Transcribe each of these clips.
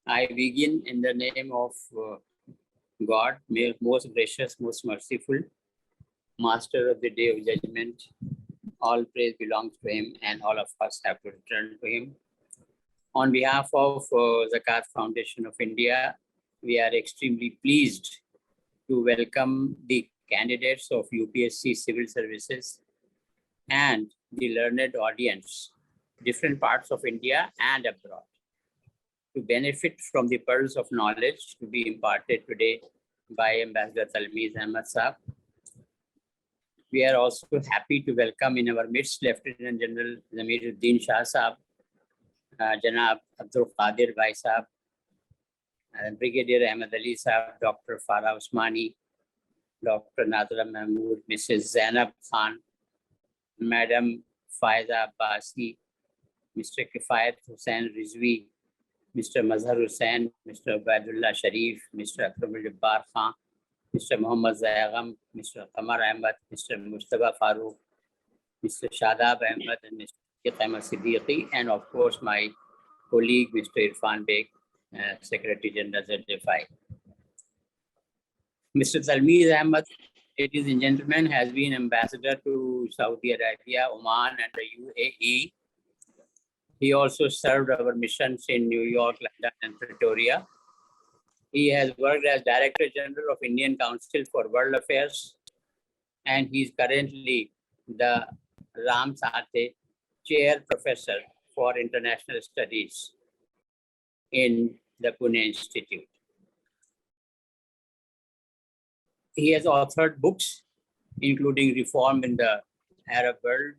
I begin in the name of God, most gracious, most merciful, Master of the day of judgment. All praise belongs to him, and all of us have to return to him. On behalf of Zakat Foundation of India, we are extremely pleased to welcome the candidates of UPSC Civil Services and the learned audience, different parts of India and abroad, to benefit from the pearls of knowledge to be imparted today by Ambassador Talmiz Ahmad Saab. We are also happy to welcome in our midst Lieutenant General Zamiruddin Shah Saab, Janab Abdul Qadir Bhai Saab, Brigadier Ahmed Ali Saab, Dr. Farah Usmani, Dr. Nadra Mahmood, Mrs. Zainab Khan, Madam Faiza Abbasi, Mr. Kifayat Hussain Rizvi, Mr. Mazhar Hussain, Mr. Ubaidullah Sharif, Mr. Akram Jabbar Khan, Mr. Muhammad Zayagam, Mr. Qamar Ahmad, Mr. Mustafa Farooq, Mr. Shadab Ahmad, and Mr. Ahmad Siddiqui, and of course my colleague, Mr. Irfan Beg, Secretary General ZFI. Mr. Talmiz Ahmad, ladies and gentlemen, has been ambassador to Saudi Arabia, Oman, and the UAE. He also served our missions in New York, London, and Pretoria. He has worked as Director General of Indian Council for World Affairs, and he is currently the Ram Sathe Chair Professor for International Studies in the Pune Institute. He has authored books, including Reform in the Arab World,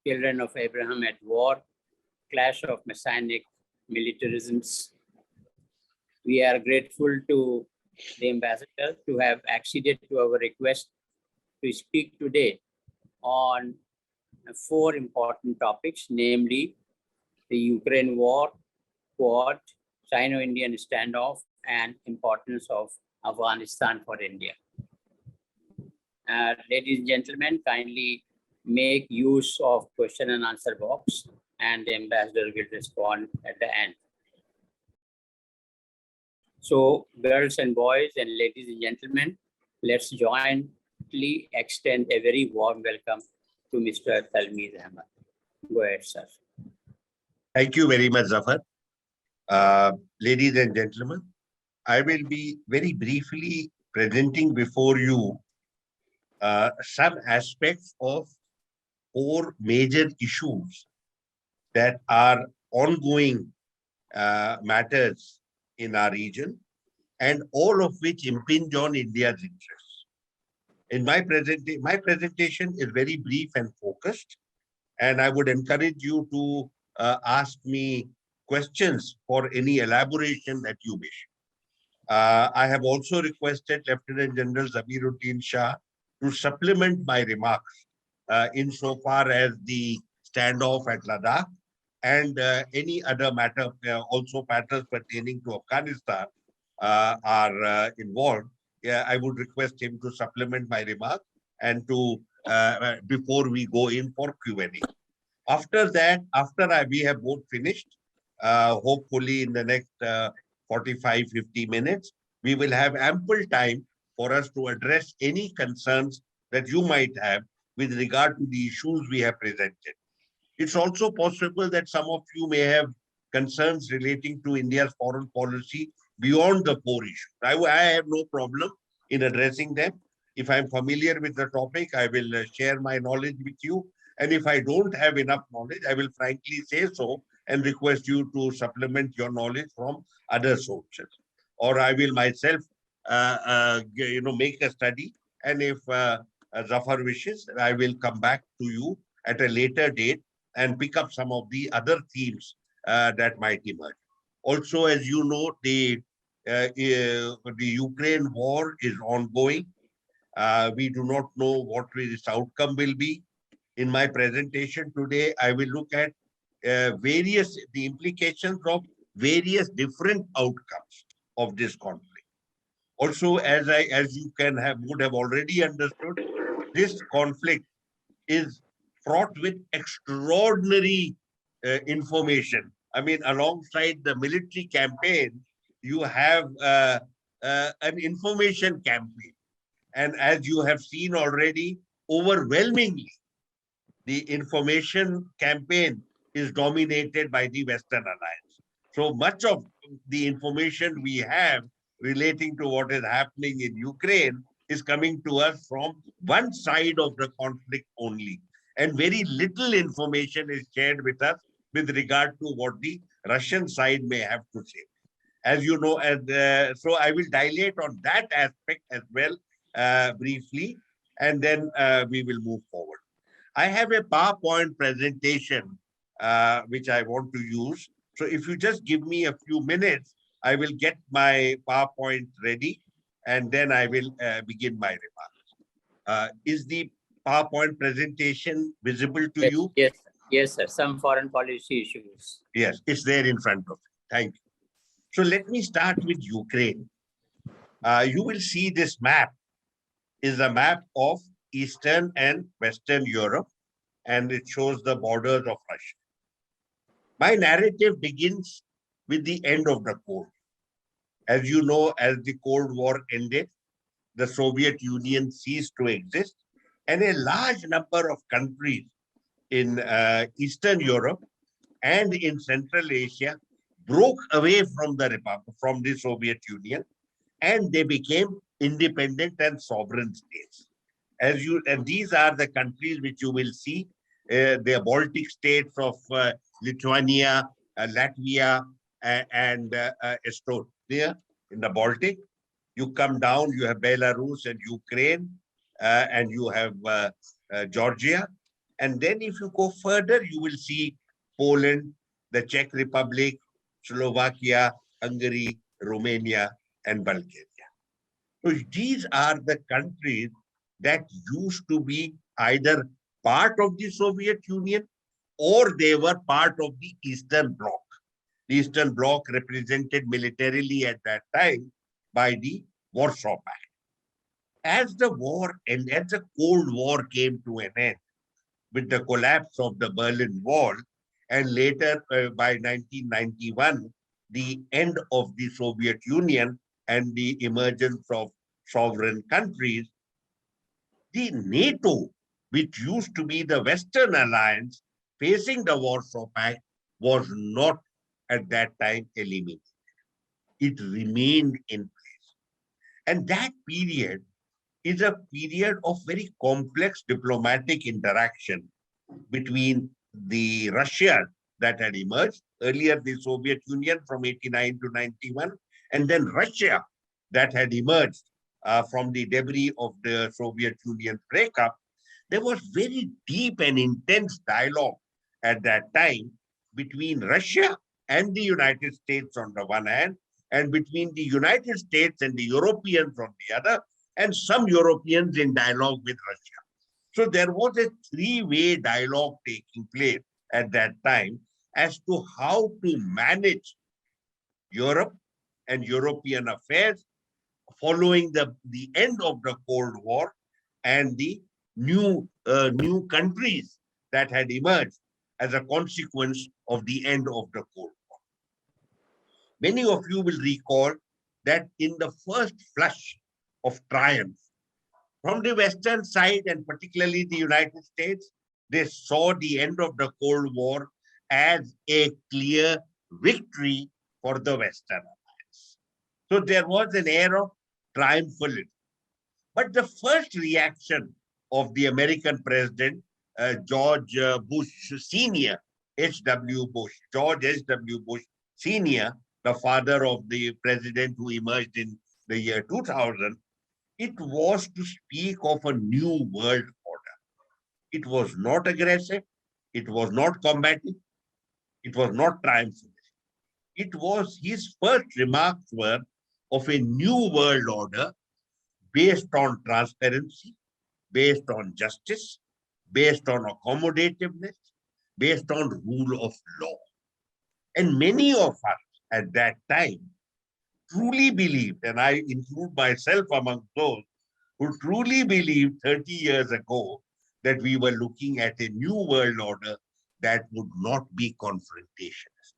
Children of Abraham at War, Clash of Messianic Militarisms. We are grateful to the ambassador to have acceded to our request to speak today on 4 important topics, namely the Ukraine war, Quad, Sino-Indian standoff, and importance of Afghanistan for India. Ladies and gentlemen, kindly make use of question and answer box, and the ambassador will respond at the end. So, girls and boys and ladies and gentlemen, let's jointly extend a very warm welcome to Mr. Talmiz Ahmad. Go ahead, sir. Thank you very much, Zafar. Ladies and gentlemen, I will be very briefly presenting before you some aspects of 4 major issues that are ongoing matters in our region, and all of which impinge on India's interests. In my presentation is very brief and focused, and I would encourage you to ask me questions for any elaboration that you wish. I have also requested Lieutenant General Zamiruddin Shah to supplement my remarks insofar as the standoff at Ladakh and any other matter, also matters pertaining to Afghanistan are involved. I would request him to supplement my remarks and to before we go in for Q&A. After that, we have both finished, hopefully in the next 45-50 minutes, we will have ample time for us to address any concerns that you might have with regard to the issues we have presented. It's also possible that some of you may have concerns relating to India's foreign policy beyond the 4 issues. I have no problem in addressing them. If I'm familiar with the topic, I will share my knowledge with you. And if I don't have enough knowledge, I will frankly say so and request you to supplement your knowledge from other sources. Or I will myself make a study. And if Zafar wishes, I will come back to you at a later date and pick up some of the other themes that might emerge. Also, as you know, the Ukraine war is ongoing. We do not know what its outcome will be. In my presentation today, I will look at the implications of various different outcomes of this conflict. Also, as you would have already understood, this conflict is fraught with extraordinary information. I mean, alongside the military campaign, you have an information campaign. And as you have seen already, overwhelmingly, the information campaign is dominated by the Western Alliance. So much of the information we have relating to what is happening in Ukraine is coming to us from one side of the conflict only. And very little information is shared with us with regard to what the Russian side may have to say. As you know, so I will dilate on that aspect as well briefly, and then we will move forward. I have a PowerPoint presentation which I want to use. So if you just give me a few minutes, I will get my PowerPoint ready, and then I will begin my remarks. Is the PowerPoint presentation visible to Yes, you? yes, yes, sir. Some foreign policy issues. Yes, it's there in front of you. Thank you. So let me start with Ukraine. You will see this map is a map of Eastern and Western Europe, and it shows the borders of Russia. My narrative begins with the end of the Cold War. As you know, as the Cold War ended, the Soviet Union ceased to exist, and a large number of countries in Eastern Europe and in Central Asia broke away from the Republic, from the Soviet Union, and they became independent and sovereign states. And these are the countries which you will see, the Baltic states of Lithuania, Latvia, and Estonia in the Baltic. You come down, you have Belarus and Ukraine, and you have Georgia. And then if you go further, you will see Poland, the Czech Republic, Slovakia, Hungary, Romania, and Bulgaria. So these are the countries that used to be either part of the Soviet Union or they were part of the Eastern Bloc. The Eastern Bloc represented militarily at that time by the Warsaw Pact. As the war and as the Cold War came to an end with the collapse of the Berlin Wall, and later by 1991, the end of the Soviet Union and the emergence of sovereign countries, the NATO, which used to be the Western alliance facing the Warsaw Pact, was not at that time eliminated. It remained in place. And that period is a period of very complex diplomatic interaction between the Russia that had emerged, earlier the Soviet Union from 89 to 91, and then Russia that had emerged from the debris of the Soviet Union breakup. There was very deep and intense dialogue at that time between Russia and the United States on the one hand, and between the United States and the Europeans on the other, and some Europeans in dialogue with Russia. So there was a three-way dialogue taking place at that time as to how to manage Europe and European affairs following the end of the Cold War and the new countries that had emerged as a consequence of the end of the Cold War. Many of you will recall that in the first flush of triumph from the Western side, and particularly the United States, they saw the end of the Cold War as a clear victory for the Western alliance. So there was an air of triumphalism. But the first reaction of the American president, George Bush Sr., H.W. Bush, George H.W. Bush Sr., the father of the president who emerged in the year 2000, it was to speak of a new world order. It was not aggressive. It was not combative. It was not triumphant. It was his first remarks were of a new world order based on transparency, based on justice, based on accommodativeness, based on rule of law. And many of us at that time truly believed, and I include myself among those who truly believed 30 years ago that we were looking at a new world order that would not be confrontationist.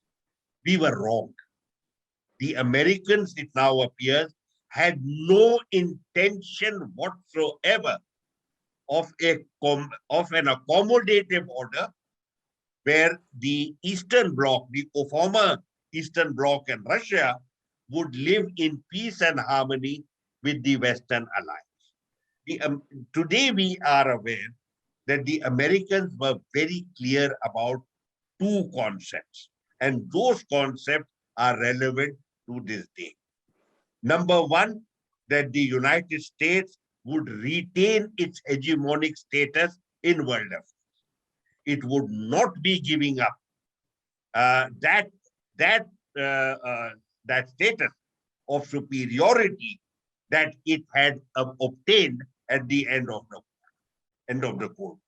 We were wrong. The Americans, it now appears, had no intention whatsoever of an accommodative order where the Eastern Bloc, the former Eastern Bloc and Russia would live in peace and harmony with the Western alliance. Today we are aware that the Americans were very clear about two concepts, and those concepts are relevant to this day. Number one, that the United States would retain its hegemonic status in world affairs. It would not be giving up that status of superiority that it had obtained at the end of the Cold.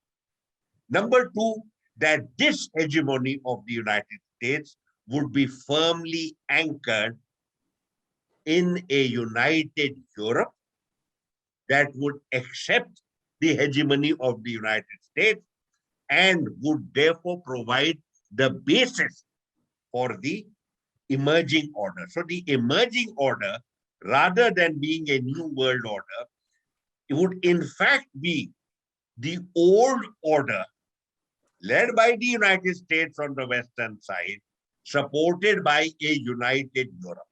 Number two, that this hegemony of the United States would be firmly anchored in a united Europe that would accept the hegemony of the United States and would therefore provide the basis for the emerging order. So the emerging order, rather than being a new world order, it would in fact be the old order led by the United States on the Western side, supported by a united Europe.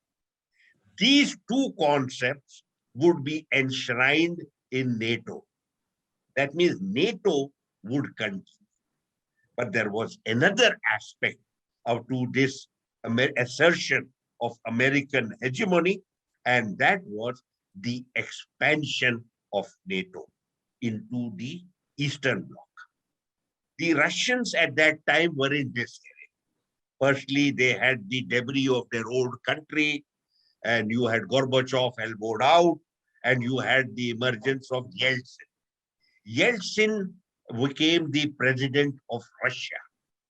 These two concepts would be enshrined in NATO. That means NATO would continue. But there was another aspect to this assertion of American hegemony, and that was the expansion of NATO into the Eastern Bloc. The Russians at that time were in disarray. Firstly, they had the debris of their old country, and you had Gorbachev elbowed out, and you had the emergence of Yeltsin. Yeltsin became the president of Russia.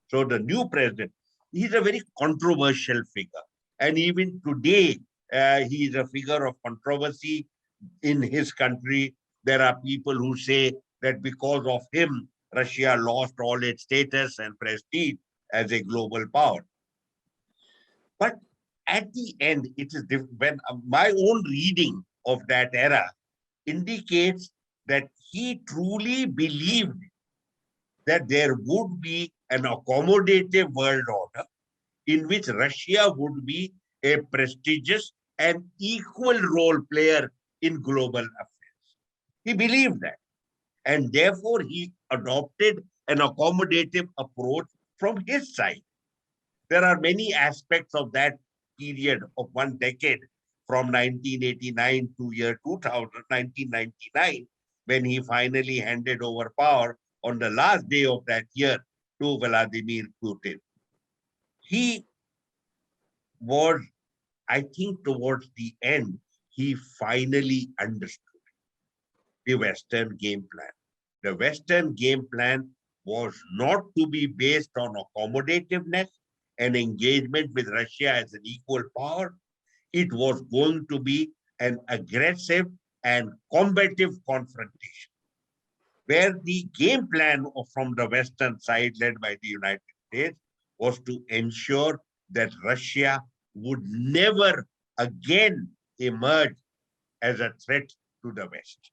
So the new president, he's a very controversial figure. And even today, he is a figure of controversy in his country. There are people who say that because of him, Russia lost all its status and prestige as a global power. But at the end, it is different. When my own reading of that era indicates that he truly believed that there would be an accommodative world order in which Russia would be a prestigious and equal role player in global affairs. He believed that. And therefore, he adopted an accommodative approach from his side. There are many aspects of that period of one decade from 1989 to year 2000, 1999, when he finally handed over power on the last day of that year to Vladimir Putin. He was, I think towards the end, he finally understood the Western game plan. The Western game plan was not to be based on accommodativeness and engagement with Russia as an equal power. It was going to be an aggressive and combative confrontation, where the game plan from the Western side, led by the United States, was to ensure that Russia would never again emerge as a threat to the West.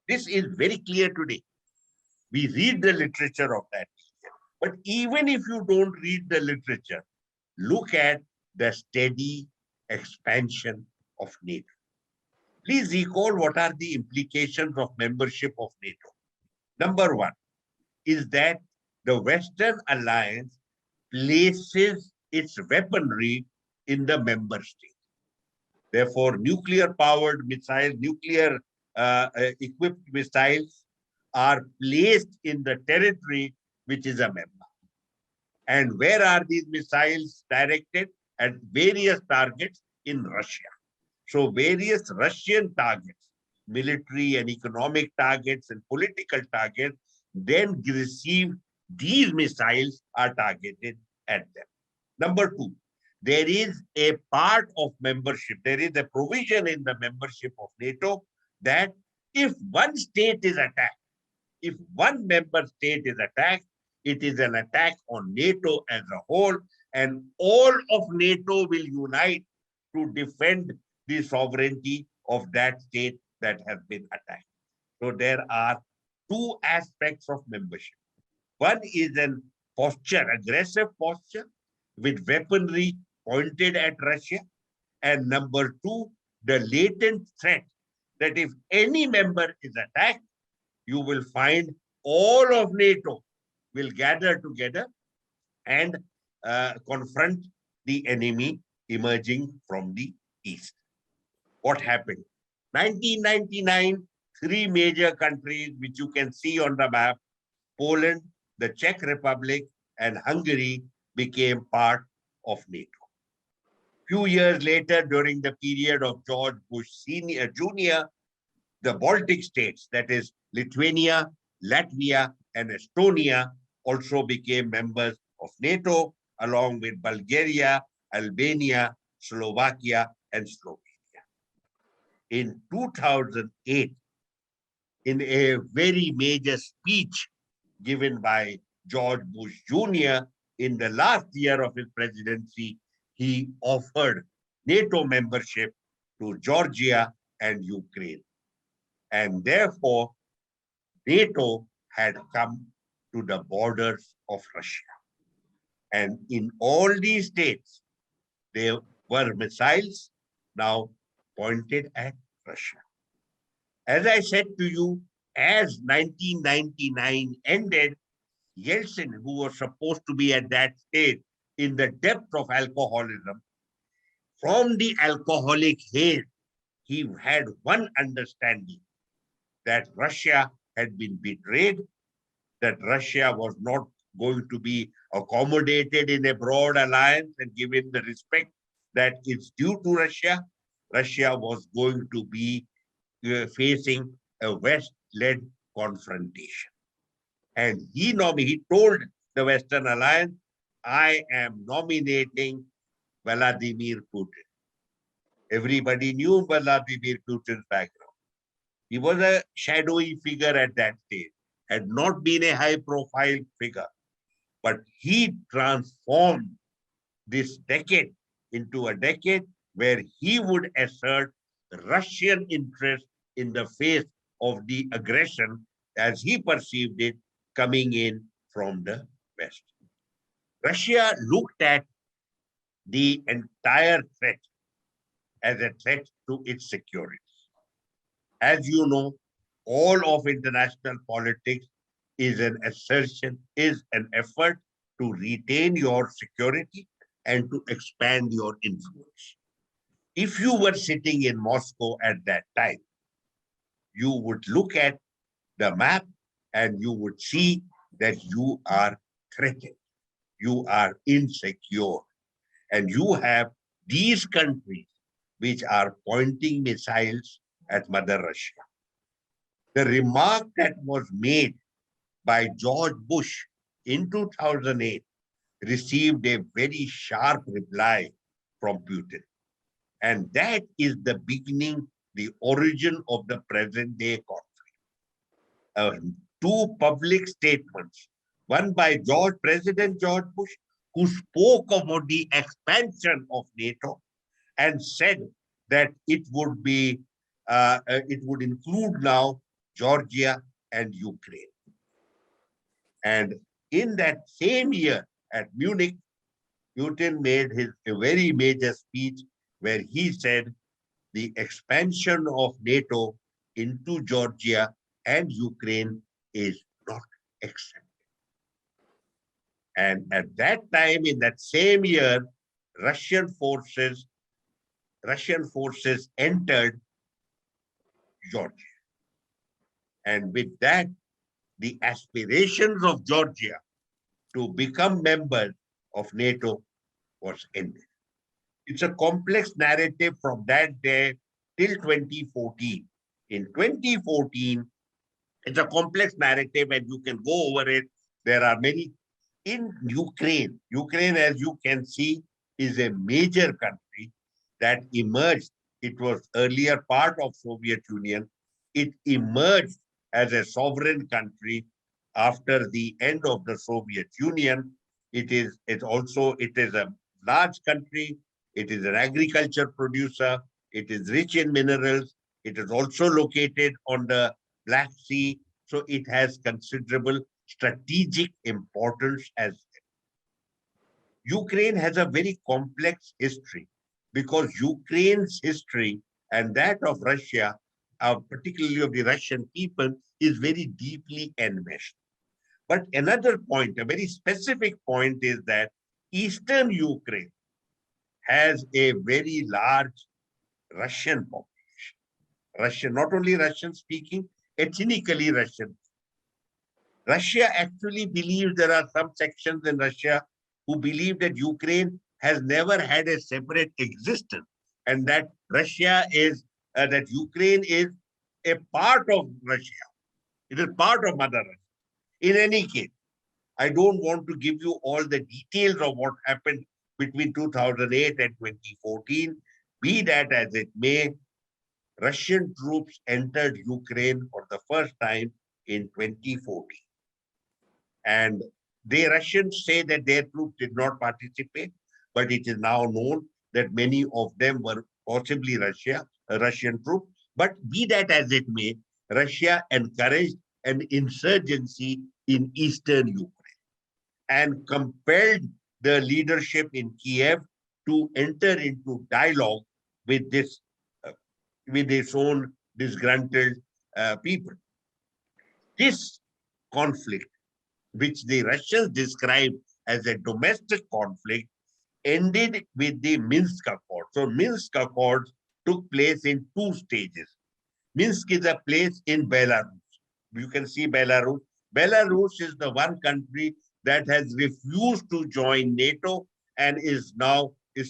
This is very clear today. We read the literature of that period. But even if you don't read the literature, look at the steady expansion of NATO. Please recall what are the implications of membership of NATO. Number one is that the Western alliance places its weaponry in the member states. Therefore, nuclear-powered missiles, nuclear-equipped missiles are placed in the territory which is a member. And where are these missiles directed? At various targets in Russia. So various Russian targets, military and economic targets and political targets, then receive these missiles are targeted at them. Number two, there is a part of membership, there is a provision in the membership of NATO that if one state is attacked, if one member state is attacked, it is an attack on NATO as a whole, and all of NATO will unite to defend the sovereignty of that state that has been attacked. So there are two aspects of membership. One is an posture, aggressive posture with weaponry pointed at Russia. And number two, the latent threat that if any member is attacked, you will find all of NATO will gather together and confront the enemy emerging from the east. What happened? 1999, three major countries which you can see on the map, Poland, the Czech Republic, and Hungary became part of NATO. Few years later, during the period of George Bush Senior, Jr., the Baltic states, that is Lithuania, Latvia, and Estonia, also became members of NATO, along with Bulgaria, Albania, Slovakia, and Slovenia. In 2008, in a very major speech given by George Bush Jr. in the last year of his presidency, he offered NATO membership to Georgia and Ukraine. And therefore, NATO had come to the borders of Russia. And in all these states, there were missiles now pointed at Russia. As I said to you, as 1999 ended, Yeltsin, who was supposed to be at that stage in the depth of alcoholism, from the alcoholic haze, he had one understanding, that Russia had been betrayed, that Russia was not going to be accommodated in a broad alliance and given the respect that is due to Russia. Russia was going to be facing a West-led confrontation. And he told the Western Alliance, I am nominating Vladimir Putin. Everybody knew Vladimir Putin's background. He was a shadowy figure at that stage, had not been a high-profile figure, but he transformed this decade into a decade where he would assert Russian interest in the face of the aggression as he perceived it coming in from the West. Russia looked at the entire threat as a threat to its security. As you know, all of international politics is an assertion, is an effort to retain your security and to expand your influence. If you were sitting in Moscow at that time, you would look at the map and you would see that you are threatened, you are insecure, and you have these countries which are pointing missiles at Mother Russia. The remark that was made by George Bush in 2008 received a very sharp reply from Putin. And that is the beginning, the origin of the present day conflict. Two public statements, one by President George Bush, who spoke about the expansion of NATO and said that it would include now Georgia and Ukraine. And in that same year at Munich, Putin made a very major speech where he said the expansion of NATO into Georgia and Ukraine is not accepted. And at that time, in that same year, Russian forces entered Georgia. And with that, the aspirations of Georgia to become members of NATO was ended. It's a complex narrative from that day till 2014. In 2014, it's a complex narrative and you can go over it. There are many. In Ukraine, as you can see, is a major country that emerged. It was earlier part of Soviet Union. It emerged as a sovereign country after the end of the Soviet Union. It is a large country It is an agriculture producer. It is rich in minerals. It is also located on the Black Sea. So it has considerable strategic importance as Ukraine has a very complex history because Ukraine's history and that of Russia, particularly of the Russian people, is very deeply enmeshed. But another point, a very specific point, is that Eastern Ukraine has a very large Russian population. Russian, not only Russian speaking, ethnically Russian. Russia actually believes, there are some sections in Russia who believe that Ukraine has never had a separate existence and that that Ukraine is a part of Russia. It is part of Mother Russia. In any case, I don't want to give you all the details of what happened between 2008 and 2014. Be that as it may, Russian troops entered Ukraine for the first time in 2014. And the Russians say that their troops did not participate, but it is now known that many of them were possibly Russian troops. But be that as it may, Russia encouraged an insurgency in eastern Ukraine and compelled the leadership in Kiev to enter into dialogue with with its own disgruntled people. This conflict, which the Russians described as a domestic conflict, ended with the Minsk Accords. So Minsk Accords took place in two stages. Minsk is a place in Belarus. You can see Belarus. Belarus is the one country that has refused to join NATO and is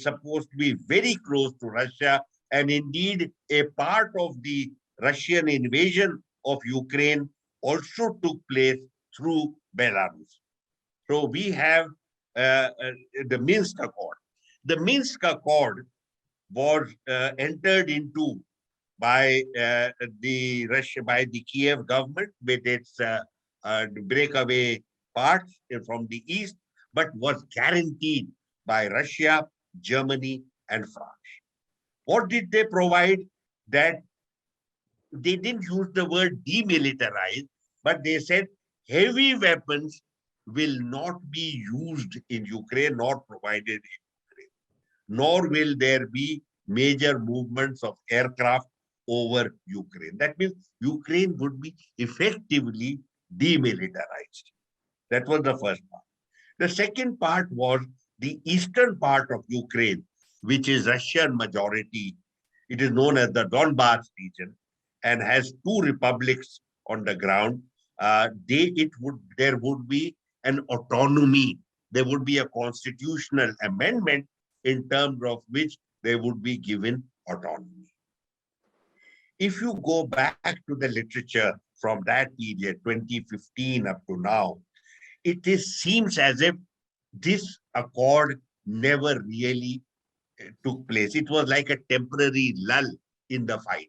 supposed to be very close to Russia, and indeed a part of the Russian invasion of Ukraine also took place through Belarus. So we have the Minsk Accord. The Minsk Accord was entered into by the Kiev government with its breakaway parts from the east, but was guaranteed by Russia, Germany, and France. What did they provide? That they didn't use the word demilitarize, but they said heavy weapons will not be used in Ukraine, nor provided in Ukraine, nor will there be major movements of aircraft over Ukraine. That means Ukraine would be effectively demilitarized. That was the first part. The second part was the eastern part of Ukraine, which is Russian majority. It is known as the Donbass region and has two republics on the ground. There would be an autonomy. There would be a constitutional amendment in terms of which they would be given autonomy. If you go back to the literature from that period, 2015 up to now, seems as if this accord never really took place. It was like a temporary lull in the fighting.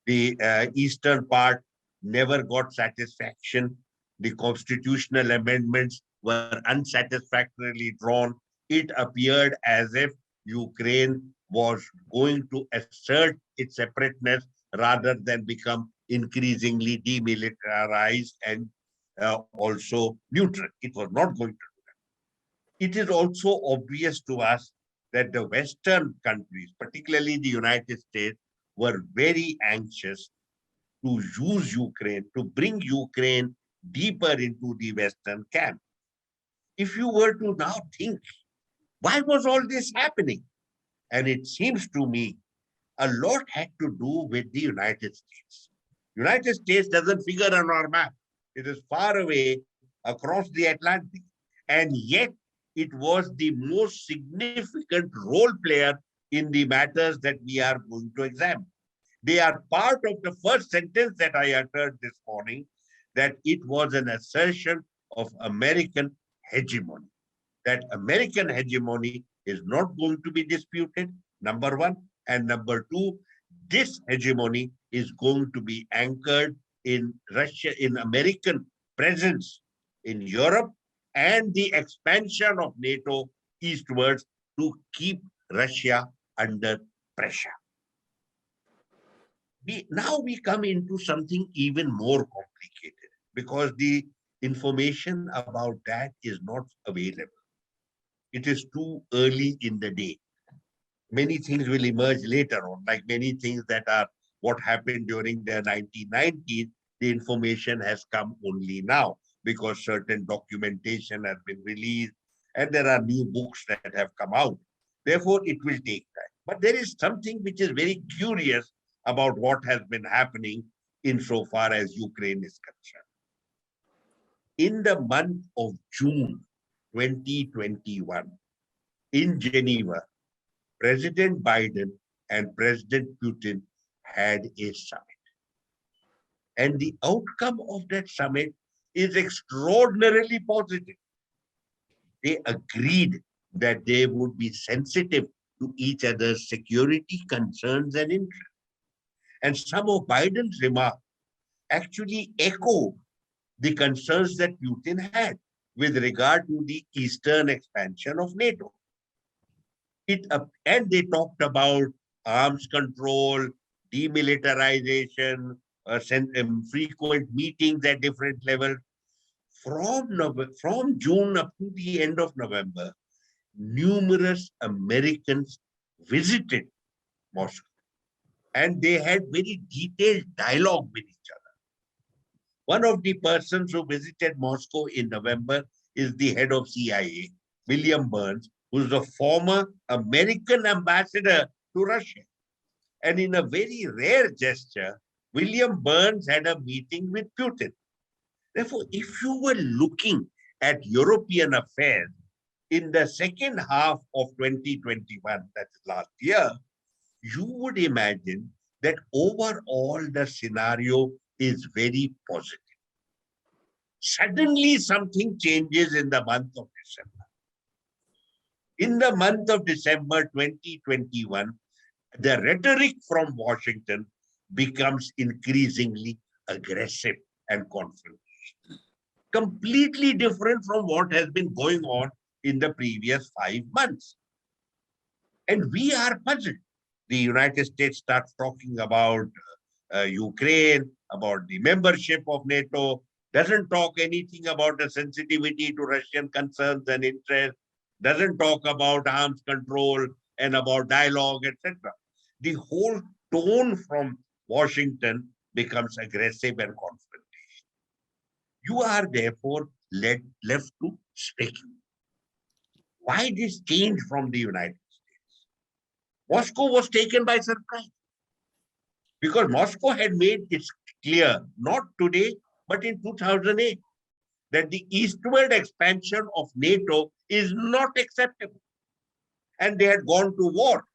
The eastern part never got satisfaction. The constitutional amendments were unsatisfactorily drawn. It appeared as if Ukraine was going to assert its separateness rather than become increasingly demilitarized and also neutral. It was not going to do that. It is also obvious to us that the Western countries, particularly the United States, were very anxious to use Ukraine, to bring Ukraine deeper into the Western camp. If you were to now think, why was all this happening? And it seems to me a lot had to do with the United States. United States doesn't figure on our map. It is far away across the Atlantic. And yet it was the most significant role player in the matters that we are going to examine. They are part of the first sentence that I uttered this morning, that it was an assertion of American hegemony. That American hegemony is not going to be disputed, number one. And number two, this hegemony is going to be anchored in Russia, in American presence in Europe, and the expansion of NATO eastwards to keep Russia under pressure. Now we come into something even more complicated because the information about that is not available. It is too early in the day. Many things will emerge later on, like many things that are what happened during the 1990s. The information has come only now because certain documentation has been released and there are new books that have come out. Therefore, it will take time. But there is something which is very curious about what has been happening insofar as Ukraine is concerned. In the month of June 2021, in Geneva, President Biden and President Putin had a summit. And the outcome of that summit is extraordinarily positive. They agreed that they would be sensitive to each other's security concerns and interests. And some of Biden's remarks actually echo the concerns that Putin had with regard to the eastern expansion of NATO. And they talked about arms control, demilitarization, frequent meetings at different levels. From June up to the end of November, numerous Americans visited Moscow and they had very detailed dialogue with each other. One of the persons who visited Moscow in November is the head of CIA, William Burns, who's the former American ambassador to Russia. And in a very rare gesture, William Burns had a meeting with Putin. Therefore, if you were looking at European affairs in the second half of 2021, that's last year, you would imagine that overall the scenario is very positive. Suddenly, something changes in the month of December. In the month of December 2021, the rhetoric from Washington becomes increasingly aggressive and confrontational. Completely different from what has been going on in the previous 5 months. And we are puzzled. The United States starts talking about Ukraine, about the membership of NATO, doesn't talk anything about the sensitivity to Russian concerns and interests, doesn't talk about arms control and about dialogue, etc. The whole tone from Washington becomes aggressive and confrontational. You are therefore left to speculate. Why this change from the United States? Moscow was taken by surprise because Moscow had made it clear, not today, but in 2008, that the eastward expansion of NATO is not acceptable. And they had gone to war.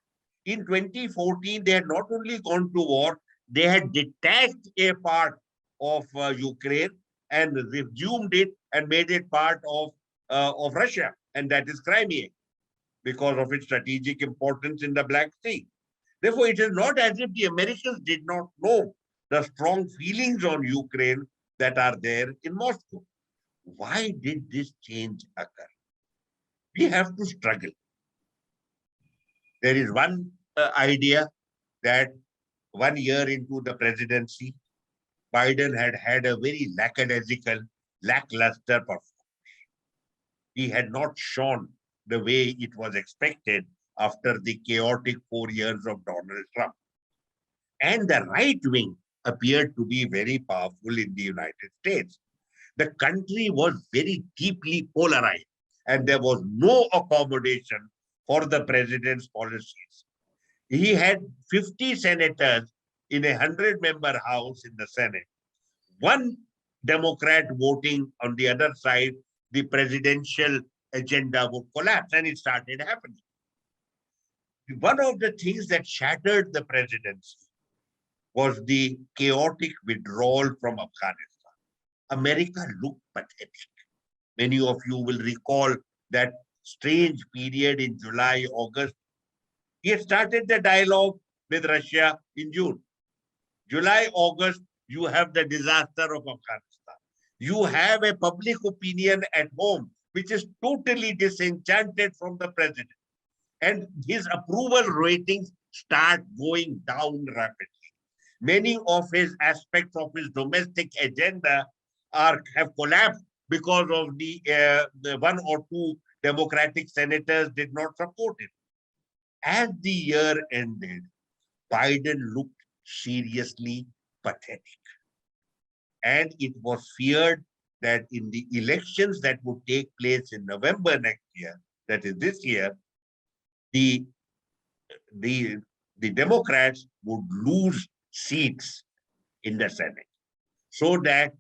In 2014, they had not only gone to war, they had detached a part of Ukraine and resumed it and made it part of Russia, and that is Crimea, because of its strategic importance in the Black Sea. Therefore, it is not as if the Americans did not know the strong feelings on Ukraine that are there in Moscow. Why did this change occur? We have to struggle. There is one idea that 1 year into the presidency, Biden had a very lackadaisical, lackluster performance. He had not shown the way it was expected after the chaotic 4 years of Donald Trump. And the right wing appeared to be very powerful in the United States. The country was very deeply polarized, and there was no accommodation for the president's policies. He had 50 senators in a 100-member House in the Senate. One Democrat voting on the other side, the presidential agenda would collapse, and it started happening. One of the things that shattered the presidency was the chaotic withdrawal from Afghanistan. America looked pathetic. Many of you will recall that strange period in July, August. He had started the dialogue with Russia in June. July, August, you have the disaster of Afghanistan. You have a public opinion at home which is totally disenchanted from the president. And his approval ratings start going down rapidly. Many of his aspects of his domestic agenda have collapsed because of the one or two Democratic senators did not support him. As the year ended, Biden looked seriously pathetic. And it was feared that in the elections that would take place in November next year, that is this year, the, the, the Democrats would lose seats in the Senate. So that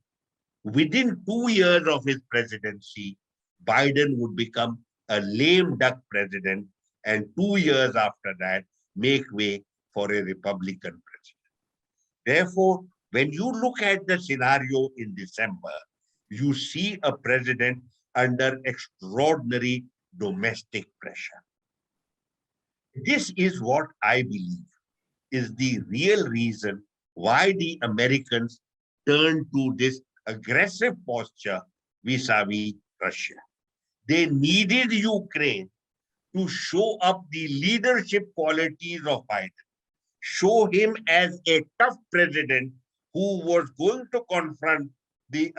within 2 years of his presidency, Biden would become a lame duck president, and 2 years after that, make way for a Republican president. Therefore, when you look at the scenario in December, you see a president under extraordinary domestic pressure. This is what I believe is the real reason why the Americans turned to this aggressive posture vis-a-vis Russia. They needed Ukraine to show up the leadership qualities of Biden, show him as a tough president who was going to confront the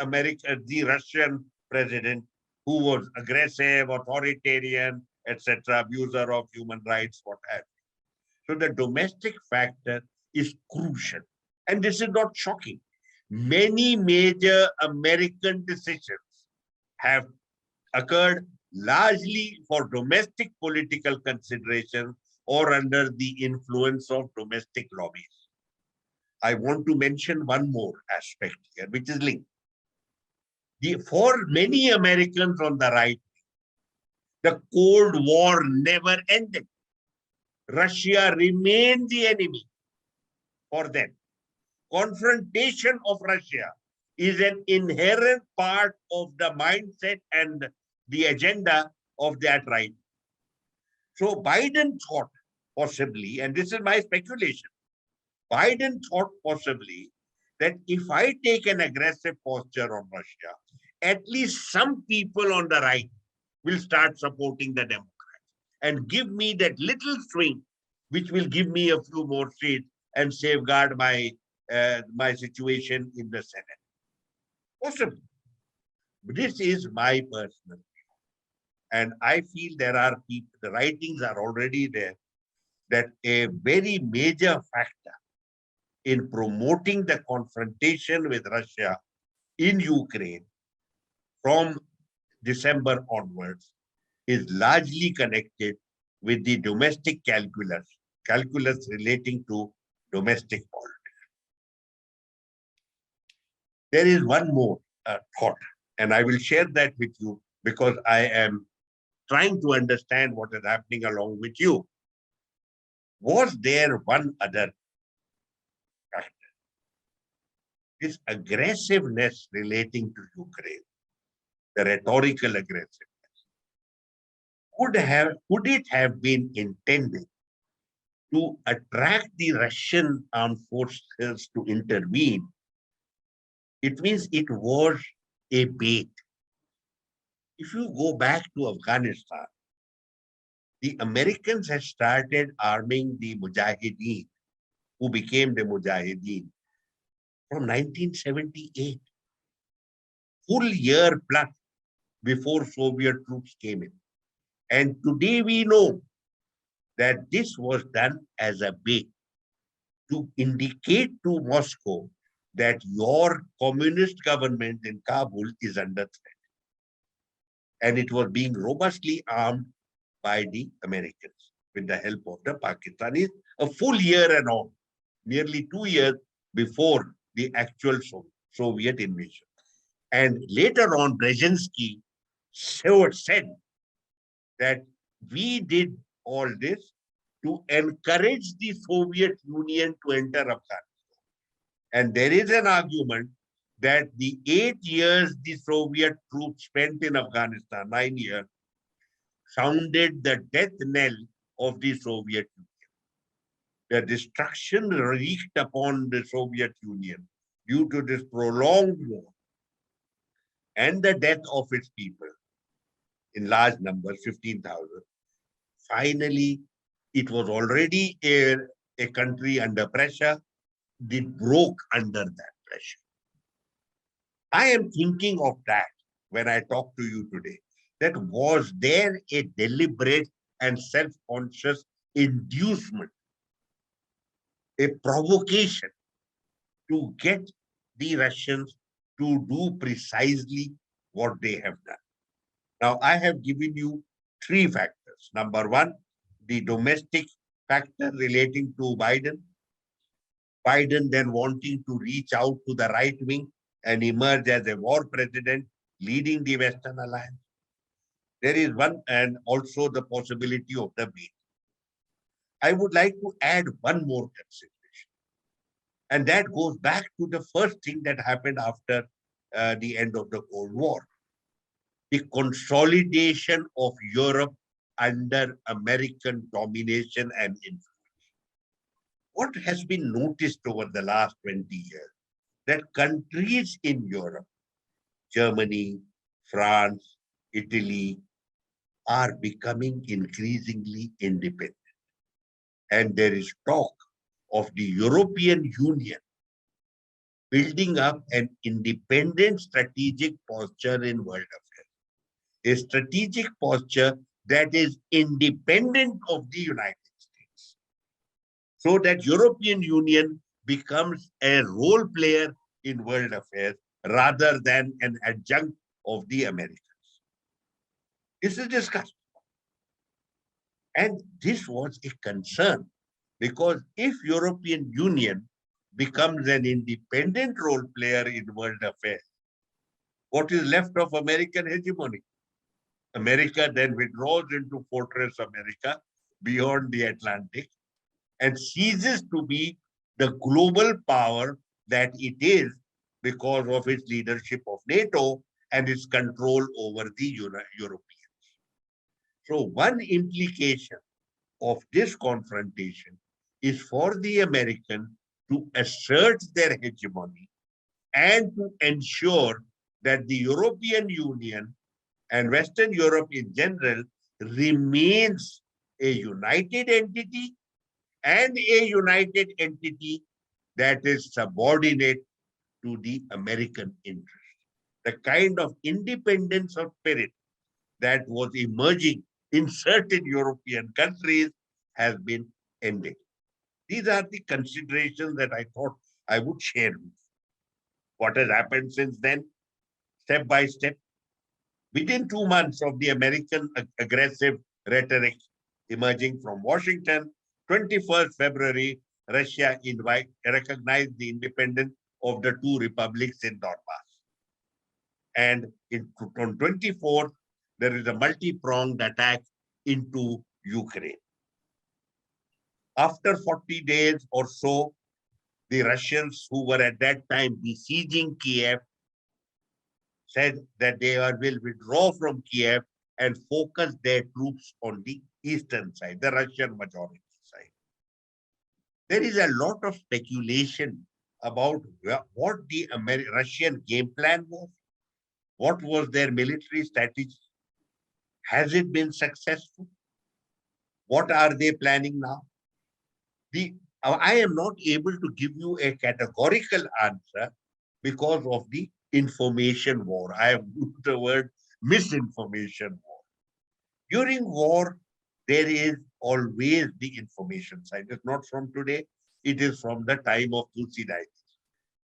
Russian president who was aggressive, authoritarian, etc., abuser of human rights, what have you. So the domestic factor is crucial. And this is not shocking. Many major American decisions have occurred largely for domestic political considerations or under the influence of domestic lobbies. I want to mention one more aspect here, which is linked. For many Americans on the right, the Cold War never ended. Russia remained the enemy for them. Confrontation of Russia is an inherent part of the mindset and the agenda of that right. So Biden thought possibly, and this is my speculation, Biden thought possibly that if I take an aggressive posture on Russia, at least some people on the right will start supporting the Democrats and give me that little swing, which will give me a few more seats and safeguard my situation in the Senate. Possible. But this is my personal view. And I feel there are people, the writings are already there, that a very major factor in promoting the confrontation with Russia in Ukraine from December onwards is largely connected with the domestic calculus relating to domestic politics. There is one more thought, and I will share that with you because I am trying to understand what is happening along with you. Was there one other factor? This aggressiveness relating to Ukraine, the rhetorical aggressiveness, could it have been intended to attract the Russian armed forces to intervene? It means it was a bait. If you go back to Afghanistan, the Americans had started arming the Mujahideen, who became the Mujahideen, from 1978. Full year plus before Soviet troops came in. And today we know that this was done as a bait to indicate to Moscow that your communist government in Kabul is under threat. And it was being robustly armed by the Americans with the help of the Pakistanis, a full year and all, nearly 2 years before the actual Soviet invasion. And later on, Brzezinski said that we did all this to encourage the Soviet Union to enter Afghanistan. And there is an argument that the 8 years the Soviet troops spent in Afghanistan, 9 years, sounded the death knell of the Soviet Union. The destruction wreaked upon the Soviet Union due to this prolonged war and the death of its people in large numbers, 15,000, finally, it was already a country under pressure. It broke under that pressure. I am thinking of that when I talk to you today. That was there a deliberate and self-conscious inducement, a provocation to get the Russians to do precisely what they have done. Now, I have given you three factors. Number one, the domestic factor relating to Biden. Biden then wanting to reach out to the right wing and emerge as a war president leading the Western alliance. There is one, and also the possibility of the beat. I would like to add one more consideration, and that goes back to the first thing that happened after the end of the Cold War, the consolidation of Europe under American domination and influence. What has been noticed over the last 20 years? That countries in Europe, Germany, France, Italy, are becoming increasingly independent. And there is talk of the European Union building up an independent strategic posture in world affairs, a strategic posture that is independent of the United States, so that European Union becomes a role player in world affairs rather than an adjunct of the Americans. This is discussed. And this was a concern because if European Union becomes an independent role player in world affairs, what is left of American hegemony? America then withdraws into Fortress America beyond the Atlantic and ceases to be the global power that it is because of its leadership of NATO and its control over the Europeans. So one implication of this confrontation is for the Americans to assert their hegemony and to ensure that the European Union and Western Europe in general remains a united entity and a united entity that is subordinate to the American interest. The kind of independence of spirit that was emerging in certain European countries has been ended. These are the considerations that I thought I would share with you. What has happened since then? Step by step. Within 2 months of the American aggressive rhetoric emerging from Washington, 21st February, Russia recognized the independence of the two republics in Donbass. And on 24th, there is a multi-pronged attack into Ukraine. After 40 days or so, the Russians who were at that time besieging Kiev said that they will withdraw from Kiev and focus their troops on the eastern side, the Russian majority side. There is a lot of speculation about what the Russian game plan was. What was their military strategy? Has it been successful? What are they planning now? I am not able to give you a categorical answer because of the information war. I have used the word misinformation war. During war, there is always the information side. It's not from today. It is from the time of Thucydides.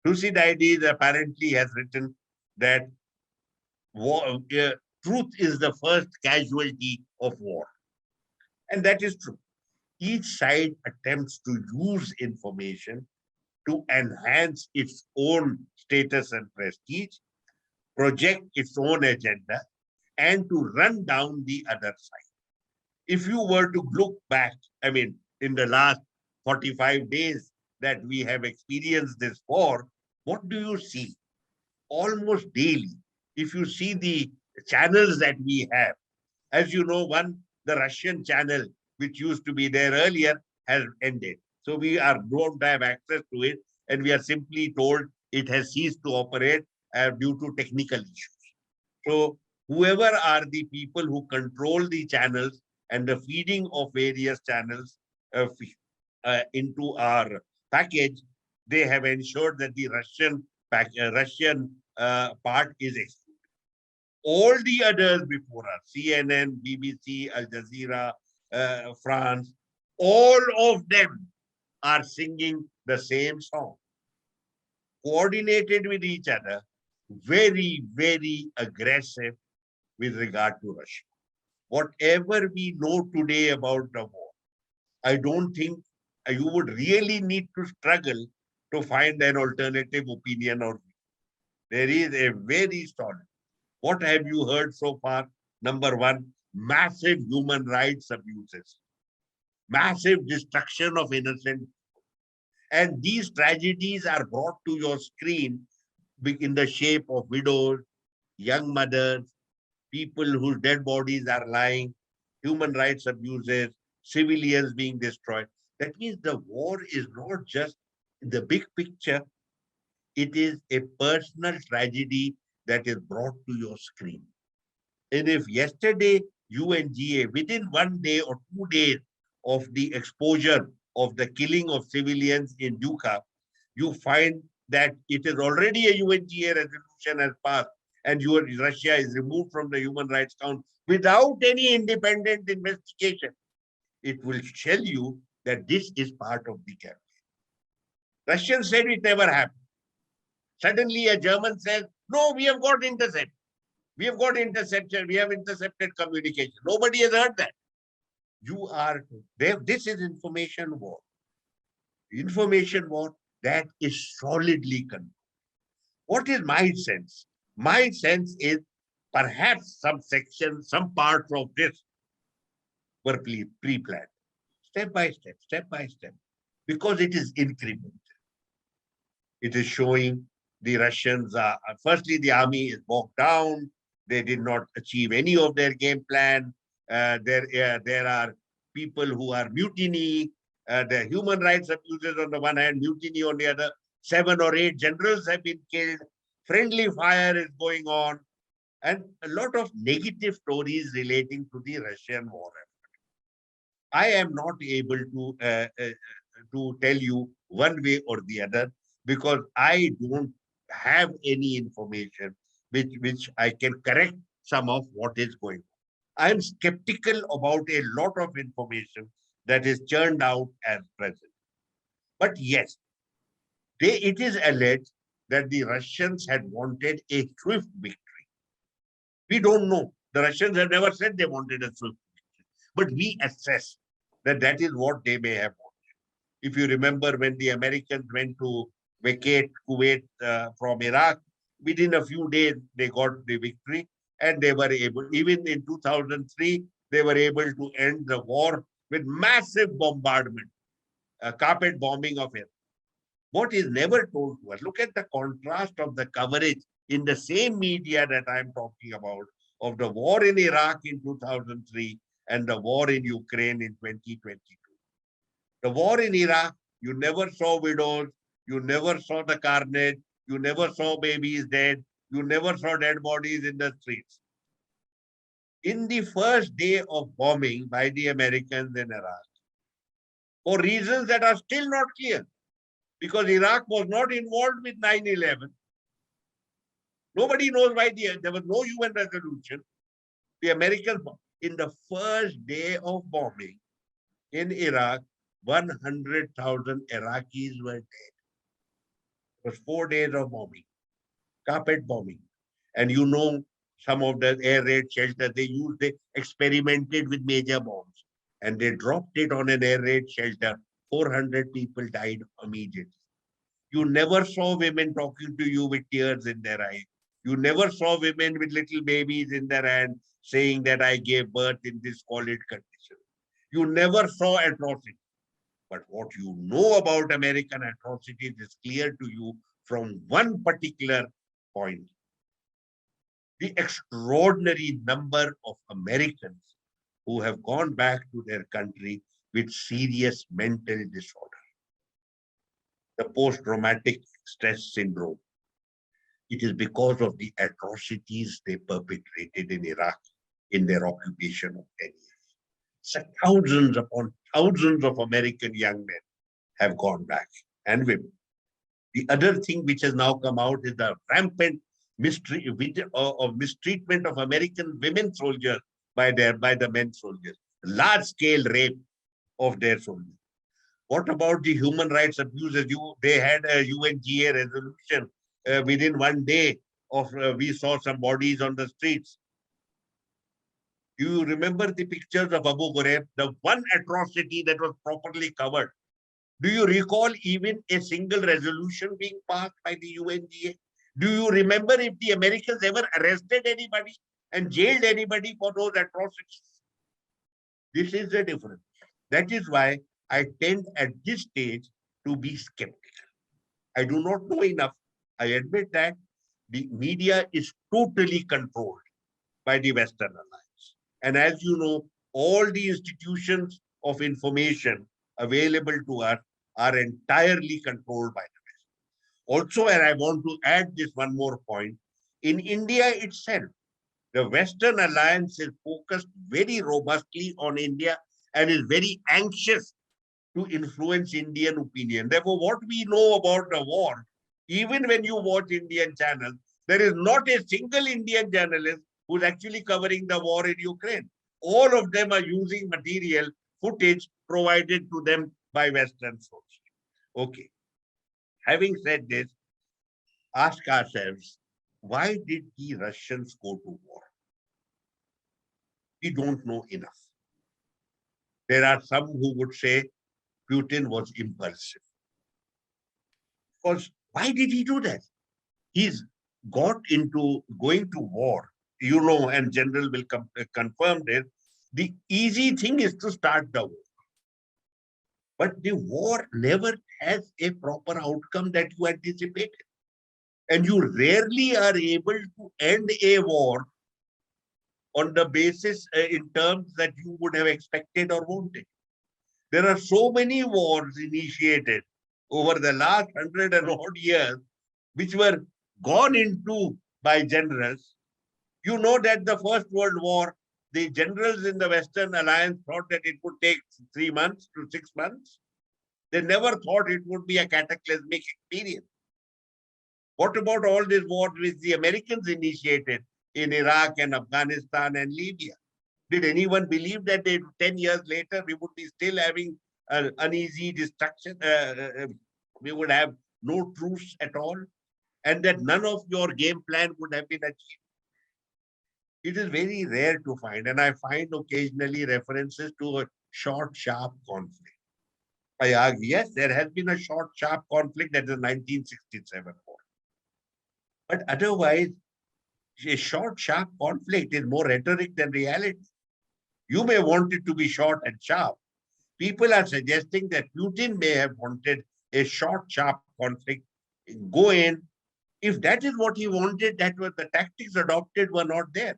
Thucydides apparently has written that war, truth is the first casualty of war. And that is true. Each side attempts to use information to enhance its own status and prestige, project its own agenda, and to run down the other side. If you were to look back, in the last 45 days that we have experienced this war, what do you see? Almost daily, if you see the channels that we have, as you know, the Russian channel, which used to be there earlier, has ended. So we don't have access to it, and we are simply told it has ceased to operate due to technical issues. So whoever are the people who control the channels and the feeding of various channels into our package, they have ensured that the Russian part is excluded. All the others before us, CNN, BBC, Al Jazeera, France, all of them are singing the same song, coordinated with each other, very, very aggressive with regard to Russia. Whatever we know today about the war, I don't think you would really need to struggle to find an alternative opinion or view. There is a very solid. What have you heard so far? Number one, massive human rights abuses, massive destruction of innocent. And these tragedies are brought to your screen in the shape of widows, young mothers, people whose dead bodies are lying, human rights abuses, civilians being destroyed. That means the war is not just the big picture, it is a personal tragedy that is brought to your screen. And if yesterday UNGA, within 1 day or 2 days of the exposure of the killing of civilians in Duqqa, you find that it is already a UNGA resolution has passed and Russia is removed from the Human Rights Council without any independent investigation, it will tell you that this is part of the campaign. Russians said it never happened. Suddenly a German says, no, we have got intercept. We have got intercepted. We have intercepted communication. Nobody has heard that. You are there. This is information war. Information war that is solidly controlled. What is my sense? My sense is perhaps some sections, some parts of this were pre-planned, step by step, because it is incremental. It is showing the Russians are, firstly, the army is bogged down. They did not achieve any of their game plan. There are people who are mutiny. The human rights abuses on the one hand, mutiny on the other. 7 or 8 generals have been killed. Friendly fire is going on. And a lot of negative stories relating to the Russian war effort. I am not able to tell you one way or the other because I don't have any information which I can correct some of what is going on. I am skeptical about a lot of information that is churned out as present. But yes, it is alleged that the Russians had wanted a swift victory. We don't know. The Russians have never said they wanted a swift victory. But we assess that that is what they may have wanted. If you remember when the Americans went to vacate Kuwait from Iraq, within a few days, they got the victory and they were able, even in 2003, they were able to end the war with massive bombardment, carpet bombing of it. What is never told to us, look at the contrast of the coverage in the same media that I'm talking about of the war in Iraq in 2003 and the war in Ukraine in 2022. The war in Iraq, you never saw widows, you never saw the carnage, you never saw babies dead, you never saw dead bodies in the streets. In the first day of bombing by the Americans in Iraq, for reasons that are still not clear, because Iraq was not involved with 9/11. Nobody knows why there was no UN resolution. The Americans, in the first day of bombing in Iraq, 100,000 Iraqis were dead. It was 4 days of bombing, carpet bombing. And you know, some of the air raid shelters they experimented with major bombs and they dropped it on an air raid shelter. 400 people died immediately. You never saw women talking to you with tears in their eyes. You never saw women with little babies in their hand saying that I gave birth in this squalid condition. You never saw atrocity. But what you know about American atrocities is clear to you from one particular point. The extraordinary number of Americans who have gone back to their country with serious mental disorder. The post-traumatic stress syndrome. It is because of the atrocities they perpetrated in Iraq in their occupation of 10 years. So thousands upon thousands of American young men have gone back, and women. The other thing which has now come out is the rampant mistreatment of American women soldiers by the men soldiers. Large scale rape of their soldiers. What about the human rights abuses? They had a UNGA resolution within one day of we saw some bodies on the streets. Do you remember the pictures of Abu Ghraib, the one atrocity that was properly covered? Do you recall even a single resolution being passed by the UNGA? Do you remember if the Americans ever arrested anybody and jailed anybody for those atrocities? This is the difference. That is why I tend at this stage to be skeptical. I do not know enough. I admit that the media is totally controlled by the Western Alliance. And as you know, all the institutions of information available to us are entirely controlled by the West. Also, and I want to add this one more point, in India itself, the Western Alliance is focused very robustly on India and is very anxious to influence Indian opinion. Therefore, what we know about the war, even when you watch Indian channels, there is not a single Indian journalist who's actually covering the war in Ukraine. All of them are using material, footage provided to them by Western sources. Okay. Having said this, ask ourselves, why did the Russians go to war? We don't know enough. There are some who would say Putin was impulsive. Because why did he do that? He's got into going to war, and General will confirm this. The easy thing is to start the war. But the war never has a proper outcome that you anticipated. And you rarely are able to end a war on the basis in terms that you would have expected or wanted. There are so many wars initiated over the last 100 and odd years, which were gone into by generals. You know that the First World War, the generals in the Western Alliance thought that it would take 3 months to 6 months. They never thought it would be a cataclysmic experience. What about all these wars which the Americans initiated in Iraq and Afghanistan and Libya? Did anyone believe that 10 years later we would be still having uneasy destruction? We would have no truce at all, and that none of your game plan would have been achieved. It is very rare to find, and I find occasionally references to a short, sharp conflict. I argue, yes, there has been a short, sharp conflict, that is 1967 war. But otherwise, a short, sharp conflict is more rhetoric than reality. You may want it to be short and sharp. People are suggesting that Putin may have wanted a short, sharp conflict, go in. If that is what he wanted, that was the tactics adopted were not there.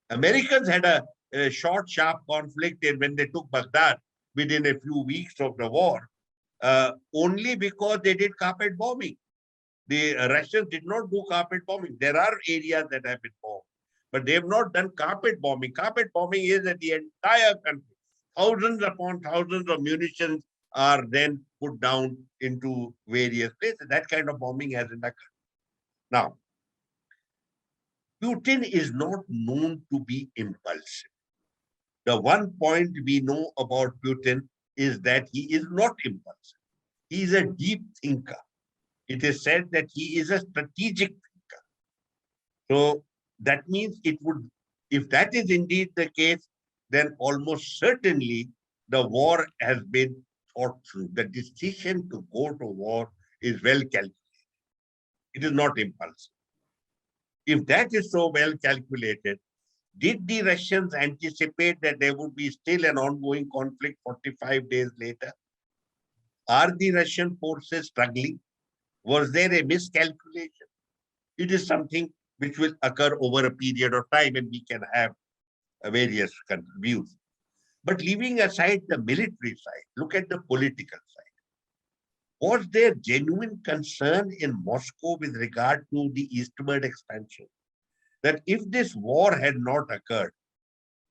Americans had a short, sharp conflict when they took Baghdad within a few weeks of the war, only because they did carpet bombing. The Russians did not do carpet bombing. There are areas that have been bombed, but they have not done carpet bombing. Carpet bombing is that the entire country, thousands upon thousands of munitions are then put down into various places. That kind of bombing hasn't occurred. Now, Putin is not known to be impulsive. The one point we know about Putin is that he is not impulsive. He is a deep thinker. It is said that he is a strategic thinker. So that means if that is indeed the case, then almost certainly the war has been thought through. The decision to go to war is well calculated. It is not impulsive. If that is so well calculated, did the Russians anticipate that there would be still an ongoing conflict 45 days later? Are the Russian forces struggling? Was there a miscalculation? It is something which will occur over a period of time, and we can have various views. But leaving aside the military side, look at the political side. Was there genuine concern in Moscow with regard to the eastward expansion? That if this war had not occurred,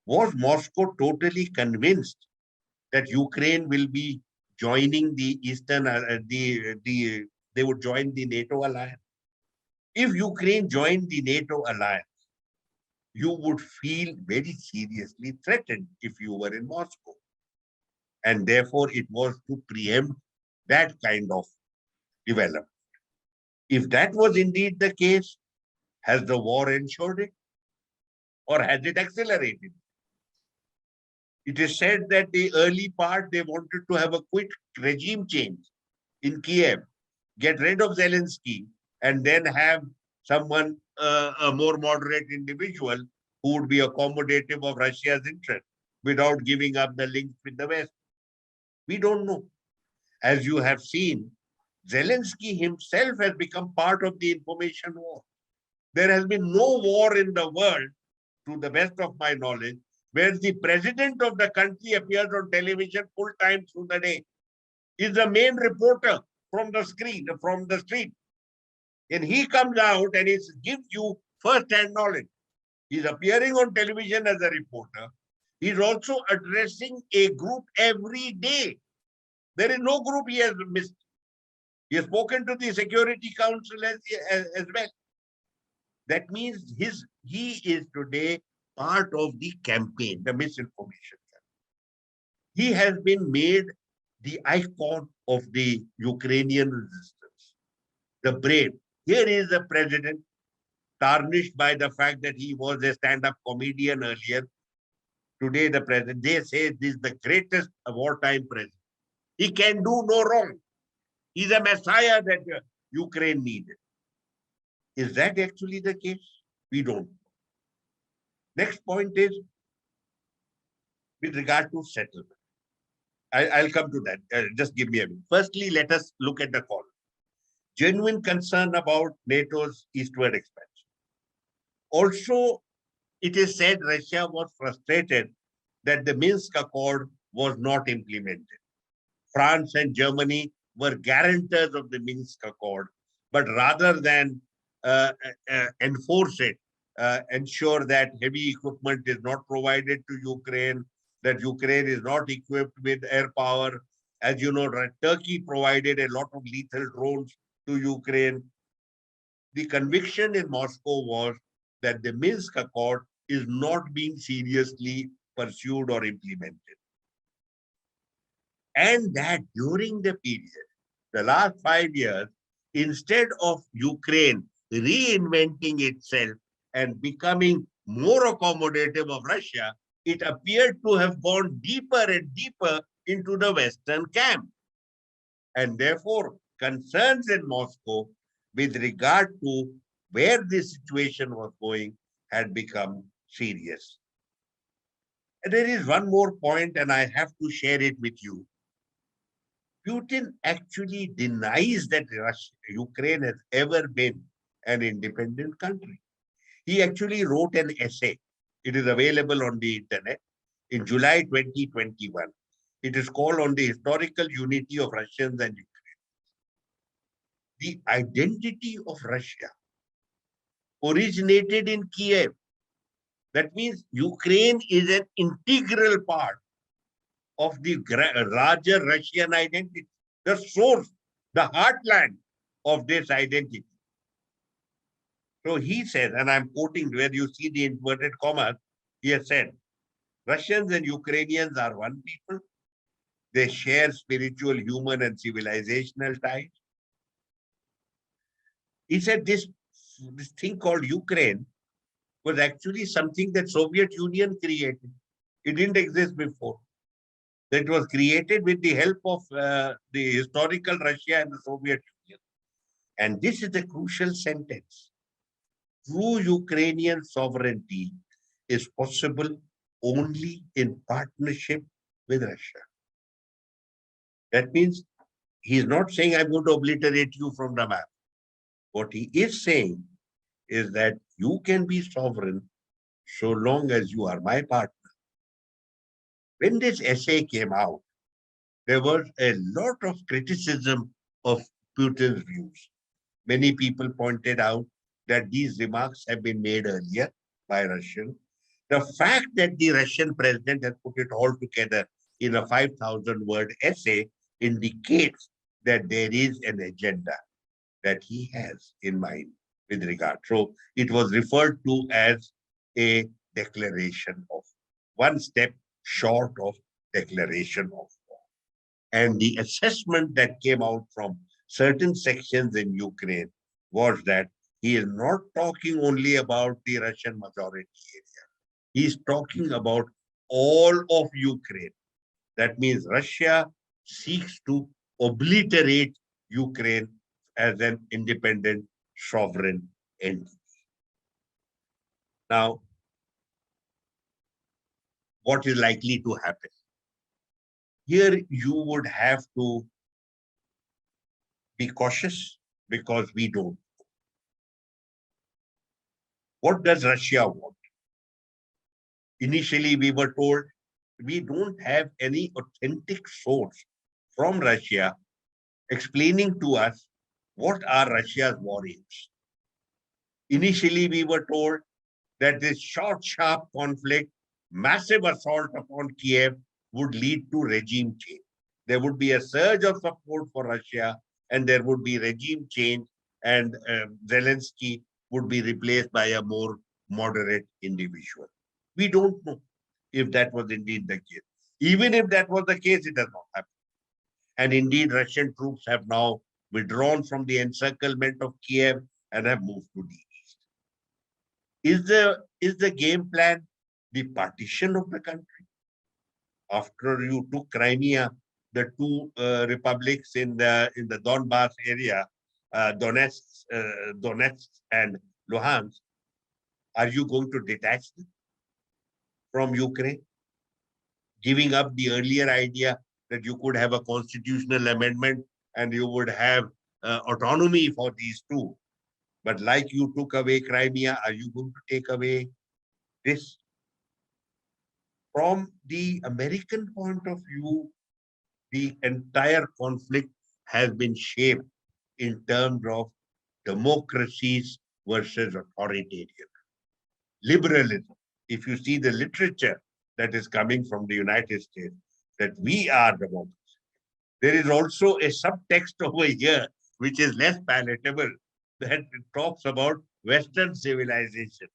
Was Moscow totally convinced that Ukraine will be joining the they would join the NATO alliance? If Ukraine joined the NATO alliance, you would feel very seriously threatened if you were in Moscow. And therefore, it was to preempt that kind of development. If that was indeed the case, has the war ensured it or has it accelerated? It is said that the early part, they wanted to have a quick regime change in Kiev, get rid of Zelensky, and then have someone, a more moderate individual who would be accommodative of Russia's interest without giving up the links with the West. We don't know. As you have seen, Zelensky himself has become part of the information war. There has been no war in the world, to the best of my knowledge, where the president of the country appears on television full time through the day. Is the main reporter from the screen, from the street. And he comes out and he gives you first-hand knowledge. He's appearing on television as a reporter. He's also addressing a group every day. There is no group he has missed. He has spoken to the Security Council as well. That means he is today part of the campaign, the misinformation campaign. He has been made the icon of the Ukrainian resistance, the brave. Here is a president tarnished by the fact that he was a stand-up comedian earlier. Today, the president, they say this is the greatest wartime president. He can do no wrong. He's a messiah that Ukraine needed. Is that actually the case? We don't know. Next point is with regard to settlement. I'll come to that. Just give me a minute. Firstly, let us look at the call. Genuine concern about NATO's eastward expansion. Also, it is said Russia was frustrated that the Minsk Accord was not implemented. France and Germany were guarantors of the Minsk Accord, but rather than enforce it, ensure that heavy equipment is not provided to Ukraine, that Ukraine is not equipped with air power. As you know, Turkey provided a lot of lethal drones to Ukraine. The conviction in Moscow was that the Minsk Accord is not being seriously pursued or implemented. And that during the period, the last 5 years, instead of Ukraine reinventing itself and becoming more accommodative of Russia, it appeared to have gone deeper and deeper into the Western camp. And therefore, concerns in Moscow with regard to where this situation was going had become serious. And there is one more point, and I have to share it with you. Putin actually denies that Ukraine has ever been an independent country. He actually wrote an essay. It is available on the internet in July 2021. It is called On the Historical Unity of Russians and Ukraine. The identity of Russia originated in Kiev. That means Ukraine is an integral part of the larger Russian identity, the source, the heartland of this identity. So he says, and I'm quoting where you see the inverted commas, he has said, Russians and Ukrainians are one people. They share spiritual, human, and civilizational ties. He said this thing called Ukraine was actually something that Soviet Union created. It didn't exist before. That was created with the help of the historical Russia and the Soviet Union. And this is a crucial sentence. True Ukrainian sovereignty is possible only in partnership with Russia. That means he's not saying I'm going to obliterate you from the map. What he is saying is that you can be sovereign so long as you are my partner. When this essay came out, there was a lot of criticism of Putin's views. Many people pointed out that these remarks have been made earlier by Russians, The fact that the Russian president has put it all together in a 5,000-word essay indicates that there is an agenda that he has in mind with regard. So it was referred to as a declaration of one step short of declaration of war. And the assessment that came out from certain sections in Ukraine was that he is not talking only about the Russian majority area. He is talking about all of Ukraine. That means Russia seeks to obliterate Ukraine as an independent sovereign entity. Now, what is likely to happen? Here you would have to be cautious because we don't. What does Russia want? Initially, we were told we don't have any authentic source from Russia explaining to us what are Russia's war aims. Initially, we were told that this short, sharp conflict, massive assault upon Kiev would lead to regime change. There would be a surge of support for Russia and there would be regime change and Zelensky would be replaced by a more moderate individual. We don't know if that was indeed the case. Even if that was the case, it has not happened. And indeed, Russian troops have now withdrawn from the encirclement of Kiev and have moved to the east. Is the game plan the partition of the country? After you took Crimea, the two republics in the Donbass area, Donetsk and Luhansk, are you going to detach them from Ukraine? Giving up the earlier idea that you could have a constitutional amendment and you would have autonomy for these two. But like you took away Crimea, are you going to take away this? From the American point of view, the entire conflict has been shaped in terms of democracies versus authoritarian. Liberalism. If you see the literature that is coming from the United States, that we are democracy. There is also a subtext over here, which is less palatable, that talks about Western civilization.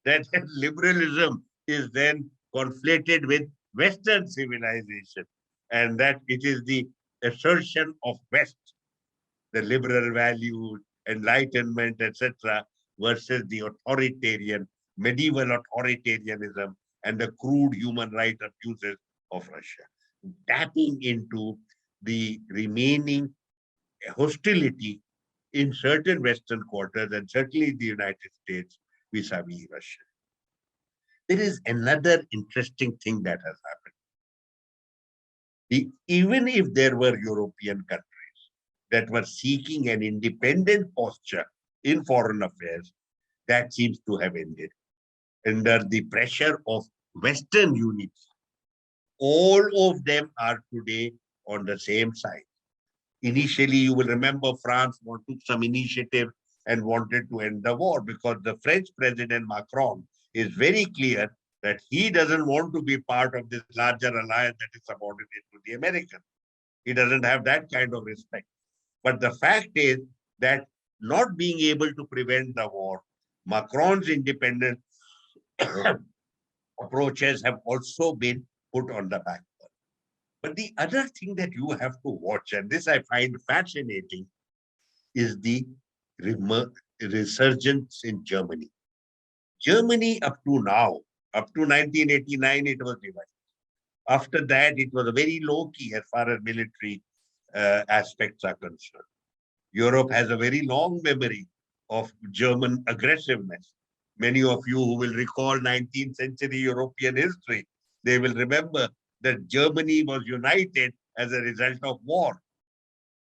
That liberalism is then conflated with Western civilization, and that it is the assertion of West, the liberal values, enlightenment, etc., versus the authoritarian, medieval authoritarianism and the crude human rights abuses of Russia. Tapping into the remaining hostility in certain Western quarters and certainly the United States vis-a-vis Russia. There is another interesting thing that has happened. Even if there were European countries that were seeking an independent posture in foreign affairs, that seems to have ended. Under the pressure of Western unity, all of them are today on the same side. Initially, you will remember France took some initiative and wanted to end the war because the French President Macron is very clear that he doesn't want to be part of this larger alliance that is subordinate to the Americans. He doesn't have that kind of respect. But the fact is that not being able to prevent the war, Macron's independent approaches have also been put on the back burner. But the other thing that you have to watch, and this I find fascinating, is the resurgence in Germany. Germany up to now, up to 1989, it was divided. After that, it was a very low key as far as military aspects are concerned. Europe has a very long memory of German aggressiveness. Many of you who will recall 19th century European history, they will remember that Germany was united as a result of war,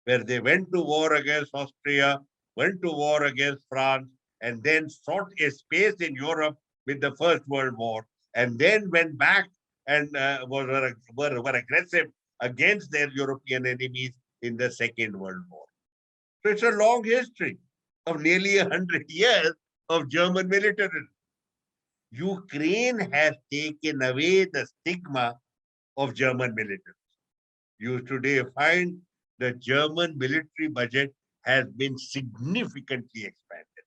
where they went to war against Austria, went to war against France, and then sought a space in Europe with the First World War, and then went back and were aggressive against their European enemies in the Second World War. So it's a long history of nearly 100 years of German militarism. Ukraine has taken away the stigma of German military. You today find the German military budget has been significantly expanded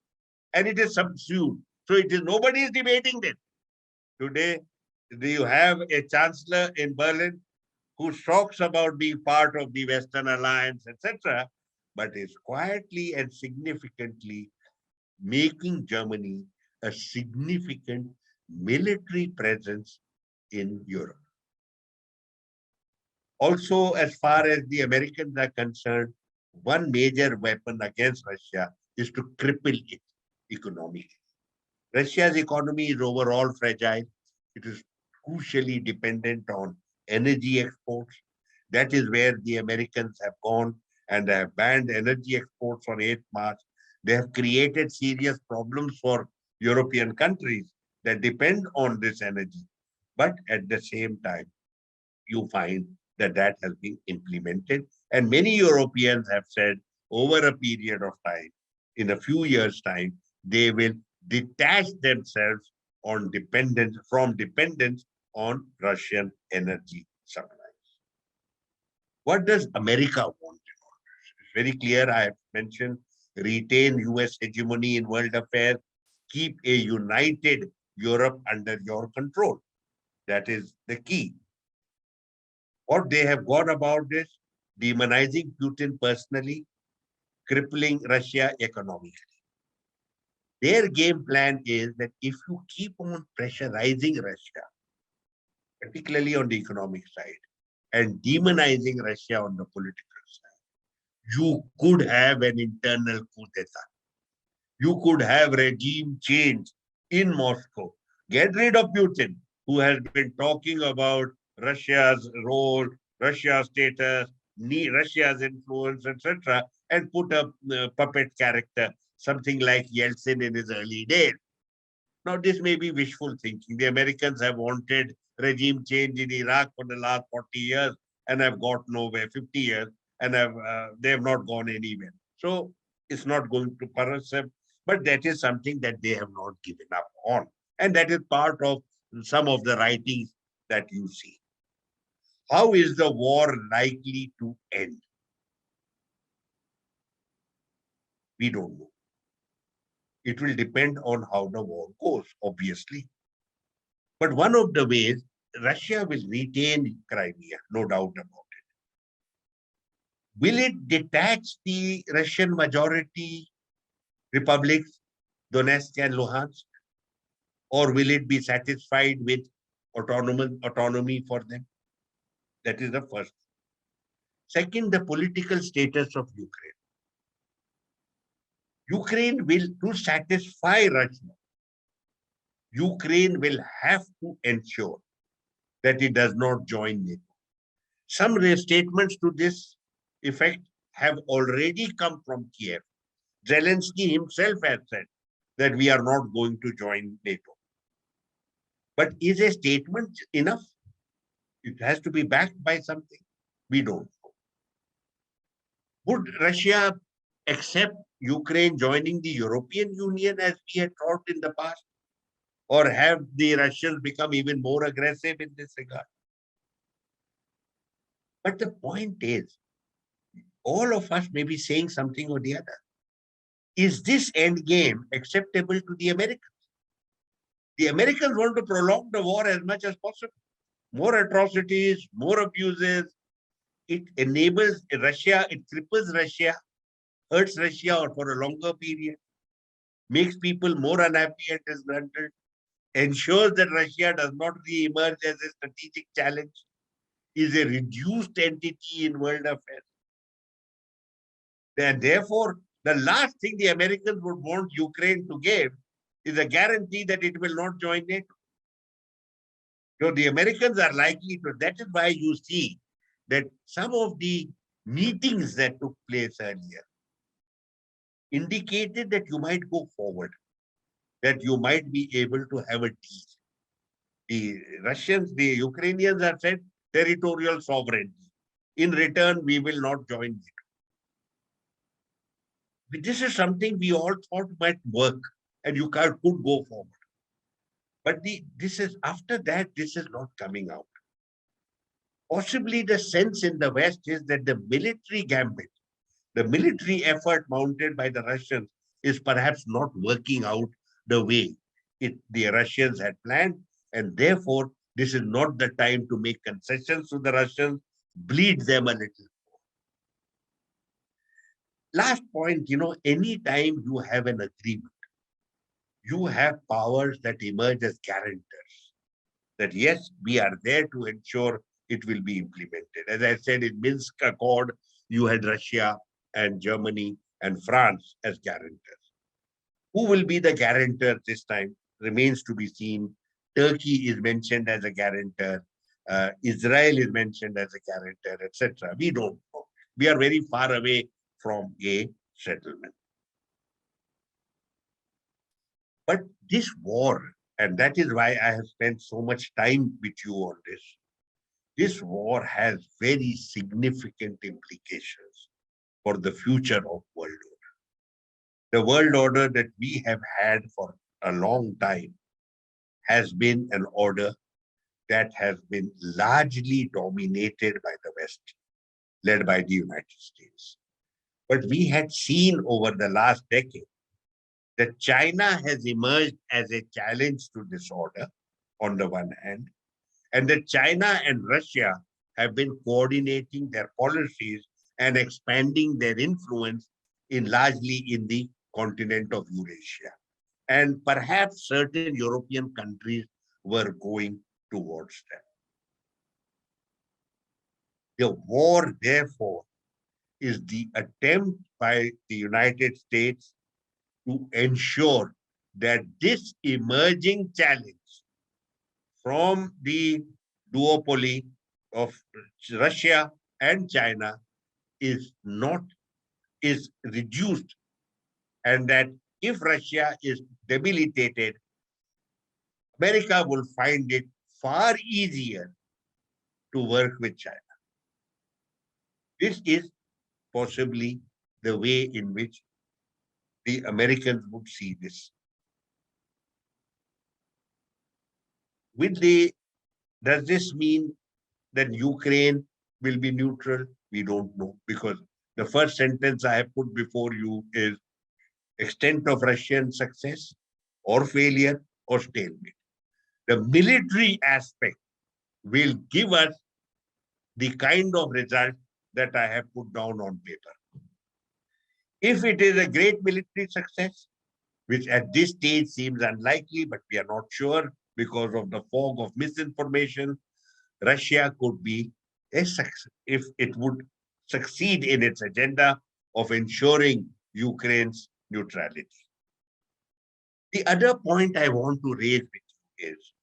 and it is subsumed. So it is nobody is debating this. Today, you have a chancellor in Berlin who talks about being part of the Western Alliance, etc., but is quietly and significantly making Germany a significant military presence in Europe. Also, as far as the Americans are concerned, one major weapon against Russia is to cripple it economically. Russia's economy is overall fragile. It is crucially dependent on energy exports. That is where the Americans have gone and have banned energy exports on 8th March. They have created serious problems for European countries that depend on this energy. But at the same time, you find that that has been implemented. And many Europeans have said over a period of time, in a few years' time, they will detach themselves from dependence on Russian energy supplies. What does America want? It's very clear. I have mentioned retain US hegemony in world affairs, keep a united Europe under your control. That is the key. What they have gone about this, demonizing Putin personally, crippling Russia economically. Their game plan is that if you keep on pressurizing Russia, particularly on the economic side, and demonizing Russia on the political side, you could have an internal coup d'etat. You could have regime change in Moscow. Get rid of Putin, who has been talking about Russia's role, Russia's status, Russia's influence, etc., and put a puppet character, something like Yeltsin in his early days. Now, this may be wishful thinking. The Americans have wanted regime change in Iraq for the last 40 years and have got nowhere, 50 years, and they have not gone anywhere. So it's not going to Paris, but that is something that they have not given up on. And that is part of some of the writings that you see. How is the war likely to end? We don't know. It will depend on how the war goes, obviously. But one of the ways, Russia will retain Crimea, no doubt about it. Will it detach the Russian majority republics, Donetsk and Luhansk? Or will it be satisfied with autonomy for them? That is the first. Second, the political status of Ukraine. Ukraine will, to satisfy Russia, Ukraine will have to ensure that it does not join NATO. Some statements to this effect have already come from Kiev. Zelensky himself has said that we are not going to join NATO. But is a statement enough? It has to be backed by something. We don't know. Would Russia accept Ukraine joining the European Union as we had thought in the past? Or have the Russians become even more aggressive in this regard? But the point is, all of us may be saying something or the other. Is this end game acceptable to the Americans? The Americans want to prolong the war as much as possible. More atrocities, more abuses. It enables Russia, it cripples Russia, hurts Russia for a longer period, makes people more unhappy and disgruntled, ensures that Russia does not re-emerge as a strategic challenge, is a reduced entity in world affairs. And therefore, the last thing the Americans would want Ukraine to give is a guarantee that it will not join NATO. So the Americans are likely to, that is why you see that some of the meetings that took place earlier indicated that you might go forward, that you might be able to have a deal. The Russians, the Ukrainians have said territorial sovereignty. In return, we will not join NATO. This is something we all thought might work and you could go forward. But this is after that, this is not coming out. Possibly the sense in the West is that the military gambit, the military effort mounted by the Russians is perhaps not working out the way the Russians had planned. And therefore, this is not the time to make concessions to the Russians, bleed them a little. Last point, anytime you have an agreement, you have powers that emerge as guarantors. That yes, we are there to ensure it will be implemented. As I said, in Minsk Accord, you had Russia and Germany and France as guarantors. Who will be the guarantor this time remains to be seen. Turkey is mentioned as a guarantor. Israel is mentioned as a guarantor, etc. We don't know. We are very far away from a settlement. But this war, and that is why I have spent so much time with you on this war has very significant implications for the future of world order. The world order that we have had for a long time has been an order that has been largely dominated by the West, led by the United States. But we had seen over the last decade that China has emerged as a challenge to this order on the one hand, and that China and Russia have been coordinating their policies and expanding their influence largely in the continent of Eurasia. And perhaps certain European countries were going towards that. The war, therefore, is the attempt by the United States to ensure that this emerging challenge from the duopoly of Russia and China is reduced, and that if Russia is debilitated, America will find it far easier to work with China. This is possibly the way in which the Americans would see this. Does this mean that Ukraine will be neutral? We don't know, because the first sentence I have put before you is extent of Russian success or failure or stalemate. The military aspect will give us the kind of result that I have put down on paper. If it is a great military success, which at this stage seems unlikely, but we are not sure because of the fog of misinformation, Russia could be a success if it would succeed in its agenda of ensuring Ukraine's neutrality. The other point I want to raise with you is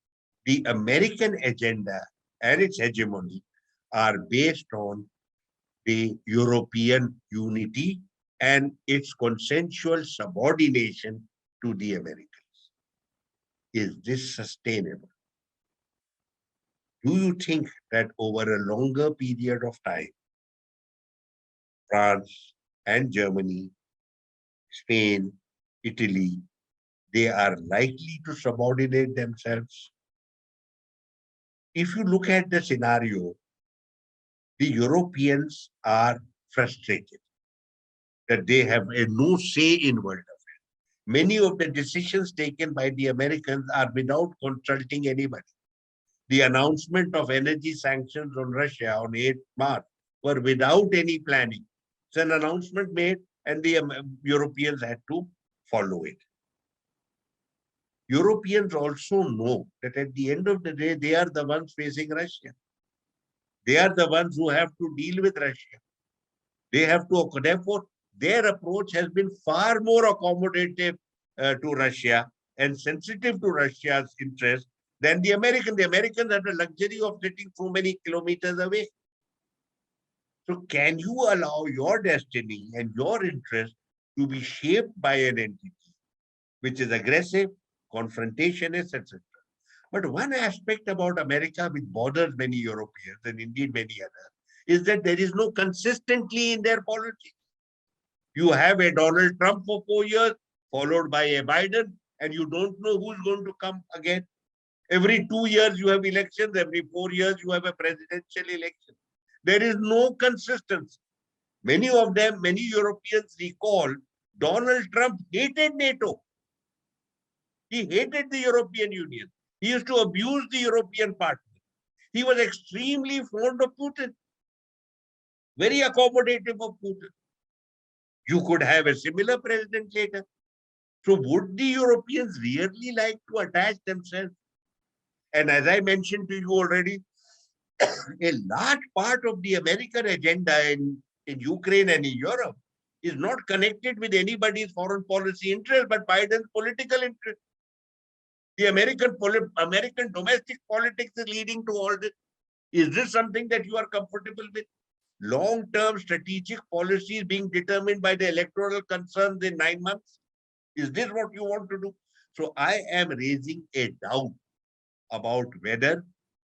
the American agenda and its hegemony are based on the European unity and its consensual subordination to the Americans. Is this sustainable? Do you think that over a longer period of time, France and Germany, Spain, Italy, they are likely to subordinate themselves? If you look at the scenario, the Europeans are frustrated that they have no say in world affairs. Many of the decisions taken by the Americans are without consulting anybody. The announcement of energy sanctions on Russia on 8th March were without any planning. It's an announcement made and the Europeans had to follow it. Europeans also know that at the end of the day, they are the ones facing Russia. They are the ones who have to deal with Russia. Therefore, their approach has been far more accommodative to Russia and sensitive to Russia's interests than the Americans. The Americans have the luxury of sitting so many kilometers away. So can you allow your destiny and your interest to be shaped by an entity which is aggressive, confrontationist, etc.? But one aspect about America which bothers many Europeans and indeed many others is that there is no consistency in their politics. You have a Donald Trump for 4 years, followed by a Biden, and you don't know who's going to come again. Every 2 years you have elections, every 4 years you have a presidential election. There is no consistency. Many of them, many Europeans recall Donald Trump hated NATO. He hated the European Union. He used to abuse the European partner. He was extremely fond of Putin, very accommodative of Putin. You could have a similar president later. So would the Europeans really like to attach themselves? And as I mentioned to you already, a large part of the American agenda in Ukraine and in Europe is not connected with anybody's foreign policy interest, but Biden's political interest. The American domestic politics is leading to all this. Is this something that you are comfortable with? Long-term strategic policies being determined by the electoral concerns in 9 months? Is this what you want to do? So I am raising a doubt about whether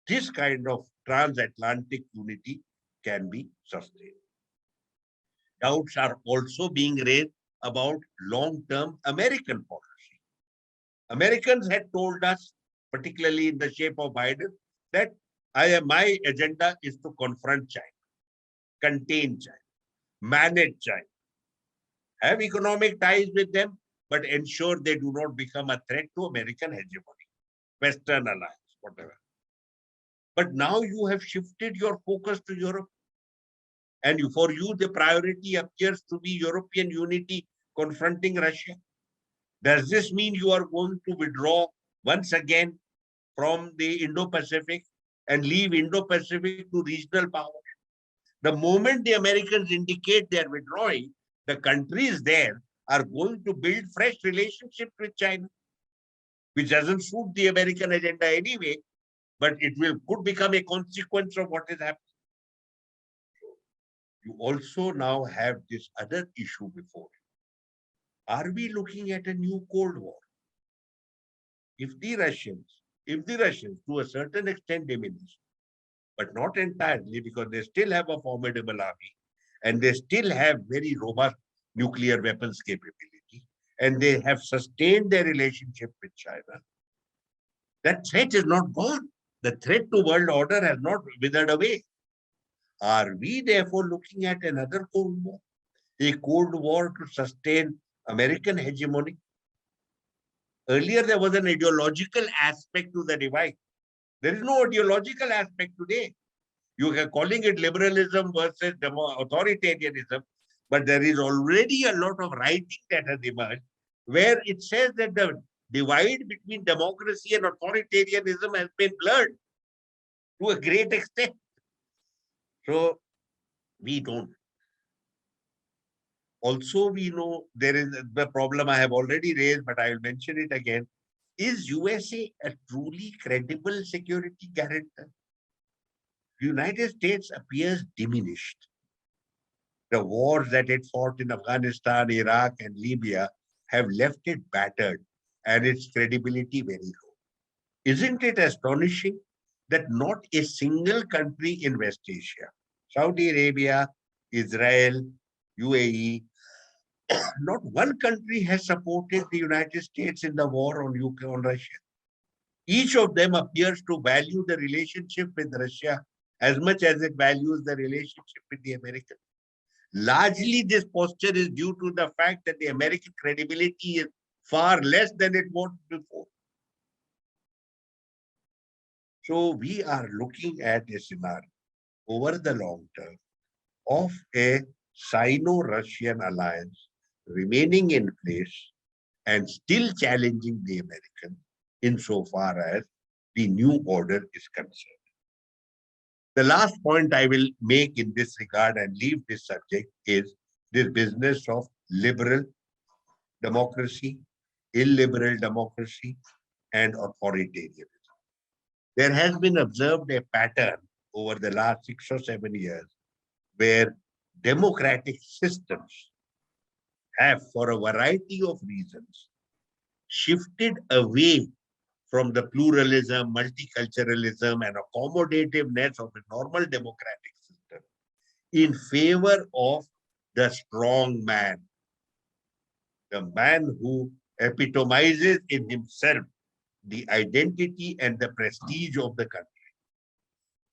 this kind of transatlantic unity can be sustained. Doubts are also being raised about long-term American policy. Americans had told us, particularly in the shape of Biden, that my agenda is to confront China, contain China, manage China, have economic ties with them, but ensure they do not become a threat to American hegemony, Western alliance, whatever. But now you have shifted your focus to Europe. And for you, the priority appears to be European unity confronting Russia. Does this mean you are going to withdraw once again from the Indo-Pacific and leave Indo-Pacific to regional power? The moment the Americans indicate they are withdrawing, the countries there are going to build fresh relationships with China, which doesn't suit the American agenda anyway, but it could become a consequence of what is happening. You also now have this other issue before you. Are we looking at a new Cold War? If the Russians to a certain extent diminish, but not entirely, because they still have a formidable army and they still have very robust nuclear weapons capability, and they have sustained their relationship with China, that threat is not gone. The threat to world order has not withered away. Are we therefore looking at another Cold War? A Cold War to sustain American hegemony? Earlier, there was an ideological aspect to the divide. There is no ideological aspect today. You are calling it liberalism versus authoritarianism, but there is already a lot of writing that has emerged where it says that the divide between democracy and authoritarianism has been blurred to a great extent. So we don't. Also, we know there is the problem I have already raised, but I will mention it again. Is USA a truly credible security guarantor? The United States appears diminished. The wars that it fought in Afghanistan, Iraq, and Libya have left it battered and its credibility very low. Isn't it astonishing that not a single country in West Asia, Saudi Arabia, Israel, UAE, not one country has supported the United States in the war on Ukraine, on Russia. Each of them appears to value the relationship with Russia as much as it values the relationship with the Americans. Largely, this posture is due to the fact that the American credibility is far less than it was before. So we are looking at a scenario over the long term of a Sino-Russian alliance remaining in place and still challenging the Americans insofar as the new order is concerned. The last point I will make in this regard and leave this subject is this business of liberal democracy, illiberal democracy, and authoritarianism. There has been observed a pattern over the last 6 or 7 years where democratic systems have, for a variety of reasons, shifted away from the pluralism, multiculturalism, and accommodativeness of a normal democratic system in favor of the strong man, the man who epitomizes in himself the identity and the prestige of the country.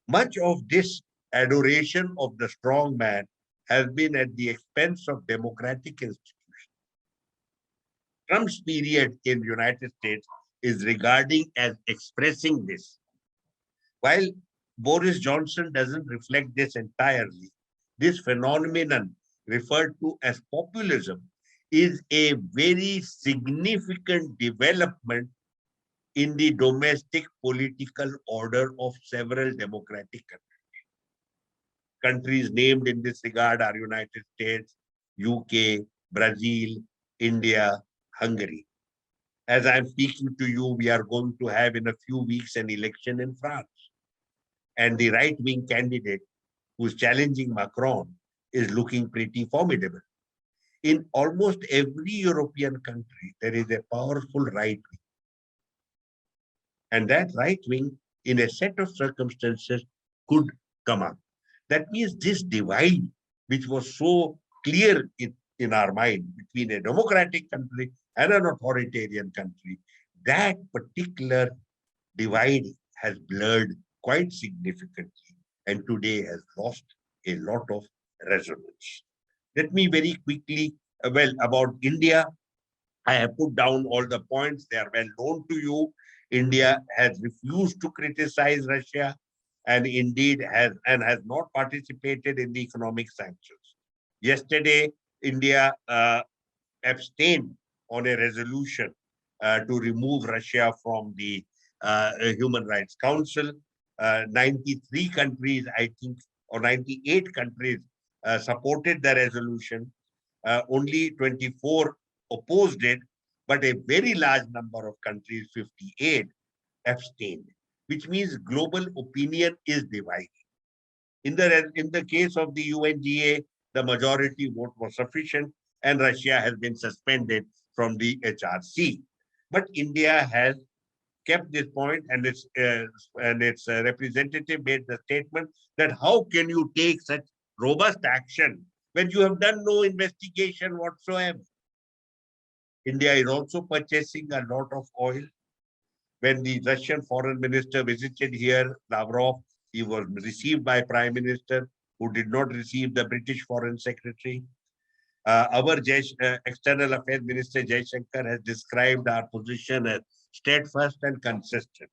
Much of this adoration of the strong man has been at the expense of democratic institutions. Trump's period in the United States is regarding as expressing this. While Boris Johnson doesn't reflect this entirely, this phenomenon referred to as populism is a very significant development in the domestic political order of several democratic countries. Countries named in this regard are United States, UK, Brazil, India, Hungary. As I'm speaking to you, we are going to have in a few weeks an election in France. And the right-wing candidate who's challenging Macron is looking pretty formidable. In almost every European country, there is a powerful right wing. And that right wing, in a set of circumstances, could come up. That means this divide, which was so clear in our mind between a democratic country and an authoritarian country, that particular divide has blurred quite significantly and today has lost a lot of resonance. Let me very quickly, about India, I have put down all the points. They are well known to you. India has refused to criticize Russia and indeed has not participated in the economic sanctions. Yesterday, India abstained on a resolution to remove Russia from the Human Rights Council. 93 countries, I think, or 98 countries supported the resolution. Only 24 opposed it, but a very large number of countries, 58, abstained, which means global opinion is divided. In the case of the UNGA, the majority vote was sufficient, and Russia has been suspended from the HRC. But India has kept this point, and its representative made the statement that how can you take such robust action when you have done no investigation whatsoever? India is also purchasing a lot of oil. When the Russian foreign minister visited here, Lavrov, he was received by Prime Minister, who did not receive the British Foreign Secretary. Our External Affairs Minister Jaishankar has described our position as steadfast and consistent.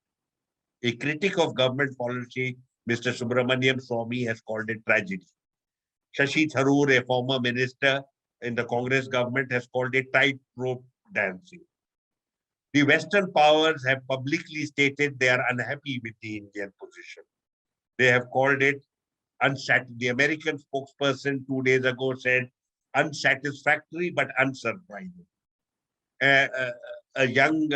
A critic of government policy, Mr. Subramaniam Swamy, has called it tragedy. Shashi Tharoor, a former minister in the Congress government, has called it tightrope dancing. The Western powers have publicly stated they are unhappy with the Indian position. They have called it unsatisfactory. The American spokesperson 2 days ago said unsatisfactory but unsurprising. A young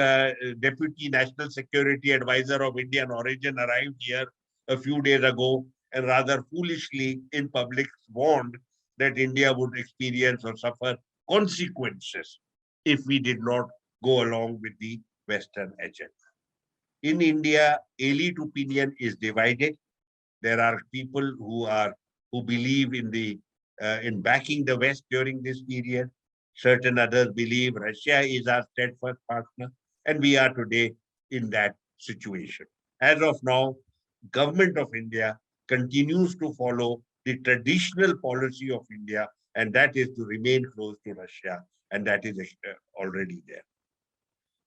deputy national security advisor of Indian origin arrived here a few days ago and rather foolishly in public warned that India would experience or suffer consequences if we did not go along with the Western agenda. In India, elite opinion is divided. There are people who believe in backing the West during this period. Certain others believe Russia is our steadfast partner, and we are today in that situation. As of now, government of India continues to follow the traditional policy of India, and that is to remain close to Russia, and that is already there.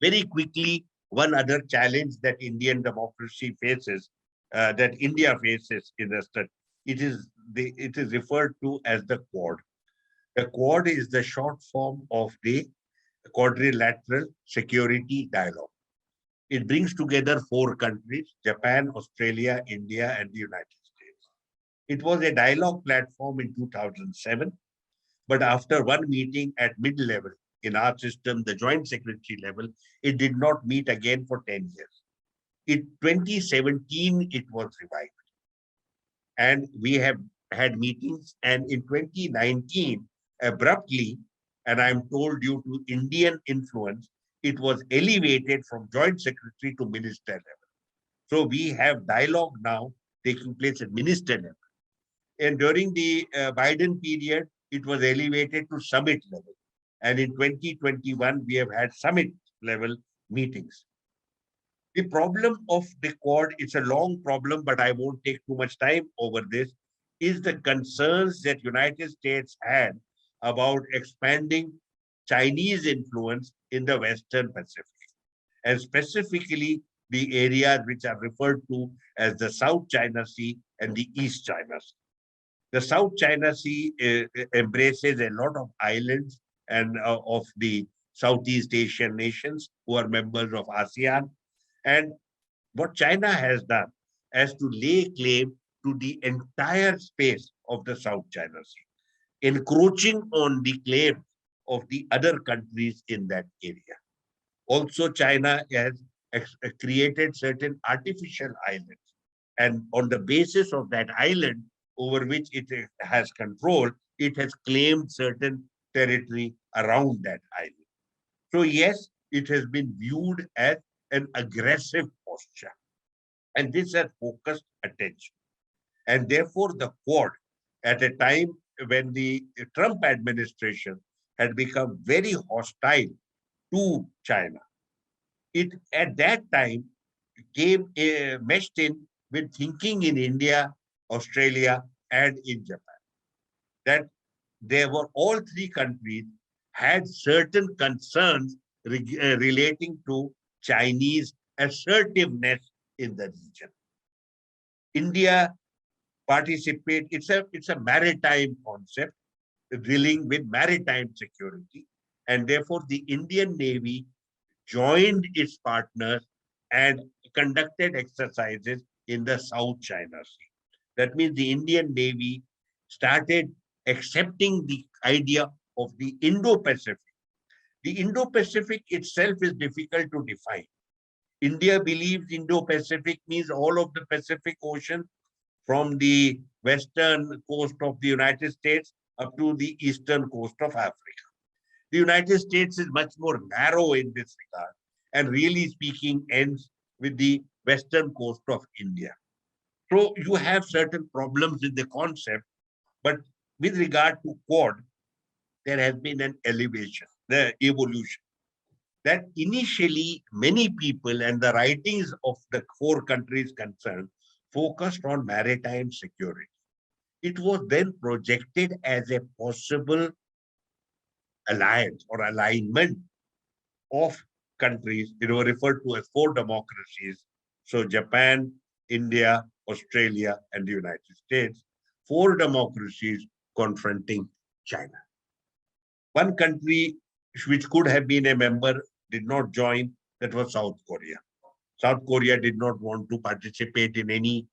Very quickly, one other challenge that Indian democracy faces, that India faces, is that it is referred to as the Quad. The Quad is the short form of the Quadrilateral Security Dialogue. It brings together 4 countries: Japan, Australia, India, and the United States. It was a dialogue platform in 2007, but after one meeting at mid-level in our system, the Joint Secretary level, it did not meet again for 10 years. In 2017, it was revived. And we have had meetings, and in 2019, abruptly, and I'm told due to Indian influence, it was elevated from Joint Secretary to Minister level. So we have dialogue now taking place at Minister level. And during the Biden period, it was elevated to summit level. And in 2021, we have had summit level meetings. The problem of the Quad, it's a long problem, but I won't take too much time over this, is the concerns that United States had about expanding Chinese influence in the Western Pacific, and specifically the areas which are referred to as the South China Sea and the East China Sea. The South China Sea embraces a lot of islands and of the Southeast Asian nations who are members of ASEAN. And what China has done is to lay claim to the entire space of the South China Sea, encroaching on the claims of the other countries in that area. Also, China has created certain artificial islands. And on the basis of that island, over which it has control, it has claimed certain territory around that island. So, yes, it has been viewed as an aggressive posture. And this has focused attention. And therefore, the Quad, at a time when the Trump administration had become very hostile to China, it at that time came meshed in with thinking in India, Australia, and in Japan. That there were all three countries had certain concerns relating to Chinese assertiveness in the region. India participate, it's a maritime concept dealing with maritime security. And therefore, the Indian Navy joined its partners and conducted exercises in the South China Sea. That means the Indian Navy started accepting the idea of the Indo-Pacific. The Indo-Pacific itself is difficult to define. India believes Indo-Pacific means all of the Pacific Ocean from the western coast of the United States up to the eastern coast of Africa. The United States is much more narrow in this regard, and really speaking ends with the western coast of India. So you have certain problems with the concept, but with regard to Quad, there has been an elevation, the evolution. That initially many people and the writings of the four countries concerned focused on maritime security. It was then projected as a possible alliance or alignment of countries, referred to as four democracies. So Japan, India, Australia, and the United States, four democracies confronting China. One country which could have been a member did not join, that was South Korea. South Korea did not want to participate in any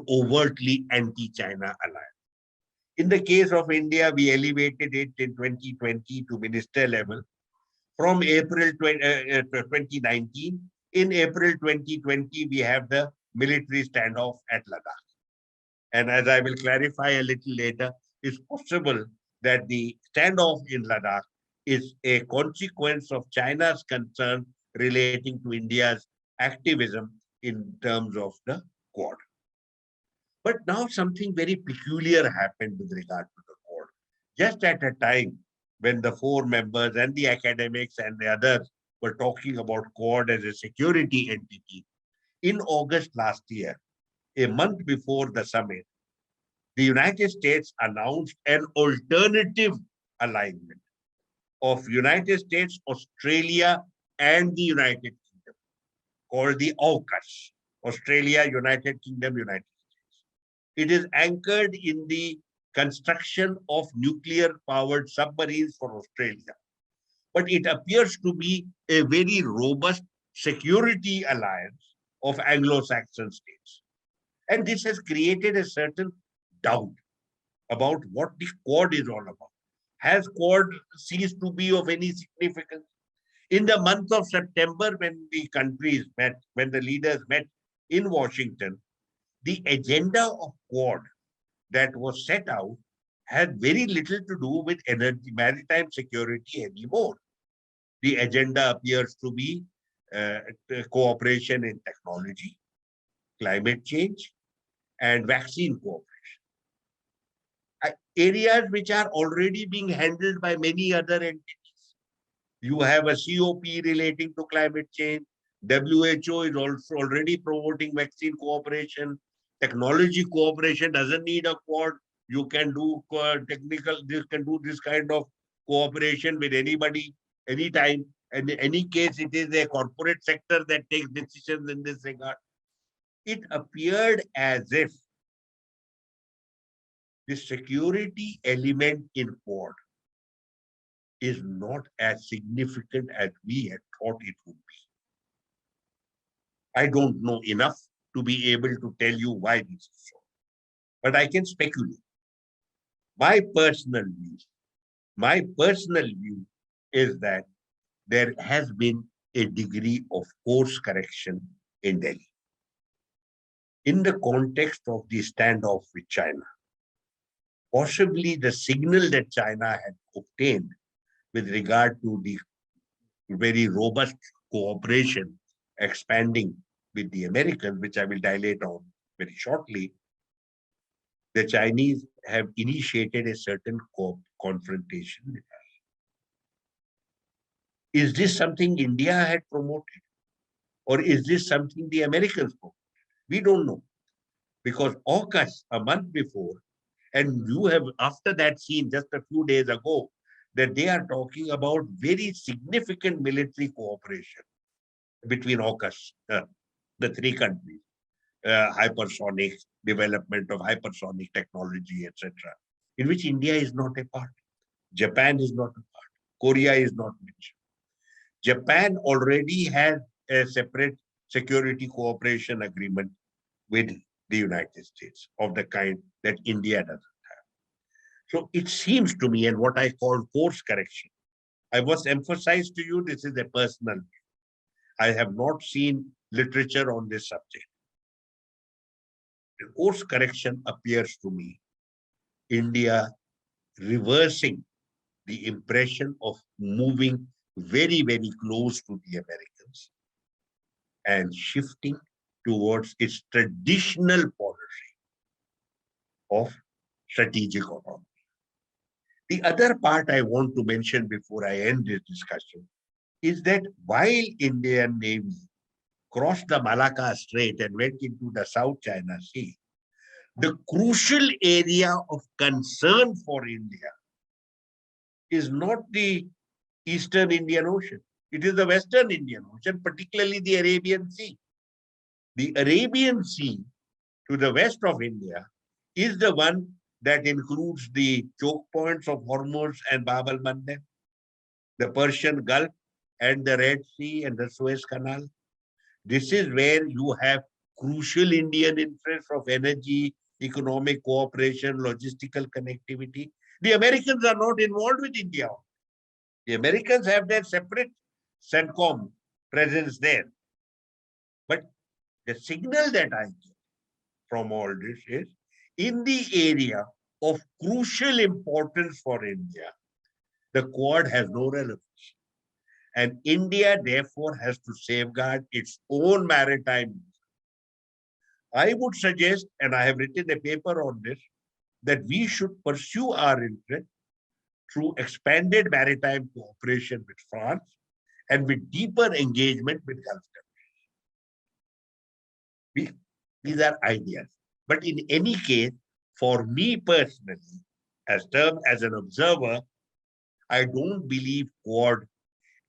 overtly anti-China alliance. In the case of India, we elevated it in 2020 to minister level. From April 2019, in April 2020, we have the military standoff at Ladakh. And as I will clarify a little later, it's possible that the standoff in Ladakh is a consequence of China's concern relating to India's activism in terms of the Quad. But now something very peculiar happened with regard to the Quad. Just at a time when the four members and the academics and the others were talking about Quad as a security entity, in August last year, a month before the summit, the United States announced an alternative alignment of United States, Australia, and the United Kingdom, called the AUKUS, Australia, United Kingdom, United States. It is anchored in the construction of nuclear-powered submarines for Australia. But it appears to be a very robust security alliance of Anglo-Saxon states. And this has created a certain doubt about what the Quad is all about. Has Quad ceased to be of any significance? In the month of September, when the countries met, when the leaders met in Washington, the agenda of Quad that was set out had very little to do with energy, maritime security anymore. The agenda appears to be cooperation in technology, climate change, and vaccine cooperation. Areas which are already being handled by many other entities. You have a COP relating to climate change. WHO is also already promoting vaccine cooperation. Technology cooperation doesn't need a Quad. You can do technical, this can do this kind of cooperation with anybody, anytime. And in any case, it is a corporate sector that takes decisions in this regard. It appeared as if the security element in Quad is not as significant as we had thought it would be. I don't know enough to be able to tell you why this is so, but I can speculate. My personal view is that there has been a degree of course correction in Delhi. In the context of the standoff with China, possibly the signal that China had obtained with regard to the very robust cooperation expanding with the Americans, which I will dilate on very shortly, the Chinese have initiated a certain confrontation with us. Is this something India had promoted? Or is this something the Americans promoted? We don't know. Because AUKUS a month before, and you have after that seen just a few days ago, that they are talking about very significant military cooperation between AUKUS, the three countries, hypersonic development of hypersonic technology, etc., in which India is not a part. Japan is not a part. Korea is not mentioned. Japan already has a separate security cooperation agreement with the United States of the kind that India doesn't have. So it seems to me, and what I call course correction, I must emphasize to you, this is a personal view. I have not seen literature on this subject. The course correction appears to me India reversing the impression of moving very, very close to the Americans and shifting towards its traditional policy of strategic autonomy. The other part I want to mention before I end this discussion is that while Indian Navy crossed the Malacca Strait and went into the South China Sea, the crucial area of concern for India is not the Eastern Indian Ocean. It is the Western Indian Ocean, particularly the Arabian Sea. The Arabian Sea to the west of India is the one that includes the choke points of Hormuz and Bab al-Mandeb, the Persian Gulf and the Red Sea and the Suez Canal. This is where you have crucial Indian interests of energy, economic cooperation, logistical connectivity. The Americans are not involved with India. The Americans have their separate CENTCOM presence there. But the signal that I get from all this is, in the area of crucial importance for India, the Quad has no relevance. And India, therefore, has to safeguard its own maritime. I would suggest, and I have written a paper on this, that we should pursue our interest through expanded maritime cooperation with France and with deeper engagement with Gulf countries. These are ideas. But in any case, for me personally, as termed as an observer, I don't believe Quad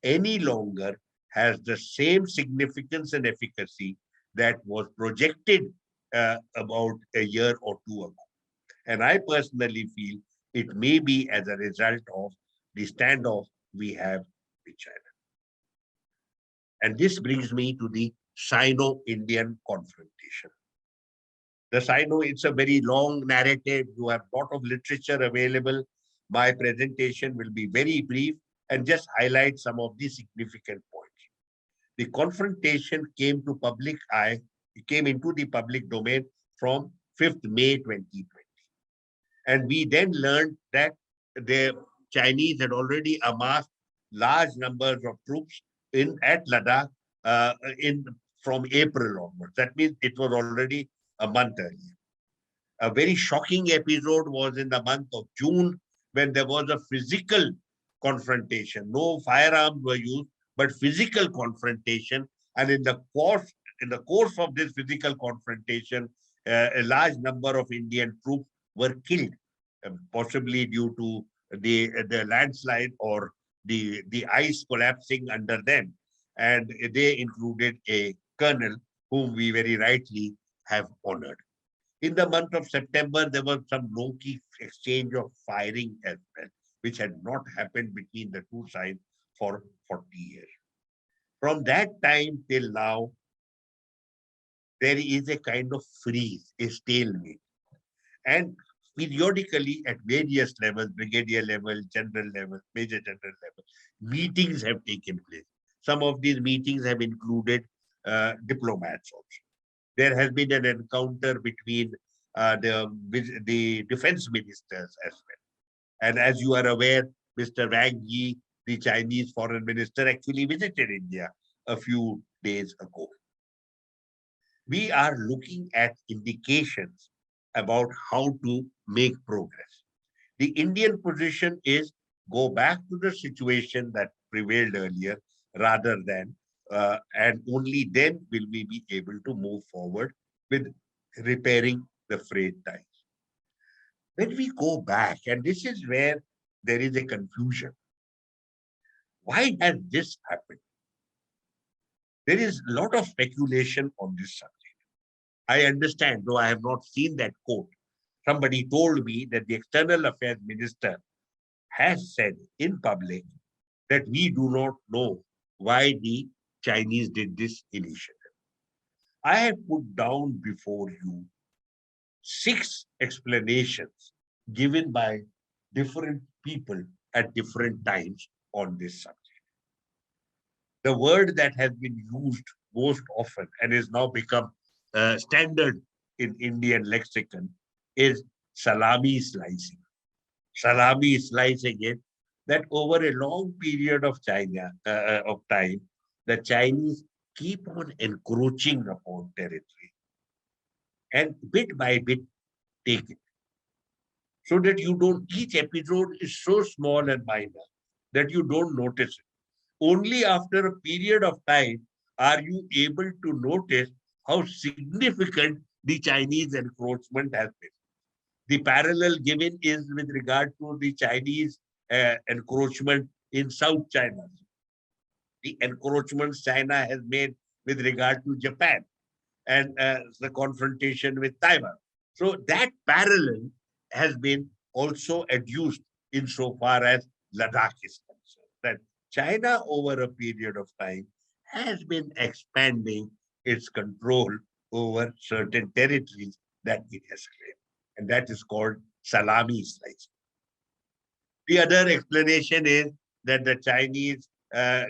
any longer has the same significance and efficacy that was projected about a year or two ago. And I personally feel it may be as a result of the standoff we have with China. And this brings me to the Sino-Indian confrontation. The Sino, it's a very long narrative. You have a lot of literature available. My presentation will be very brief and just highlight some of the significant points. The confrontation came to public eye, it came into the public domain from 5th May 2020. And we then learned that the Chinese had already amassed large numbers of troops at Ladakh from April onwards. That means it was already a month earlier. A very shocking episode was in the month of June when there was a physical confrontation. No firearms were used, but physical confrontation And in the course of this physical confrontation, a large number of Indian troops were killed, possibly due to the landslide or the ice collapsing under them. And they included a colonel whom we very rightly have honored. In the month of September, there was some low-key exchange of firing as well, which had not happened between the two sides for 40 years. From that time till now, there is a kind of freeze, a stalemate. And periodically at various levels, brigadier level, general level, major general level, meetings have taken place. Some of these meetings have included diplomats also. There has been an encounter between the defense ministers as well. And as you are aware, Mr. Wang Yi, the Chinese foreign minister, actually visited India a few days ago. We are looking at indications about how to make progress. The Indian position is go back to the situation that prevailed earlier rather than, and only then will we be able to move forward with repairing the frayed ties. When we go back, and this is where there is a confusion. Why has this happened? There is a lot of speculation on this subject. I understand, though I have not seen that quote. Somebody told me that the External Affairs Minister has said in public that we do not know why the Chinese did this initiative. I have put down before you 6 explanations given by different people at different times on this subject. The word that has been used most often and is now become standard in Indian lexicon is salami slicing. Salami slicing it that over a long period of time, the Chinese keep on encroaching upon territory and bit by bit take it. So that you don't, each episode is so small and minor that you don't notice it. Only after a period of time are you able to notice how significant the Chinese encroachment has been. The parallel given is with regard to the Chinese encroachment in South China. The encroachments China has made with regard to Japan and the confrontation with Taiwan. So that parallel has been also adduced insofar as Ladakh is concerned. That China, over a period of time, has been expanding its control over certain territories that it has claimed. And that is called salami slicing. The other explanation is that the Chinese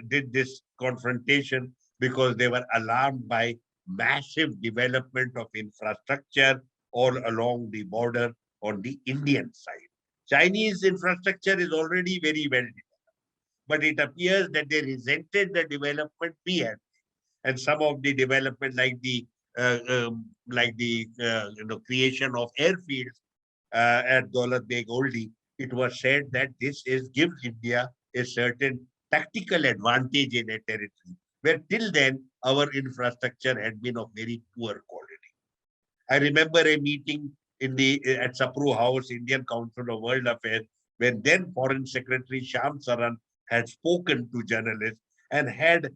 did this confrontation because they were alarmed by massive development of infrastructure all along the border on the Indian side. Chinese infrastructure is already very well developed, but it appears that they resented the development we had, and some of the development like the creation of airfields at Daulat Beg Oldi, it was said that this gives India a certain tactical advantage in a territory where till then our infrastructure had been of very poor quality. I remember a meeting at Sapru House, Indian Council of World Affairs, when then Foreign Secretary Sham Saran had spoken to journalists and had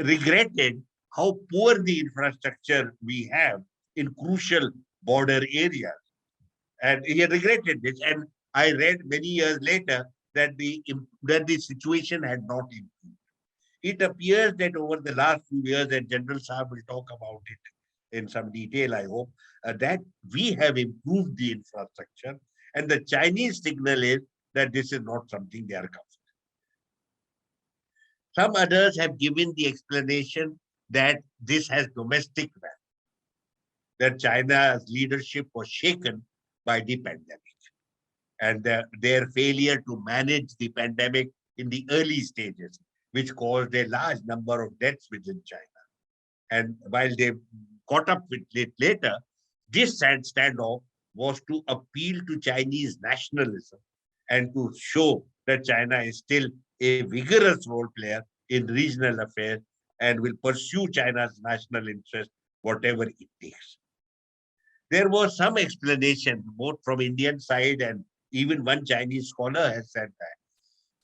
regretted how poor the infrastructure we have in crucial border areas. And he regretted this. And I read many years later that the situation had not improved. It appears that over the last few years, and General Saab will talk about it in some detail, I hope, that we have improved the infrastructure. And the Chinese signal is that this is not something they are comfortable. Some others have given the explanation that this has domestic value, that China's leadership was shaken by the pandemic and their failure to manage the pandemic in the early stages, which caused a large number of deaths within China. And while they caught up with it later, this standoff was to appeal to Chinese nationalism and to show that China is still a vigorous role player in regional affairs and will pursue China's national interest, whatever it takes. There was some explanation, both from Indian side and even one Chinese scholar has said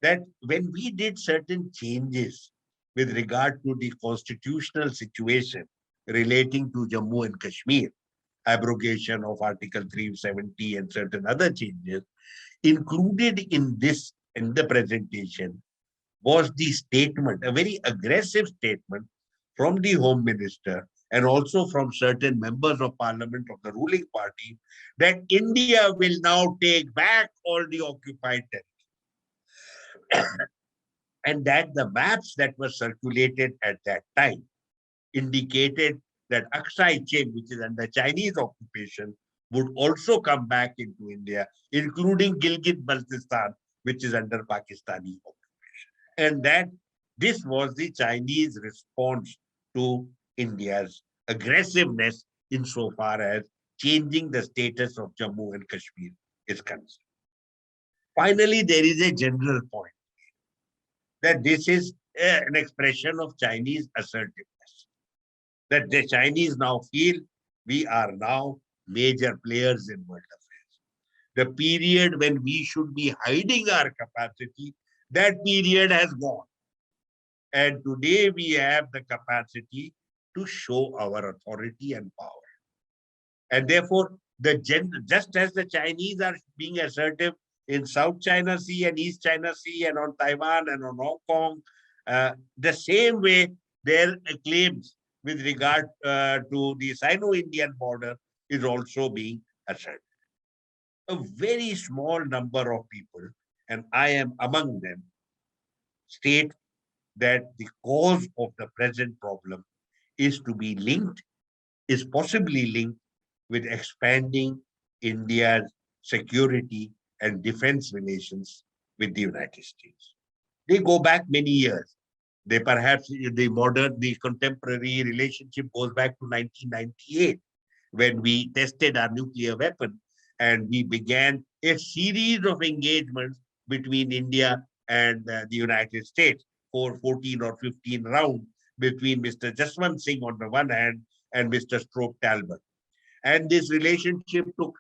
that when we did certain changes with regard to the constitutional situation relating to Jammu and Kashmir, abrogation of Article 370 and certain other changes, included in this, in the presentation, was the statement, a very aggressive statement from the Home Minister and also from certain members of parliament of the ruling party that India will now take back all the occupied territory. And that the maps that were circulated at that time indicated that Aksai Chin, which is under Chinese occupation, would also come back into India, including Gilgit-Baltistan, which is under Pakistani occupation. And that this was the Chinese response to India's aggressiveness insofar as changing the status of Jammu and Kashmir is concerned. Finally, there is a general point that this is an expression of Chinese assertiveness, that the Chinese now feel we are now major players in world affairs. The period when we should be hiding our capacity, that period has gone. And today we have the capacity to show our authority and power. And therefore, just as the Chinese are being assertive in South China Sea and East China Sea and on Taiwan and on Hong Kong, the same way their claims with regard to the Sino-Indian border is also being asserted. A very small number of people, and I am among them, state that the cause of the present problem is to be linked, is possibly linked with expanding India's security and defense relations with the United States. They go back many years. They perhaps, the contemporary relationship goes back to 1998, when we tested our nuclear weapon and we began a series of engagements between India and the United States for 14 or 15 rounds between Mr. Jaswant Singh on the one hand and Mr. Stroke Talbot. And this relationship took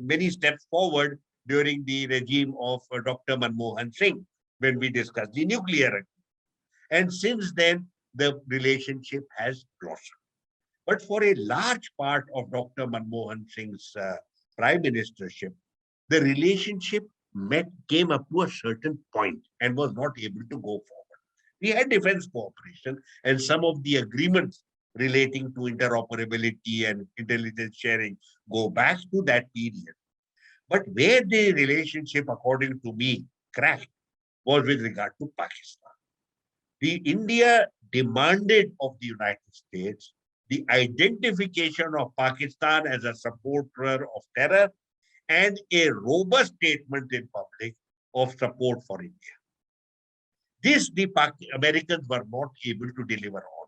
many steps forward during the regime of Dr. Manmohan Singh, when we discussed the nuclear agreement. And since then, the relationship has blossomed. But for a large part of Dr. Manmohan Singh's prime ministership, the relationship came up to a certain point and was not able to go forward. We had defense cooperation and some of the agreements relating to interoperability and intelligence sharing go back to that period. But where the relationship, according to me, crashed was with regard to Pakistan. The India demanded of the United States the identification of Pakistan as a supporter of terror and a robust statement in public of support for India. This the Americans were not able to deliver on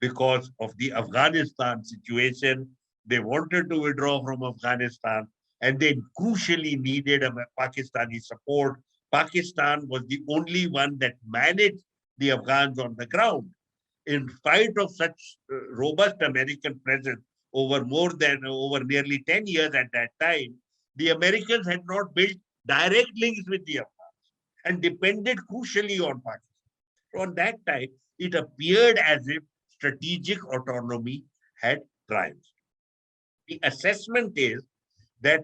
because of the Afghanistan situation. They wanted to withdraw from Afghanistan and they crucially needed a Pakistani support. Pakistan was the only one that managed the Afghans on the ground. In spite of such robust American presence over nearly 10 years at that time, the Americans had not built direct links with the Afghans and depended crucially on Pakistan. So on that time, it appeared as if strategic autonomy had triumphed. The assessment is that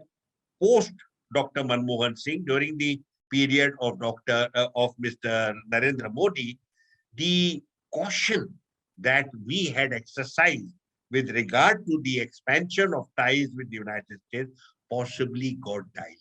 post Dr. Manmohan Singh, during the period of Mr. Narendra Modi, the caution that we had exercised with regard to the expansion of ties with the United States possibly got diluted.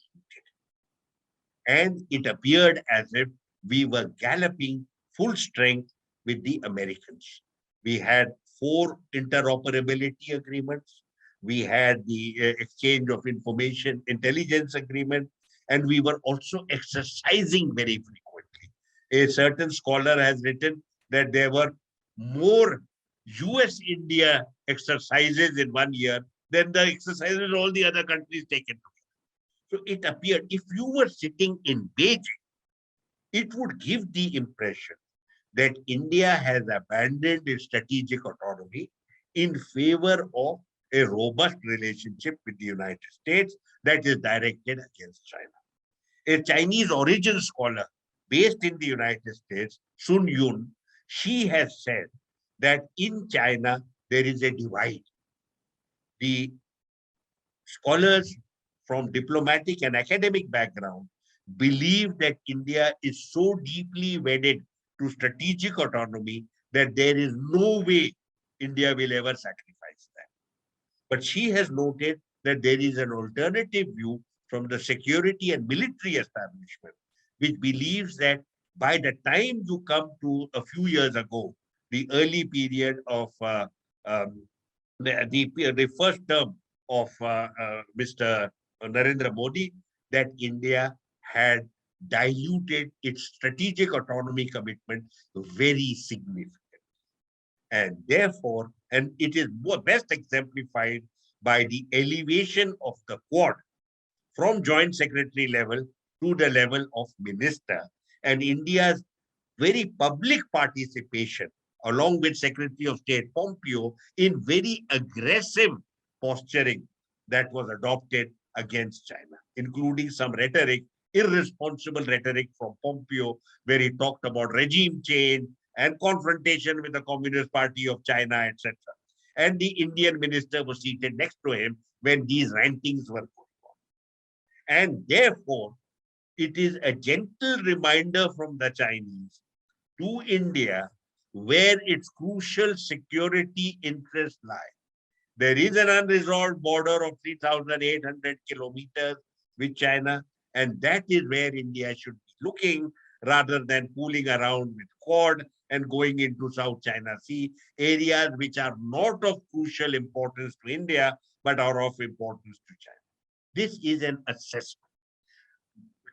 And it appeared as if we were galloping full strength with the Americans. We had 4 interoperability agreements. We had the exchange of information intelligence agreement, and we were also exercising very frequently. A certain scholar has written that there were more US-India exercises in 1 year than the exercises all the other countries taken together. So it appeared, if you were sitting in Beijing, it would give the impression that India has abandoned its strategic autonomy in favor of a robust relationship with the United States that is directed against China. A Chinese origin scholar based in the United States, Sun Yun, she has said that in China there is a divide. The scholars from diplomatic and academic background believe that India is so deeply wedded to strategic autonomy that there is no way India will ever sacrifice that. But she has noted that there is an alternative view from the security and military establishment, which believes that by the time you come to a few years ago, the early period of um, the first term of Mr. Narendra Modi, that India had diluted its strategic autonomy commitment very significantly. And therefore, and it is best exemplified by the elevation of the Quad from joint secretary level to the level of minister, and India's very public participation along with Secretary of State Pompeo in very aggressive posturing that was adopted against China, including some rhetoric, irresponsible rhetoric from Pompeo, where he talked about regime change and confrontation with the Communist Party of China, etc. And the Indian minister was seated next to him when these rantings were going on. And therefore, it is a gentle reminder from the Chinese to India where its crucial security interests lie. There is an unresolved border of 3,800 kilometers with China, and that is where India should be looking rather than fooling around with Quad and going into South China Sea, areas which are not of crucial importance to India, but are of importance to China. This is an assessment.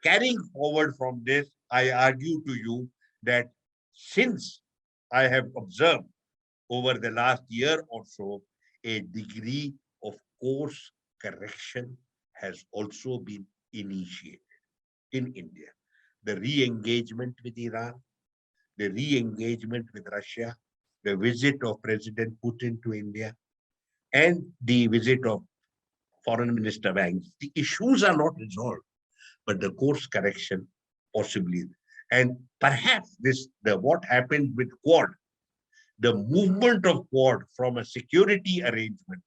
Carrying forward from this, I argue to you that since I have observed over the last year or so, a degree of course correction has also been initiated in India. The re-engagement with Iran, the re-engagement with Russia, the visit of President Putin to India, and the visit of Foreign Minister Wang. The issues are not resolved, but the course correction possibly. And perhaps what happened with Quad, the movement of Quad from a security arrangement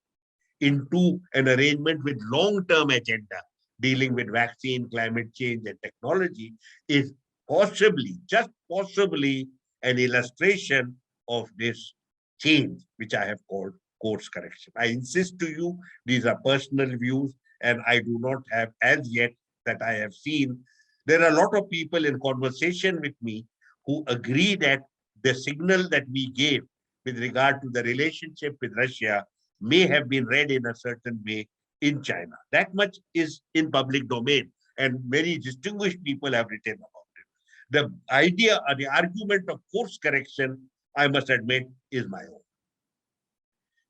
into an arrangement with long-term agenda dealing with vaccine, climate change, and technology is possibly, just possibly, an illustration of this change, which I have called course correction. I insist to you, these are personal views, and I do not have as yet that I have seen. There are a lot of people in conversation with me who agree that the signal that we gave with regard to the relationship with Russia may have been read in a certain way in China. That much is in public domain, and very distinguished people have written about it. The idea or the argument of course correction, I must admit, is my own.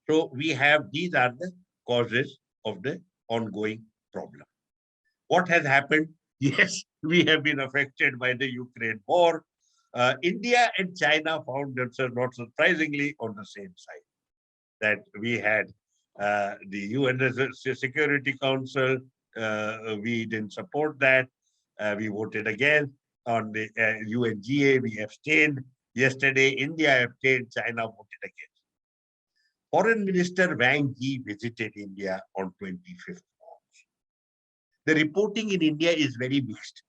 So we have, these are the causes of the ongoing problem. What has happened? Yes, we have been affected by the Ukraine war. India and China found themselves, not surprisingly, on the same side. That we had the UN Security Council, we didn't support that. We voted against. On the UNGA, we abstained. Yesterday, India abstained, China voted against. Foreign Minister Wang Yi visited India on 25th March. The reporting in India is very mixed.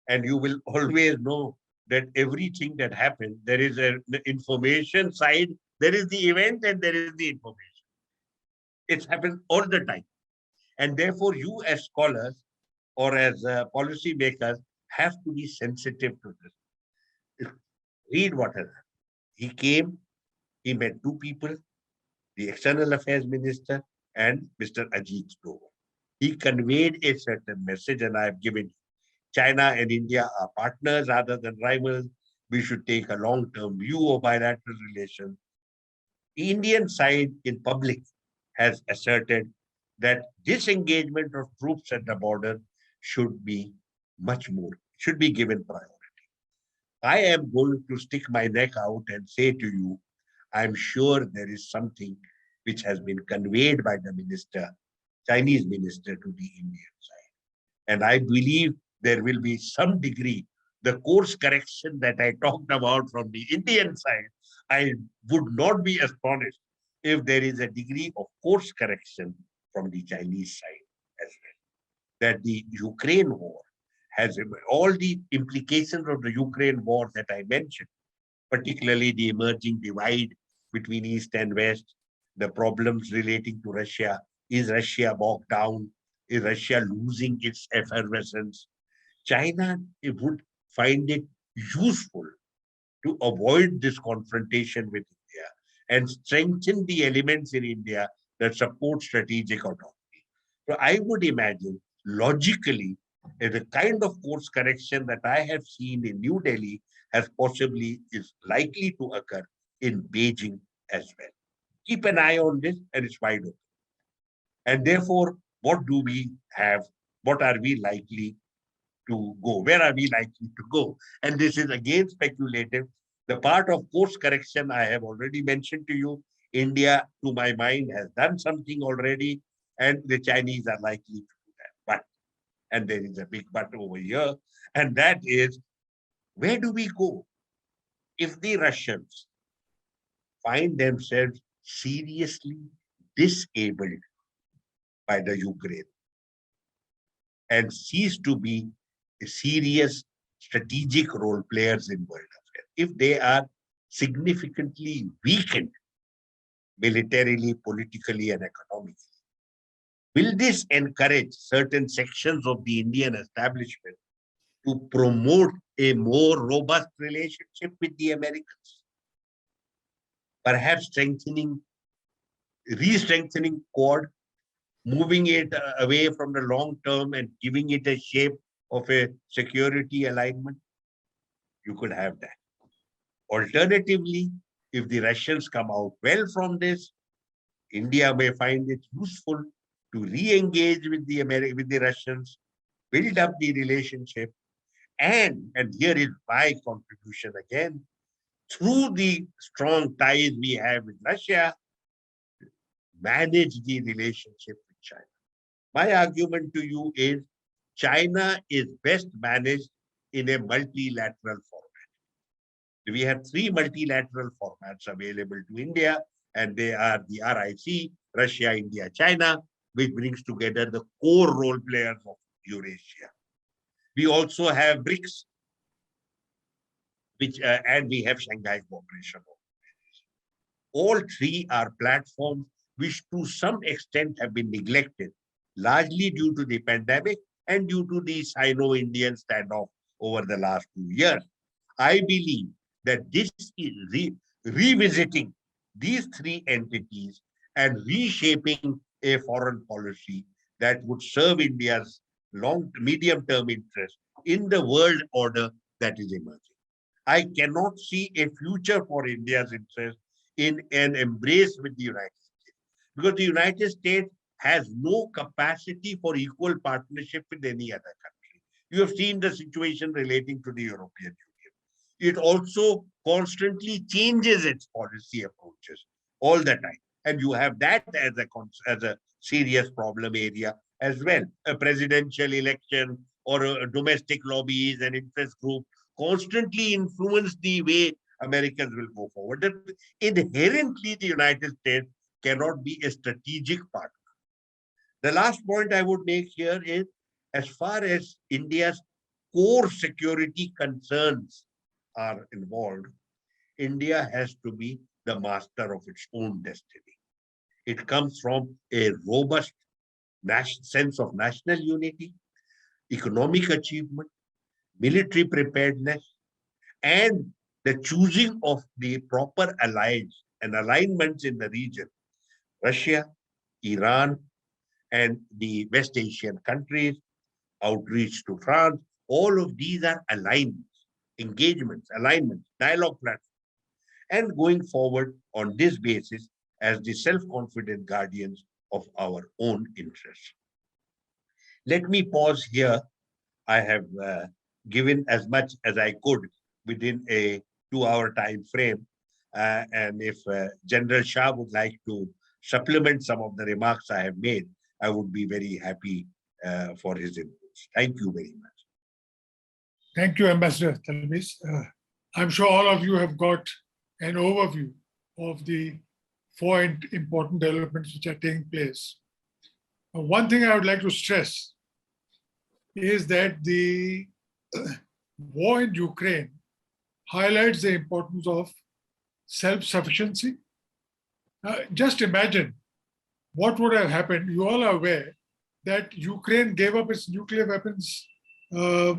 And you will always know that everything that happens, there is the information side, there is the event, and there is the information. It's happened all the time. And therefore, you as scholars or as policy makers have to be sensitive to this. Read what has happened. He came, he met two people, the External Affairs Minister and Mr. Ajit Doval. He conveyed a certain message, and I have given you. China and India are partners rather than rivals. We should take a long-term view of bilateral relations. The Indian side in public has asserted that disengagement of troops at the border should be much more, should be given priority. I am going to stick my neck out and say to you, I'm sure there is something which has been conveyed by the minister, Chinese minister, to the Indian side. And I believe there will be some degree, the course correction that I talked about from the Indian side, I would not be astonished if there is a degree of course correction from the Chinese side as well. That the Ukraine war has all the implications of the Ukraine war that I mentioned, particularly the emerging divide between East and West, the problems relating to Russia. Is Russia bogged down? Is Russia losing its effervescence? China would find it useful to avoid this confrontation with India and strengthen the elements in India that support strategic autonomy. So I would imagine logically the kind of course correction that I have seen in New Delhi has possibly is likely to occur in Beijing as well. Keep an eye on this, and it's wide open. And therefore, what do we have? What are we likely to go? Where are we likely to go? And this is again speculative. The part of course correction I have already mentioned to you. India, to my mind, has done something already, and the Chinese are likely to do that. But, and there is a big but over here, and that is, where do we go if the Russians find themselves seriously disabled by the Ukraine and cease to be serious strategic role players in world affairs? If they are significantly weakened militarily, politically, and economically, will this encourage certain sections of the Indian establishment to promote a more robust relationship with the Americans? Perhaps re-strengthening Quad, moving it away from the long term and giving it a shape of a security alignment? You could have that. Alternatively, if the Russians come out well from this, India may find it useful to re-engage with the Russians, build up the relationship, and here is my contribution again, through the strong ties we have with Russia, manage the relationship with China. My argument to you is China is best managed in a multilateral format. We have three multilateral formats available to India, and they are the RIC, Russia, India, China, which brings together the core role players of Eurasia. We also have BRICS, and we have Shanghai Cooperation Organization. All three are platforms which to some extent have been neglected, largely due to the pandemic and due to the Sino-Indian standoff over the last 2 years. I believe that this is revisiting these three entities and reshaping a foreign policy that would serve India's medium-term interest in the world order that is emerging. I cannot see a future for India's interest in an embrace with the United States, because the United States has no capacity for equal partnership with any other country. You have seen the situation relating to the European Union. It also constantly changes its policy approaches all the time. And you have that as a serious problem area as well. A presidential election or a domestic lobbies and interest group constantly influence the way Americans will go forward. That inherently, the United States cannot be a strategic partner. The last point I would make here is, as far as India's core security concerns are involved, India has to be the master of its own destiny. It comes from a robust sense of national unity, economic achievement, military preparedness, and the choosing of the proper allies and alignments in the region. Russia, Iran, and the West Asian countries, outreach to France, all of these are alignments, engagements, alignments, dialogue platforms, and going forward on this basis as the self-confident guardians of our own interests. Let me pause here. I have given as much as I could within a 2-hour time frame. And if General Shah would like to supplement some of the remarks I have made, I would be very happy for his inputs. Thank you very much. Thank you, Ambassador Talmiz. I'm sure all of you have got an overview of the four important developments which are taking place. One thing I would like to stress is that the war in Ukraine highlights the importance of self-sufficiency. Just imagine what would have happened. You all are aware that Ukraine gave up its nuclear weapons a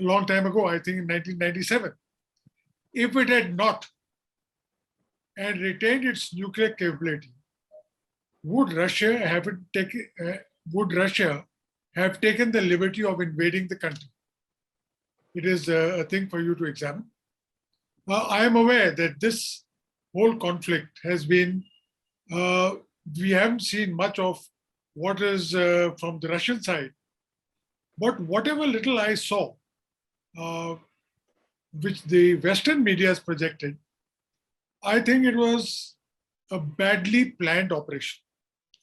long time ago, I think in 1997. If it had not and retained its nuclear capability, would Russia have taken the liberty of invading the country? It is a thing for you to examine. I am aware that this whole conflict has been, we haven't seen much of what is from the Russian side, but whatever little I saw, which the Western media has projected, I think it was a badly planned operation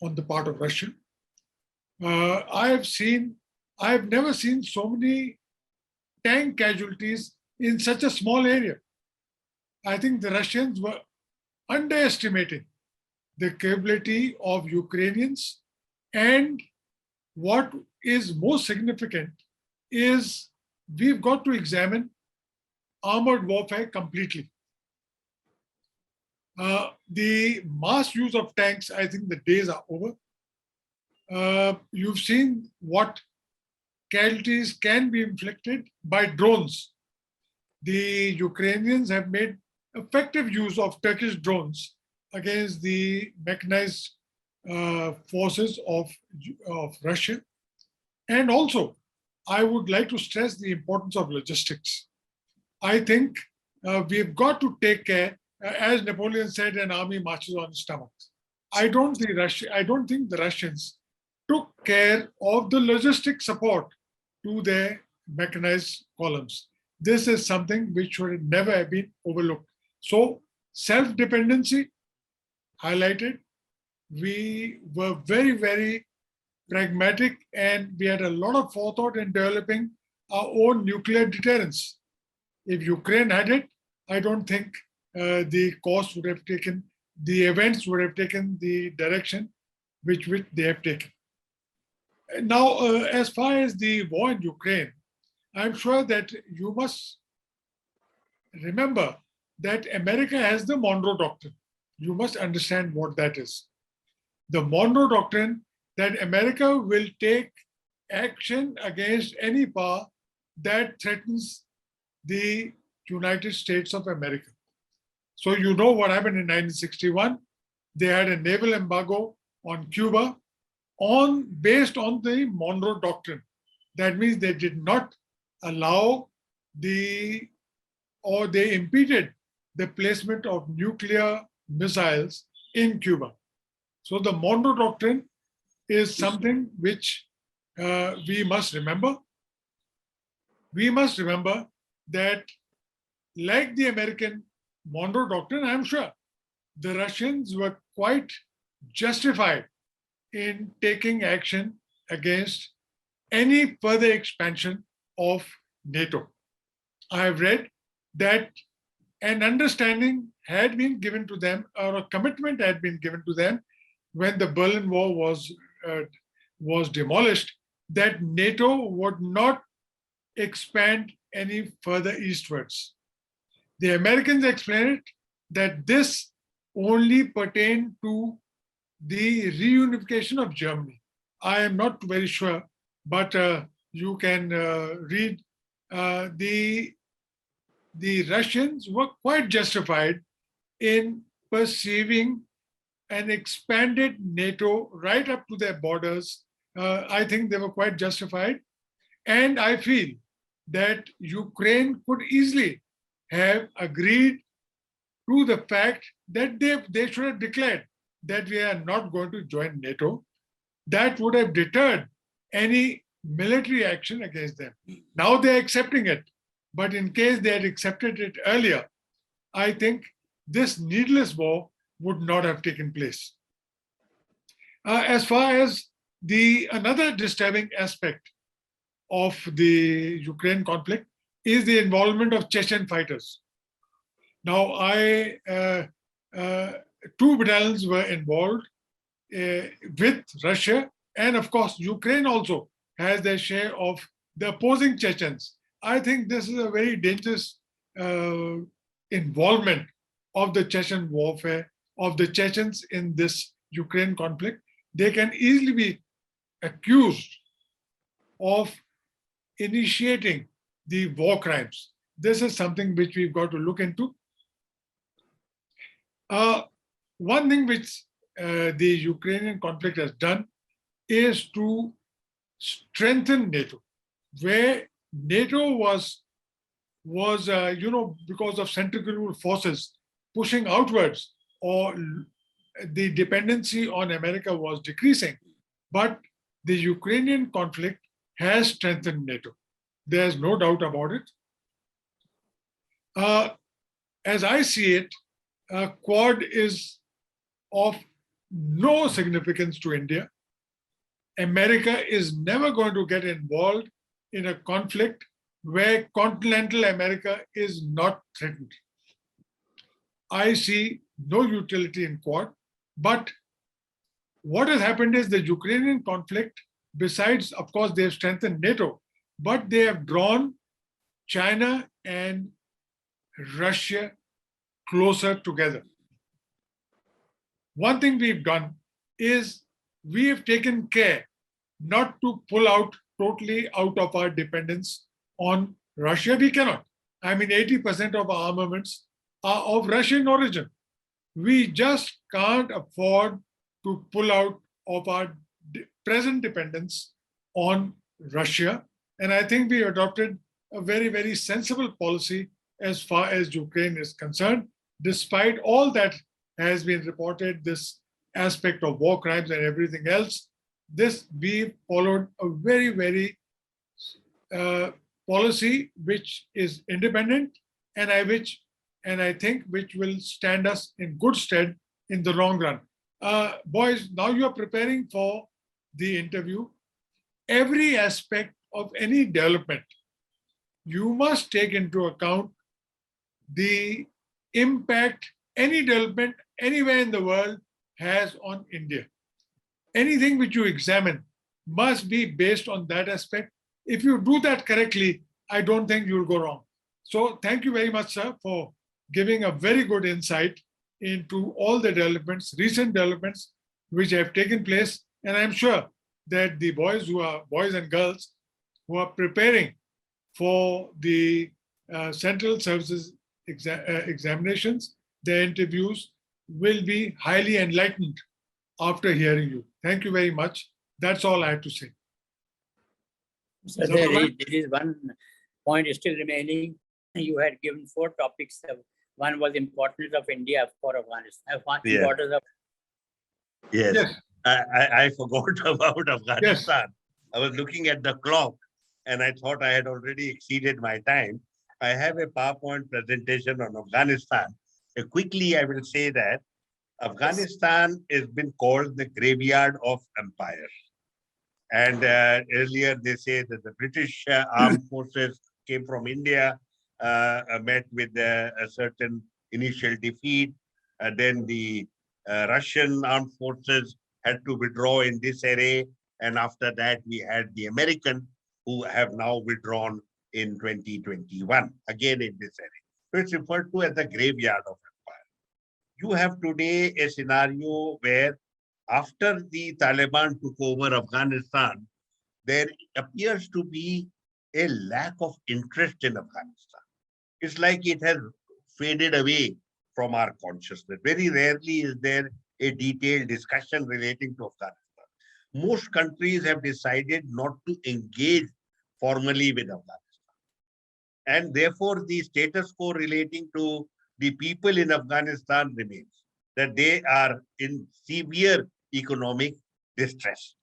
on the part of Russia. I have never seen so many tank casualties in such a small area. I think the Russians were underestimating the capability of Ukrainians, and what is most significant is we've got to examine armored warfare completely. The mass use of tanks, I think the days are over. You've seen what casualties can be inflicted by drones. The Ukrainians have made effective use of Turkish drones against the mechanized forces of Russia. And also, I would like to stress the importance of logistics. I think we've got to take care, as Napoleon said, an army marches on its stomach. I don't think the Russians took care of the logistic support to their mechanized columns. This is something which should never have been overlooked. So self-dependency highlighted. We were very, very pragmatic, and we had a lot of forethought in developing our own nuclear deterrence. If Ukraine had it, I don't think the course would have taken, the events would have taken the direction which they have taken. Now, as far as the war in Ukraine, I'm sure that you must remember that America has the Monroe Doctrine. You must understand what that is. The Monroe Doctrine, that America will take action against any power that threatens the United States of America. So you know what happened in 1961. They had a naval embargo on Cuba based on the Monroe Doctrine. That means they did not allow they impeded the placement of nuclear missiles in Cuba. So the Monroe Doctrine is something which we must remember. We must remember that, like the American Monroe Doctrine, I'm sure the Russians were quite justified in taking action against any further expansion of NATO. I have read that an understanding had been given to them, or a commitment had been given to them when the Berlin Wall was demolished, that NATO would not expand any further eastwards. The Americans explained it that this only pertained to the reunification of Germany. I am not very sure, but you can read. The Russians were quite justified in perceiving an expanded NATO right up to their borders. I think they were quite justified. And I feel that Ukraine could easily have agreed to the fact that they should have declared that we are not going to join NATO. That would have deterred any military action against them. Now they're accepting it. But in case they had accepted it earlier, I think this needless war would not have taken place. As far as another disturbing aspect of the Ukraine conflict is the involvement of Chechen fighters. Now, two battalions were involved with Russia, and of course, Ukraine also has their share of the opposing Chechens. I think this is a very dangerous involvement of the Chechen warfare, of the Chechens in this Ukraine conflict. They can easily be accused of initiating the war crimes. This is something which we've got to look into. One thing which the Ukrainian conflict has done is to strengthen NATO, where NATO was because of centrifugal forces pushing outwards, or the dependency on America was decreasing. But the Ukrainian conflict has strengthened NATO. There's no doubt about it. As I see it, Quad is of no significance to India. America is never going to get involved in a conflict where continental America is not threatened. I see no utility in Quad, but what has happened is the Ukrainian conflict, besides, of course, they have strengthened NATO, but they have drawn China and Russia closer together. One thing we've done is we have taken care not to pull out totally out of our dependence on Russia. We cannot. I mean, 80% of our armaments are of Russian origin. We just can't afford to pull out of our present dependence on Russia. And I think we adopted a very, very sensible policy as far as Ukraine is concerned, despite all that has been reported, this aspect of war crimes and everything else. We followed a very, very policy which is independent, and I think which will stand us in good stead in the long run. Boys, now you are preparing for the interview. Every aspect of any development, you must take into account the impact any development anywhere in the world has on India. Anything which you examine must be based on that aspect. If you do that correctly, I don't think you'll go wrong. So thank you very much, sir, for giving a very good insight into all the developments, recent developments which have taken place. And I'm sure that the boys and girls who are preparing for the central services examinations, their interviews, will be highly enlightened after hearing you. Thank you very much. That's all I have to say. So there is one point still remaining. You had given 4 topics. One was importance of India for Afghanistan. Importance of Yes. I forgot about Afghanistan. Yes. I was looking at the clock and I thought I had already exceeded my time. I have a PowerPoint presentation on Afghanistan. Quickly, I will say that Afghanistan has been called the graveyard of empires. And earlier they say that the British armed forces came from India, met with a certain initial defeat. Then the Russian armed forces had to withdraw in this array. And after that, we had the American who have now withdrawn in 2021, again in this array. So it's referred to as the graveyard of empire. You have today a scenario where after the Taliban took over Afghanistan, there appears to be a lack of interest in Afghanistan. It's like it has faded away from our consciousness. Very rarely is there a detailed discussion relating to Afghanistan. Most countries have decided not to engage formally with Afghanistan. And therefore, the status quo relating to the people in Afghanistan remains, that they are in severe economic distress.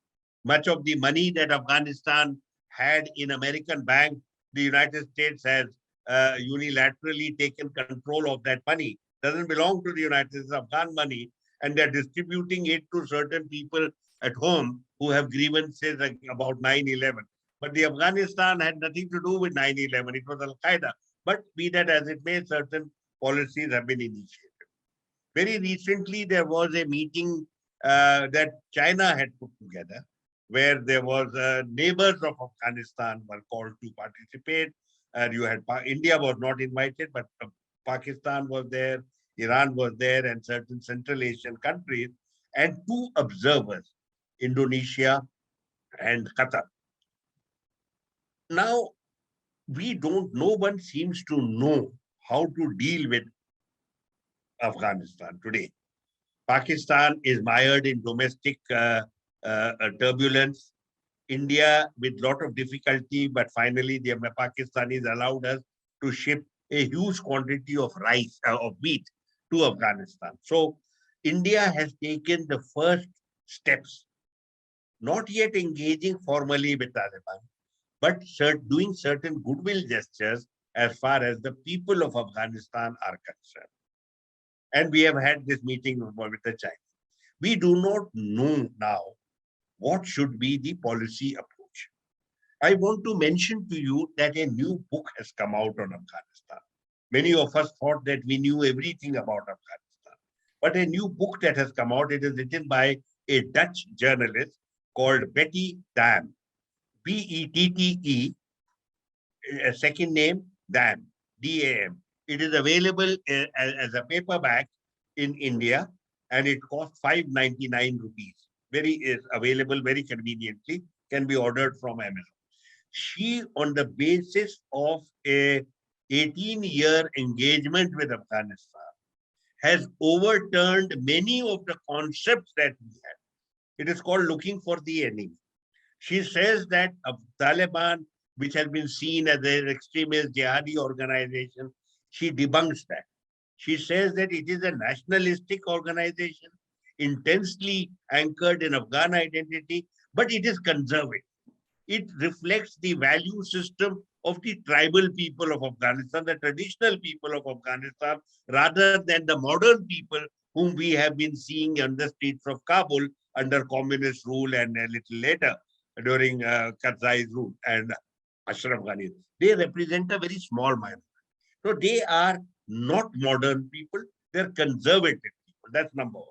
Much of the money that Afghanistan had in American banks, the United States has unilaterally taken control of that money. Doesn't belong to the United States, Afghan money, and they're distributing it to certain people at home who have grievances like about 9/11. But the Afghanistan had nothing to do with 9/11. It was Al-Qaeda. But be that as it may, certain policies have been initiated. Very recently, there was a meeting that China had put together, where there was neighbors of Afghanistan were called to participate. You had India was not invited, but Pakistan was there, Iran was there, and certain Central Asian countries, and two observers, Indonesia and Qatar. Now, no one seems to know how to deal with Afghanistan today. Pakistan is mired in domestic turbulence. India with lot of difficulty, but finally the Pakistanis allowed us to ship a huge quantity of rice, of wheat to Afghanistan. So India has taken the first steps, not yet engaging formally with Taliban, but doing certain goodwill gestures as far as the people of Afghanistan are concerned. And we have had this meeting with the Chinese. We do not know now what should be the policy approach. I want to mention to you that a new book has come out on Afghanistan. Many of us thought that we knew everything about Afghanistan. But a new book that has come out, it is written by a Dutch journalist called Betty Dam, Bette, a second name, Dam, Dam. It is available as a paperback in India, and it costs 599 rupees. Is available very conveniently, can be ordered from Amazon. She, on the basis of a 18-year engagement with Afghanistan, has overturned many of the concepts that we had. It is called looking for the enemy. She says that Taliban, which has been seen as an extremist jihadi organization, she debunks that. She says that it is a nationalistic organization, intensely anchored in Afghan identity, but it is conservative. It reflects the value system of the tribal people of Afghanistan, the traditional people of Afghanistan, rather than the modern people whom we have been seeing on the streets of Kabul under communist rule and a little later during Karzai's rule and Ashraf Ghani. They represent a very small minority. So they are not modern people, they're conservative people. That's number one.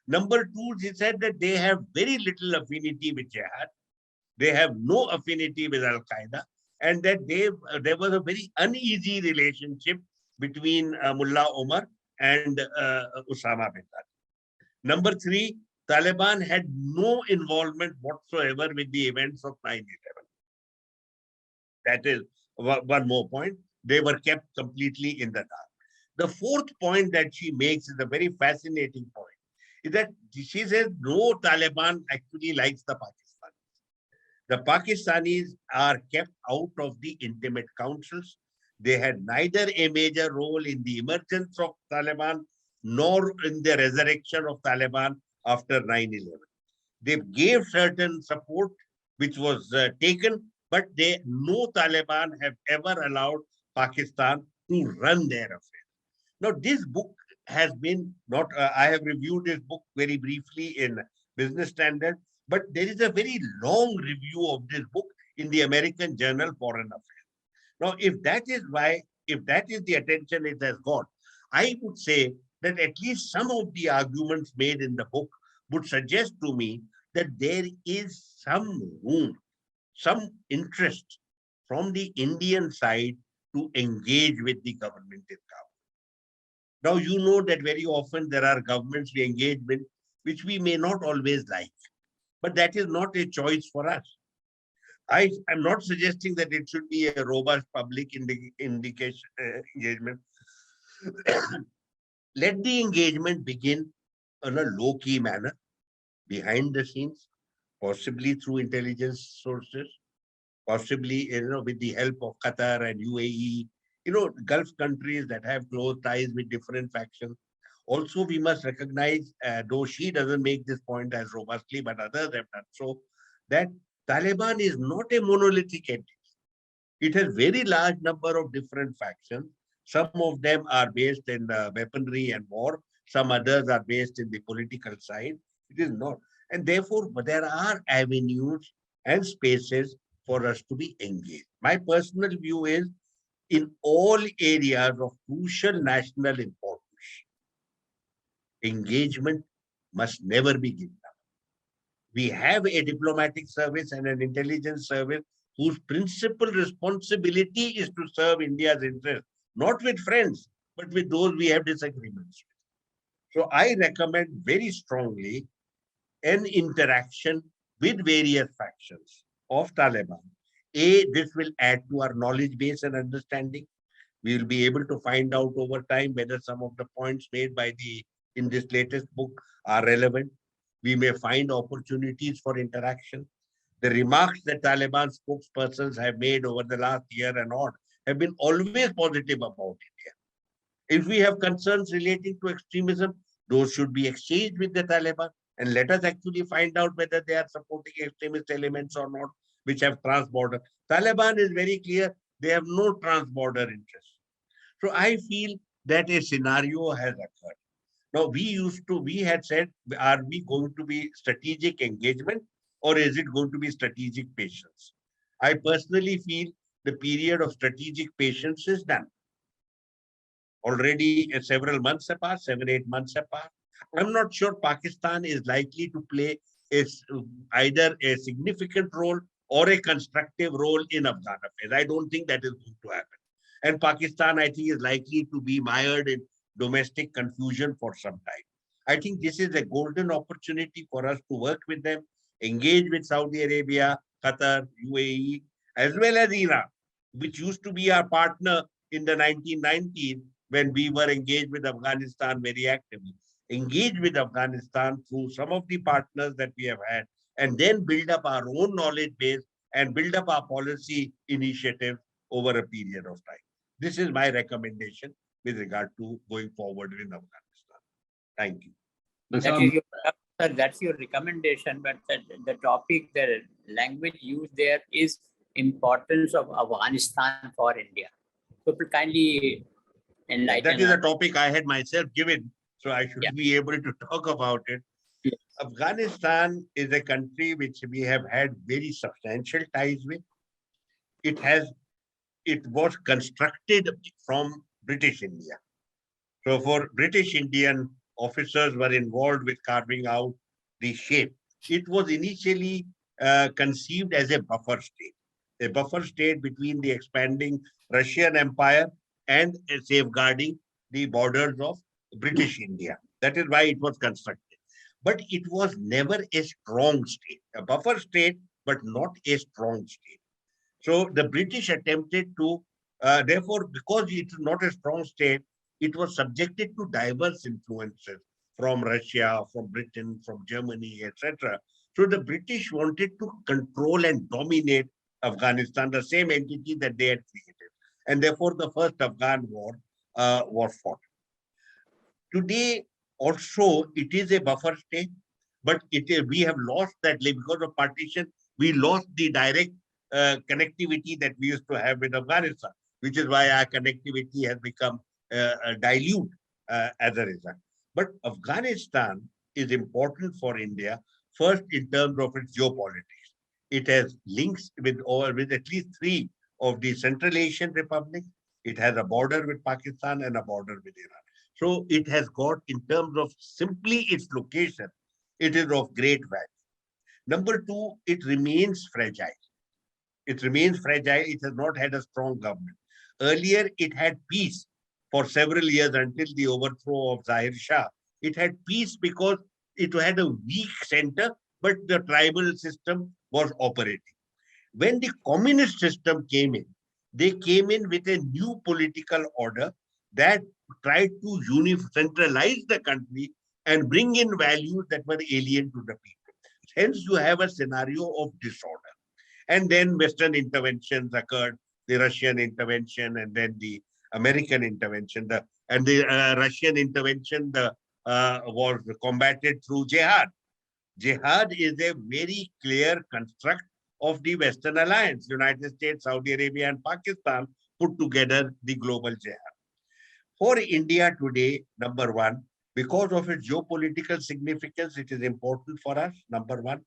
Number two, she said that they have very little affinity with jihad. They have no affinity with Al-Qaeda, and that there was a very uneasy relationship between Mullah Omar and Osama bin Laden. Number three, Taliban had no involvement whatsoever with the events of 9/11. That is one more point. They were kept completely in the dark. The fourth point that she makes is a very fascinating point. Is that she says no Taliban actually likes the Pakistanis. The Pakistanis are kept out of the intimate councils. They had neither a major role in the emergence of Taliban nor in the resurrection of Taliban after 9/11. They gave certain support, which was taken, but no Taliban have ever allowed Pakistan to run their affairs. Now, this book has been not, I have reviewed this book very briefly in Business Standard, but there is a very long review of this book in the American Journal Foreign Affairs. Now, if that is the attention it has got, I would say that at least some of the arguments made in the book would suggest to me that there is some room, some interest from the Indian side to engage with the government in Kabul. Now, you know that very often there are governments we engage with which we may not always like, but that is not a choice for us. I am not suggesting that it should be a robust public engagement. Let the engagement begin in a low-key manner, behind the scenes, possibly through intelligence sources, possibly with the help of Qatar and UAE, Gulf countries that have close ties with different factions. Also, we must recognize, though she doesn't make this point as robustly, but others have done so, that Taliban is not a monolithic entity. It has very large number of different factions. Some of them are based in weaponry and war. Some others are based in the political side. It is not. And therefore, there are avenues and spaces for us to be engaged. My personal view is in all areas of crucial national importance, engagement must never be given up. We have a diplomatic service and an intelligence service whose principal responsibility is to serve India's interest, not with friends, but with those we have disagreements with. So I recommend very strongly an interaction with various factions of Taliban. This will add to our knowledge base and understanding. We will be able to find out over time whether some of the points made by in this latest book are relevant. We may find opportunities for interaction. The remarks that Taliban spokespersons have made over the last year and on have been always positive about India. If we have concerns relating to extremism, those should be exchanged with the Taliban, and let us actually find out whether they are supporting extremist elements or not, which have trans-border. Taliban is very clear, they have no trans-border interests. So I feel that a scenario has occurred. Now, we had said, are we going to be strategic engagement or is it going to be strategic patience? I personally feel the period of strategic patience is done. Already several months have passed, 7-8 months have passed. I'm not sure Pakistan is likely to play either a significant role or a constructive role in Afghan affairs. I don't think that is going to happen. And Pakistan, I think, is likely to be mired in domestic confusion for some time. I think this is a golden opportunity for us to work with them, engage with Saudi Arabia, Qatar, UAE, as well as Iran, which used to be our partner in the 1990s when we were engaged with Afghanistan very actively. Engage with Afghanistan through some of the partners that we have had, and then build up our own knowledge base and build up our policy initiatives over a period of time. This is my recommendation with regard to going forward in Afghanistan. Thank you. That's your recommendation, but the topic, the language used there is importance of Afghanistan for India. So kindly enlighten. That is a topic I had myself given, so I should be able to talk about it. Yes. Afghanistan is a country which we have had very substantial ties with. It was constructed from British India. So for British Indian officers were involved with carving out the shape. It was initially conceived as a buffer state between the expanding Russian Empire and safeguarding the borders of British India. That is why it was constructed. But it was never a strong state, a buffer state, but not a strong state. So the British attempted to, therefore, because it is not a strong state, it was subjected to diverse influences from Russia, from Britain, from Germany, etc. So the British wanted to control and dominate Afghanistan, the same entity that they had created. And therefore, the first Afghan war was fought. Today, also, it is a buffer state, but we have lost that because of partition. We lost the direct connectivity that we used to have with Afghanistan, which is why our connectivity has become dilute as a result. But Afghanistan is important for India, first in terms of its geopolitics. It has links with at least 3 of the Central Asian republics. It has a border with Pakistan and a border with Iran. So it has got, in terms of simply its location, it is of great value. Number 2, it remains fragile. It remains fragile. It has not had a strong government. Earlier, it had peace for several years until the overthrow of Zahir Shah. It had peace because it had a weak center, but the tribal system was operating. When the communist system came in, they came in with a new political order that tried to centralize the country and bring in values that were alien to the people. Hence, you have a scenario of disorder. And then Western interventions occurred, the Russian intervention and then the American intervention. The Russian intervention was combated through jihad. Jihad is a very clear construct of the Western Alliance, United States, Saudi Arabia, and Pakistan put together the global jihad. For India today, number one, because of its geopolitical significance, it is important for us, number one.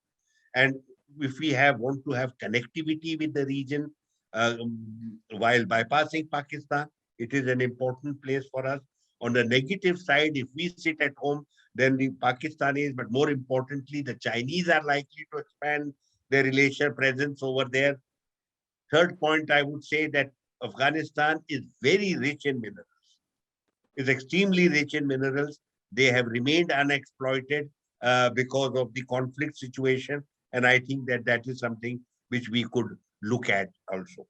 And if we want to have connectivity with the region while bypassing Pakistan, it is an important place for us. On the negative side, if we sit at home, then the Pakistanis, but more importantly, the Chinese are likely to expand their relation presence over there. Third point, I would say that Afghanistan is very rich in minerals. Is extremely rich in minerals. They have remained unexploited because of the conflict situation. And I think that that is something which we could look at also.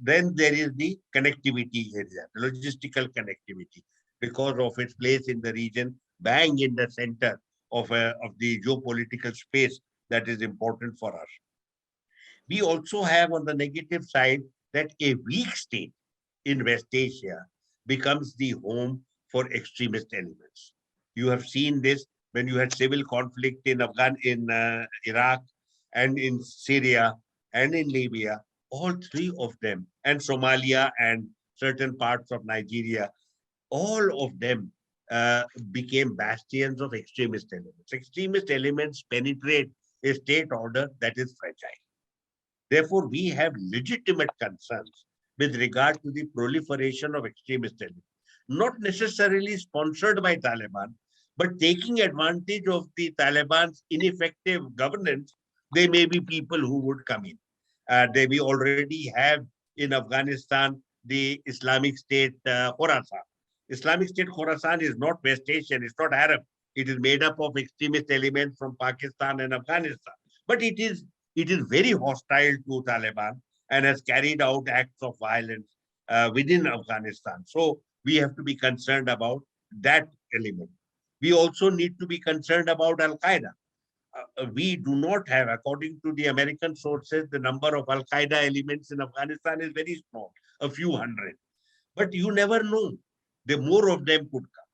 Then there is the connectivity area, logistical connectivity, because of its place in the region, bang in the center of the geopolitical space that is important for us. We also have on the negative side that a weak state in West Asia becomes the home for extremist elements. You have seen this when you had civil conflict in Iraq and in Syria and in Libya, all three of them, and Somalia and certain parts of Nigeria, all of them became bastions of extremist elements. Extremist elements penetrate a state order that is fragile. Therefore, we have legitimate concerns with regard to the proliferation of extremist elements, not necessarily sponsored by Taliban, but taking advantage of the Taliban's ineffective governance. They may be people who would come in. We already have in Afghanistan the Islamic State Khorasan. Islamic State Khorasan is not West Asian, it's not Arab. It is made up of extremist elements from Pakistan and Afghanistan. But it is very hostile to Taliban and has carried out acts of violence within Afghanistan. So we have to be concerned about that element. We also need to be concerned about Al-Qaeda. We do not have, according to the American sources, the number of Al-Qaeda elements in Afghanistan is very small, a few hundred. But you never know. The more of them could come,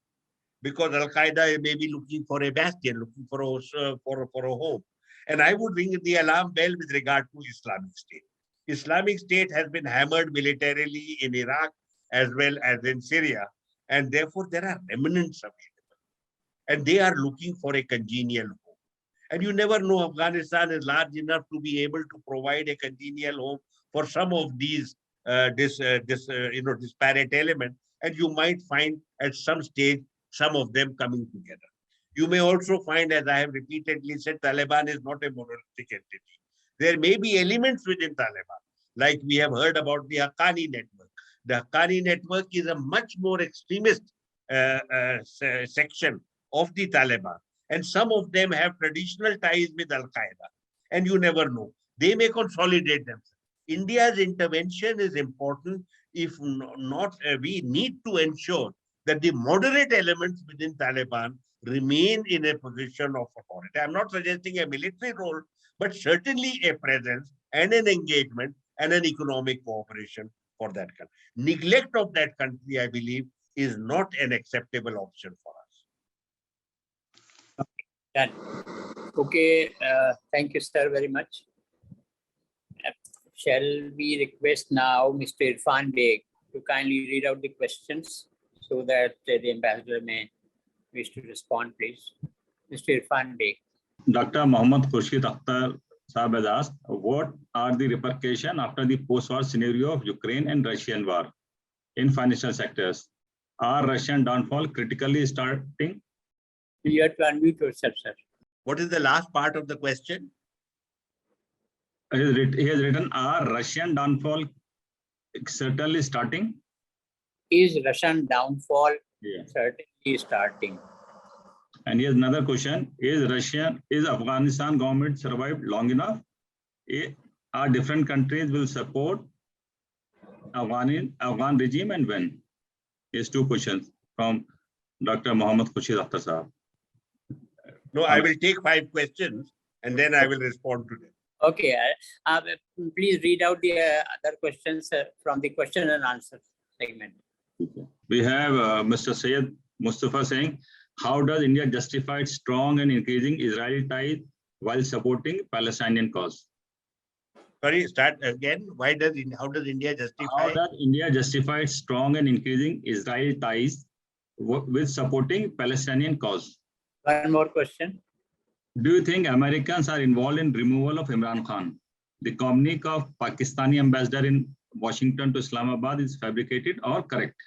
because Al-Qaeda may be looking for a bastion, looking for a home. And I would ring the alarm bell with regard to Islamic State. Islamic State has been hammered militarily in Iraq as well as in Syria, and therefore there are remnants available. And they are looking for a congenial home. And you never know, Afghanistan is large enough to be able to provide a congenial home for some of these disparate elements. And you might find at some stage, some of them coming together. You may also find, as I have repeatedly said, Taliban is not a monolithic entity. There may be elements within Taliban, like we have heard about the Haqqani network. The Haqqani network is a much more extremist section of the Taliban. And some of them have traditional ties with Al-Qaeda. And you never know. They may consolidate themselves. India's intervention is important. If not, we need to ensure that the moderate elements within Taliban remain in a position of authority. I'm not suggesting a military role, but certainly a presence and an engagement and an economic cooperation for that country. Neglect of that country, I believe, is not an acceptable option for us. Done. Okay, thank you, sir, very much. Shall we request now Mr. Irfan Beg to kindly read out the questions so that the ambassador may wish to respond, please. Mr. Irfan Beg. Dr. Mohammad Khurshid Akhtar Saab has asked, what are the repercussions after the post-war scenario of Ukraine and Russian war in financial sectors? Are Russian downfall critically starting? You have to unmute yourself, sir. What is the last part of the question? He has written, are Russian downfall certainly starting? Is Russian downfall Yeah. certainly starting? And here's another question. Is Afghanistan government survived long enough? Are different countries will support Afghan regime and when? Here's two questions from Dr. Mohammad Khurshid Akhtar Saab. No, I will take 5 questions and then I will respond to them. Okay, please read out the other questions from the question and answer segment. We have Mr. Syed Mustafa saying, how does India justify strong and increasing Israeli ties while supporting Palestinian cause? Sorry, start again. How does India How justify? does India justify strong and increasing Israel ties with supporting Palestinian cause? One more question. Do you think Americans are involved in removal of Imran Khan? The communique of Pakistani ambassador in Washington to Islamabad is fabricated or correct?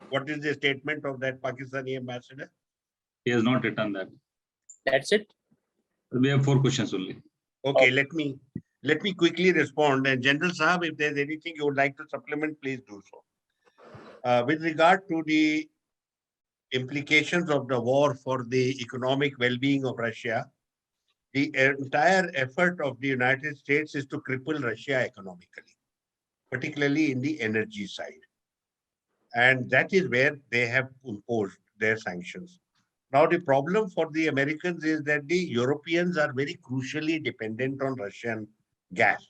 What is the statement of that Pakistani ambassador? He has not written that. That's it. We have 4 questions only. Okay, let me quickly respond. And General Sahab, if there's anything you would like to supplement, please do so. With regard to the implications of the war for the economic well-being of Russia, the entire effort of the United States is to cripple Russia economically, particularly in the energy side. And that is where they have imposed their sanctions. Now, the problem for the Americans is that the Europeans are very crucially dependent on Russian gas.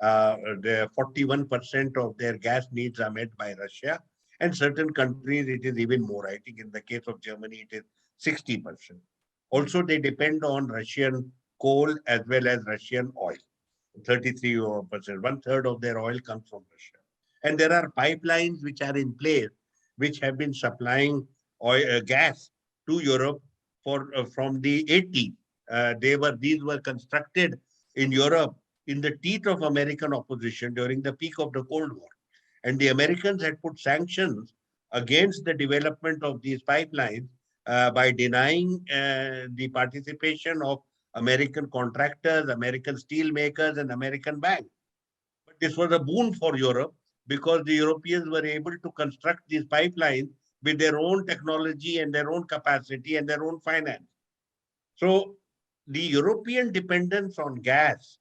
The 41% of their gas needs are met by Russia, and certain countries it is even more. I think in the case of Germany, it is 60%. Also, they depend on Russian coal as well as Russian oil. 33%, 1/3 of their oil comes from Russia. And there are pipelines which are in place, which have been supplying oil, gas to Europe from the 80s. These were constructed in Europe in the teeth of American opposition during the peak of the Cold War. And the Americans had put sanctions against the development of these pipelines by denying the participation of American contractors, American steel makers, and American banks. But this was a boon for Europe because the Europeans were able to construct these pipelines with their own technology and their own capacity and their own finance. So the European dependence on gas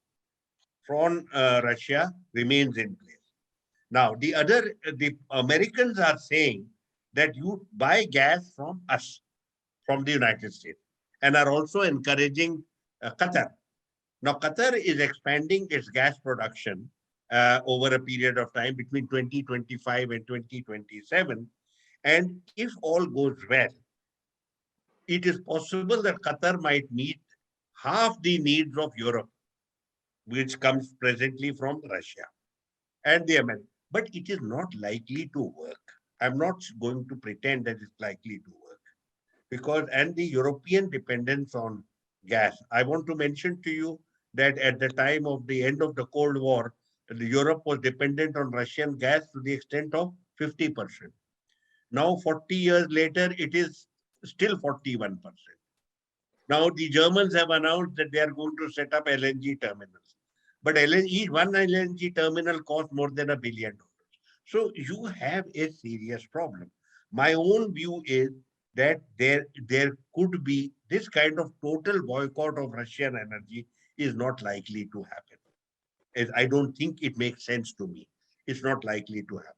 from Russia remains in place. Now, the Americans are saying that you buy gas from us, from the United States, and are also encouraging Qatar. Now, Qatar is expanding its gas production over a period of time between 2025 and 2027. And if all goes well, it is possible that Qatar might meet half the needs of Europe, which comes presently from Russia and the Americans. But it is not likely to work. I'm not going to pretend that it's likely to work because, and the European dependence on gas. I want to mention to you that at the time of the end of the Cold War, Europe was dependent on Russian gas to the extent of 50%. Now, 40 years later, it is still 41%. Now, the Germans have announced that they are going to set up LNG terminals. But one LNG terminal costs more than $1 billion. So you have a serious problem. My own view is that there could be this kind of total boycott of Russian energy is not likely to happen. I don't think it makes sense to me. It's not likely to happen.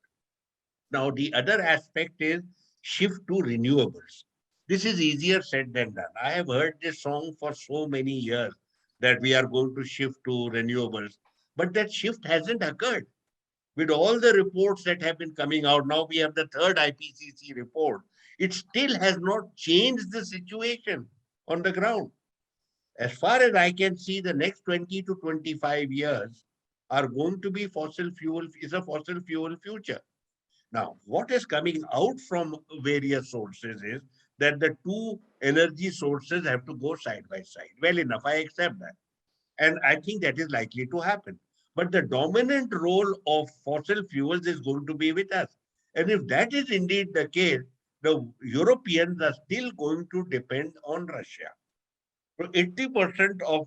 Now, the other aspect is shift to renewables. This is easier said than done. I have heard this song for so many years that we are going to shift to renewables, but that shift hasn't occurred. With all the reports that have been coming out, now we have the third IPCC report. It still has not changed the situation on the ground. As far as I can see, the next 20 to 25 years are going to be a fossil fuel future. Now, what is coming out from various sources is that the two energy sources have to go side by side. Well enough, I accept that. And I think that is likely to happen. But the dominant role of fossil fuels is going to be with us. And if that is indeed the case, the Europeans are still going to depend on Russia. So 80% of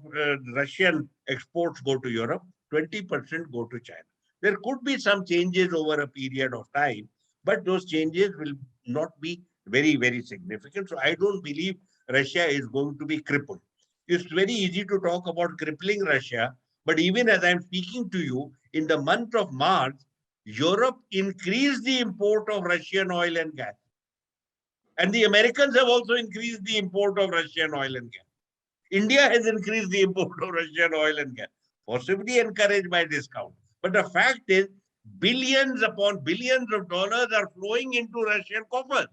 Russian exports go to Europe, 20% go to China. There could be some changes over a period of time, but those changes will not be very, very significant. So I don't believe Russia is going to be crippled. It's very easy to talk about crippling Russia, but even as I'm speaking to you, in the month of March, Europe increased the import of Russian oil and gas. And the Americans have also increased the import of Russian oil and gas. India has increased the import of Russian oil and gas, possibly encouraged by discount. But the fact is, billions upon billions of dollars are flowing into Russian coffers.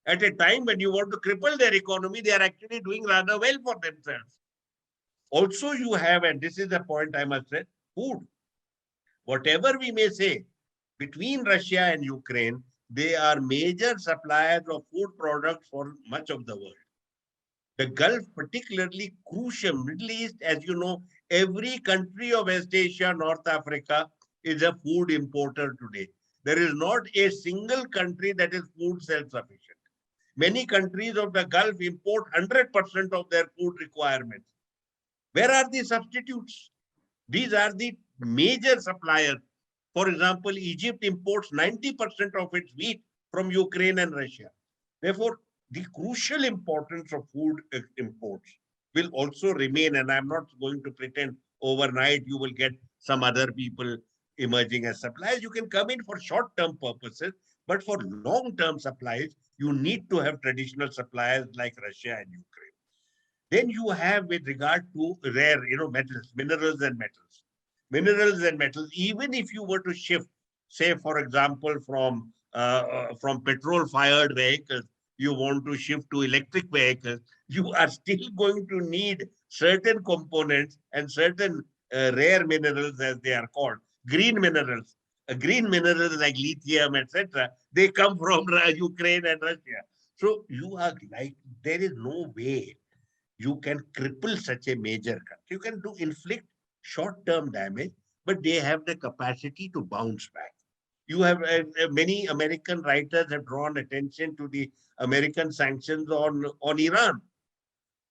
At a time when you want to cripple their economy, they are actually doing rather well for themselves. Also, you have, and this is the point I must say, food. Whatever we may say, between Russia and Ukraine, they are major suppliers of food products for much of the world. The Gulf, particularly crucial, Middle East, as you know, every country of West Asia, North Africa is a food importer today. There is not a single country that is food self-sufficient. Many countries of the Gulf import 100% of their food requirements. Where are the substitutes? These are the major suppliers. For example, Egypt imports 90% of its wheat from Ukraine and Russia. Therefore, the crucial importance of food imports will also remain. And I'm not going to pretend overnight you will get some other people emerging as suppliers. You can come in for short-term purposes, but for long-term supplies, you need to have traditional suppliers like Russia and Ukraine. Then you have, with regard to rare, metals, minerals and metals. Minerals and metals, even if you were to shift, say, for example, from petrol-fired vehicles, you want to shift to electric vehicles, you are still going to need certain components and certain rare minerals, as they are called, green minerals. Green minerals like lithium, etc., they come from Ukraine and Russia. So you are like, there is no way you can cripple such a major country. You can inflict short-term damage, but they have the capacity to bounce back. You have many American writers have drawn attention to the American sanctions on Iran.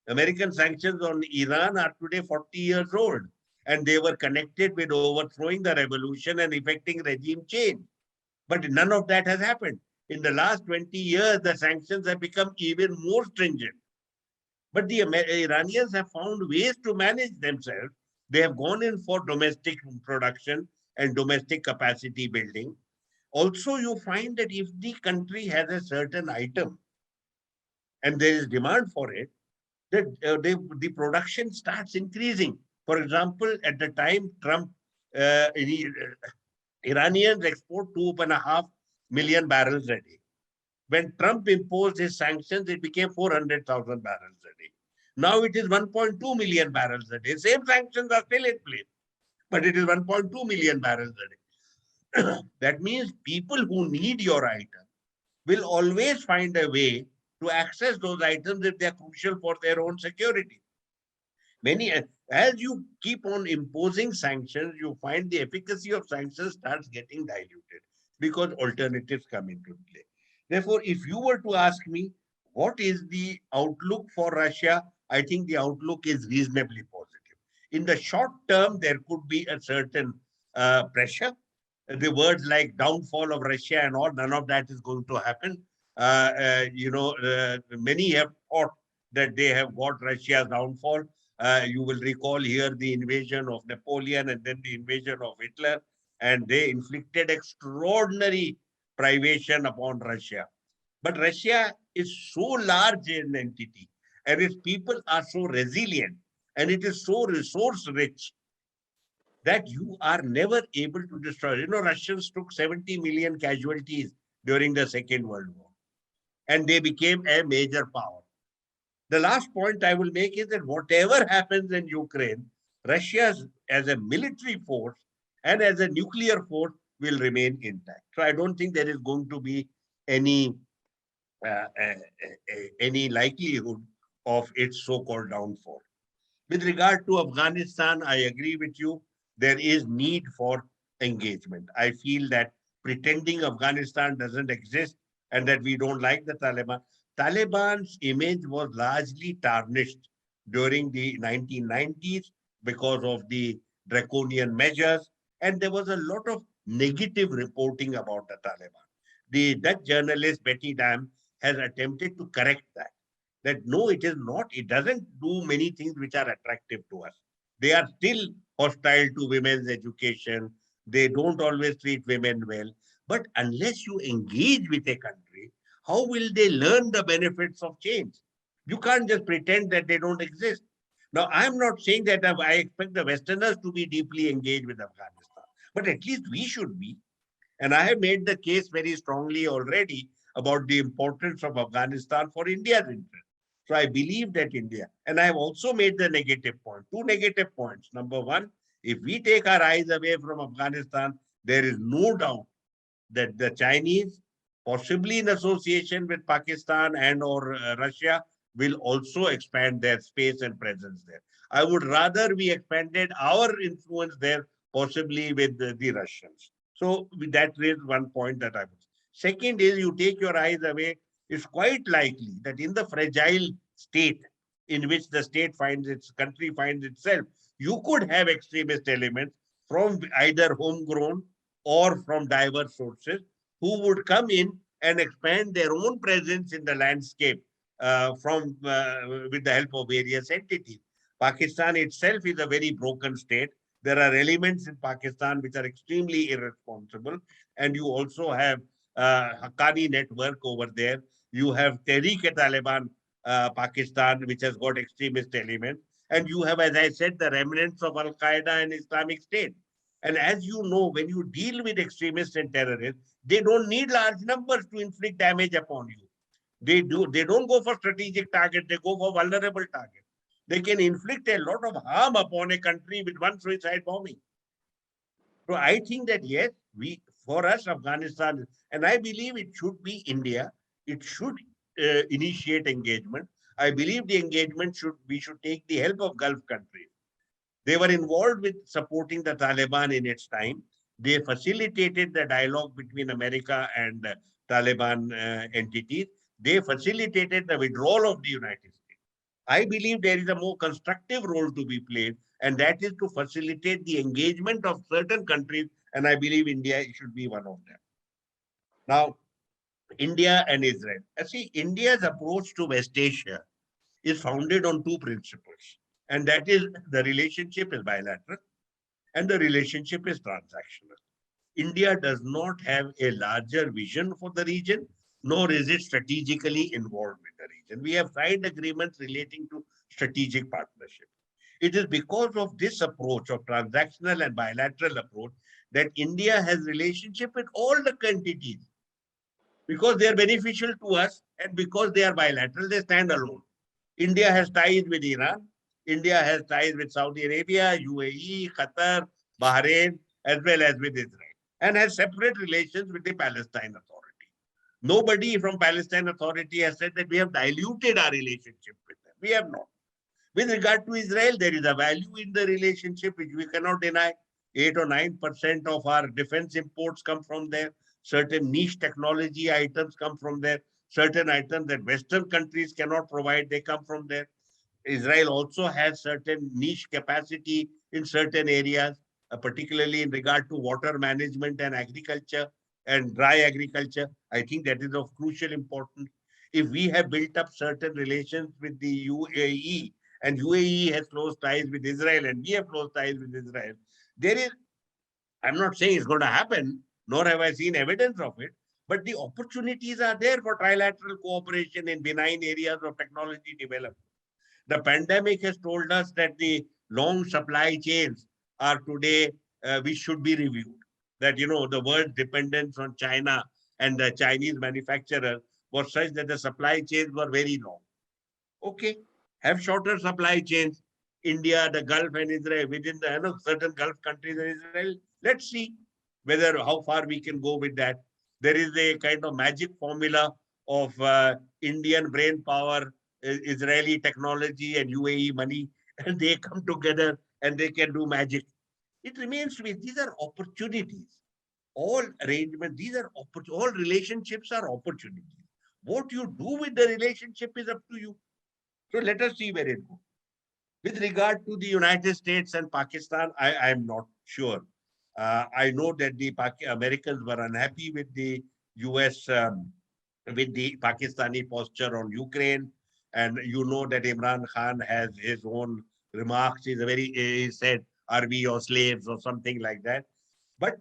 American sanctions on Iran are today 40 years old, and they were connected with overthrowing the revolution and effecting regime change. But none of that has happened. In the last 20 years, the sanctions have become even more stringent. But the Iranians have found ways to manage themselves. They have gone in for domestic production and domestic capacity building. Also, you find that if the country has a certain item and there is demand for it, that the production starts increasing. For example, at the time Trump, Iranians export 2.5 million barrels a day. When Trump imposed his sanctions, it became 400,000 barrels a day. Now it is 1.2 million barrels a day. Same sanctions are still in place, but it is 1.2 million barrels a day. That means people who need your item will always find a way to access those items if they are crucial for their own security. As you keep on imposing sanctions, you find the efficacy of sanctions starts getting diluted because alternatives come into play. Therefore, if you were to ask me, what is the outlook for Russia? I think the outlook is reasonably positive. In the short term, there could be a certain pressure. The words like downfall of Russia and all, none of that is going to happen. Many have thought that they have got Russia's downfall. You will recall here the invasion of Napoleon and then the invasion of Hitler, and they inflicted extraordinary privation upon Russia. But Russia is so large an entity, and its people are so resilient, and it is so resource rich that you are never able to destroy. Russians took 70 million casualties during the Second World War, and they became a major power. The last point I will make is that whatever happens in Ukraine, Russia as a military force and as a nuclear force will remain intact. So I don't think there is going to be any likelihood of its so-called downfall. With regard to Afghanistan, I agree with you. There is need for engagement. I feel that pretending Afghanistan doesn't exist and that we don't like the Taliban. Taliban's image was largely tarnished during the 1990s because of the draconian measures, and there was a lot of negative reporting about the Taliban. The Dutch journalist Betty Dam has attempted to correct that. That no, it is not. It doesn't do many things which are attractive to us. They are still hostile to women's education. They don't always treat women well. But unless you engage with a country, how will they learn the benefits of change? You can't just pretend that they don't exist. Now, I'm not saying that I expect the Westerners to be deeply engaged with Afghanistan, but at least we should be. And I have made the case very strongly already about the importance of Afghanistan for India's interest. So I believe that India, and I have also made the negative point, two negative points. Number one, If we take our eyes away from Afghanistan, there is no doubt that the Chinese, possibly in association with Pakistan and or Russia, will also expand their space and presence there. I would rather we expanded our influence there, possibly with the Russians. So that is one point that I would. Second is you take your eyes away. It's quite likely that in the fragile state in which the state finds its country finds itself, you could have extremist elements from either homegrown or from diverse sources who would come in and expand their own presence in the landscape with the help of various entities. Pakistan itself is a very broken state. There are elements in Pakistan which are extremely irresponsible, and you also have Haqqani network over there. You have Tehreek-e-Taliban Pakistan, which has got extremist elements, and you have, as I said, the remnants of Al Qaeda and Islamic State. And as you know, when you deal with extremists and terrorists, they don't need large numbers to inflict damage upon you. They don't go for strategic targets, they go for vulnerable targets. They can inflict a lot of harm upon a country with one suicide bombing. So I think that yes, for us, Afghanistan, and I believe it should be India, it should initiate engagement. I believe the engagement we should take the help of Gulf countries. They were involved with supporting the Taliban in its time. They facilitated the dialogue between America and Taliban entities. They facilitated the withdrawal of the United States. I believe there is a more constructive role to be played, and that is to facilitate the engagement of certain countries, and I believe India should be one of them. Now, India and Israel. See, India's approach to West Asia is founded on two principles, and that is the relationship is bilateral and the relationship is transactional. India does not have a larger vision for the region, nor is it strategically involved with the region. We have signed agreements relating to strategic partnership. It is because of this approach of transactional and bilateral approach that India has relationship with all the entities, because they are beneficial to us and because they are bilateral, they stand alone. India has ties with Iran. India has ties with Saudi Arabia, UAE, Qatar, Bahrain, as well as with Israel, and has separate relations with the Palestine Authority. Nobody from Palestine Authority has said that we have diluted our relationship with them. We have not. With regard to Israel, there is a value in the relationship which we cannot deny. 8 or 9% of our defense imports come from there. Certain niche technology items come from there. Certain items that Western countries cannot provide, they come from there. Israel also has certain niche capacity in certain areas, particularly in regard to water management and agriculture and dry agriculture. I think that is of crucial importance. If we have built up certain relations with the UAE, and UAE has close ties with Israel, and we have close ties with Israel, there is, I'm not saying it's going to happen, nor have I seen evidence of it, but the opportunities are there for trilateral cooperation in benign areas of technology development. The pandemic has told us that the long supply chains are today, which should be reviewed. That, you know, the world dependence on China and the Chinese manufacturers was such that the supply chains were very long. Okay, have shorter supply chains. India, the Gulf and Israel, within the certain Gulf countries and Israel, let's see whether how far we can go with that. There is a kind of magic formula of Indian brain power, Israeli technology and UAE money, and they come together and they can do magic. It remains to be, these are opportunities. All arrangements, these are all relationships are opportunities. What you do with the relationship is up to you. So let us see where it goes. With regard to the United States and Pakistan, I am not sure. I know that the Americans were unhappy with the US, with the Pakistani posture on Ukraine. And you know that Imran Khan has his own remarks. He said, are we your slaves or something like that. But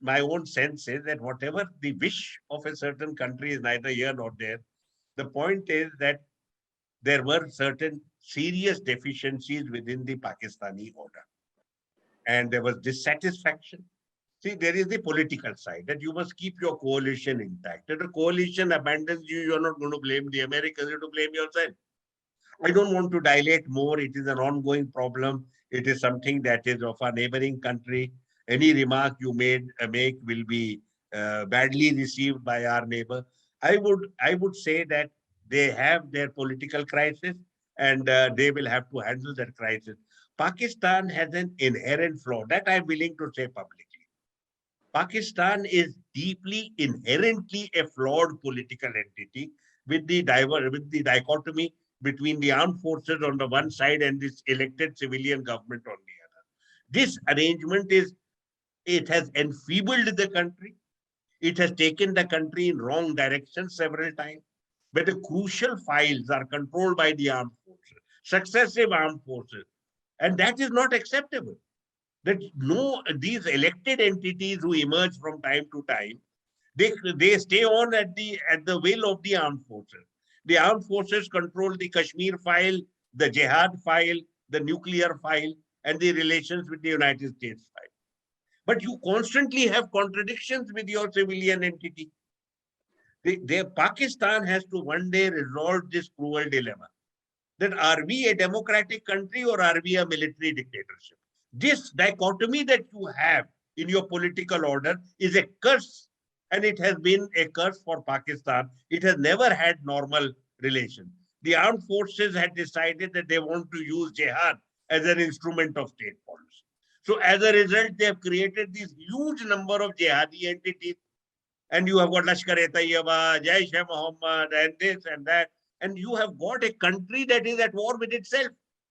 my own sense is that whatever the wish of a certain country is neither here nor there. The point is that there were certain serious deficiencies within the Pakistani order. And there was dissatisfaction. See, there is the political side that you must keep your coalition intact. If the coalition abandons you, you're not going to blame the Americans, you have to blame yourself. I don't want to dilate more. It is an ongoing problem. It is something that is of our neighboring country. Any remark you make will be badly received by our neighbor. I would say that they have their political crisis, and they will have to handle that crisis. Pakistan has an inherent flaw that I'm willing to say publicly. Pakistan is deeply, inherently a flawed political entity with the dichotomy between the armed forces on the one side and this elected civilian government on the other. This arrangement it has enfeebled the country. It has taken the country in wrong direction several times. But the crucial files are controlled by the armed forces, successive armed forces, and that is not acceptable. That no, these elected entities who emerge from time to time, they stay on at the will of the armed forces. The armed forces control the Kashmir file, the jihad file, the nuclear file, and the relations with the United States file. But you constantly have contradictions with your civilian entity. Pakistan has to one day resolve this cruel dilemma. That are we a democratic country or are we a military dictatorship? This dichotomy that you have in your political order is a curse, and it has been a curse for Pakistan. It has never had normal relations. The armed forces had decided that they want to use jihad as an instrument of state policy. So as a result, they have created this huge number of jihadi entities, and you have got Lashkar-e-Taiba, Jaish-e-Mohammed, and this and that, and you have got a country that is at war with itself,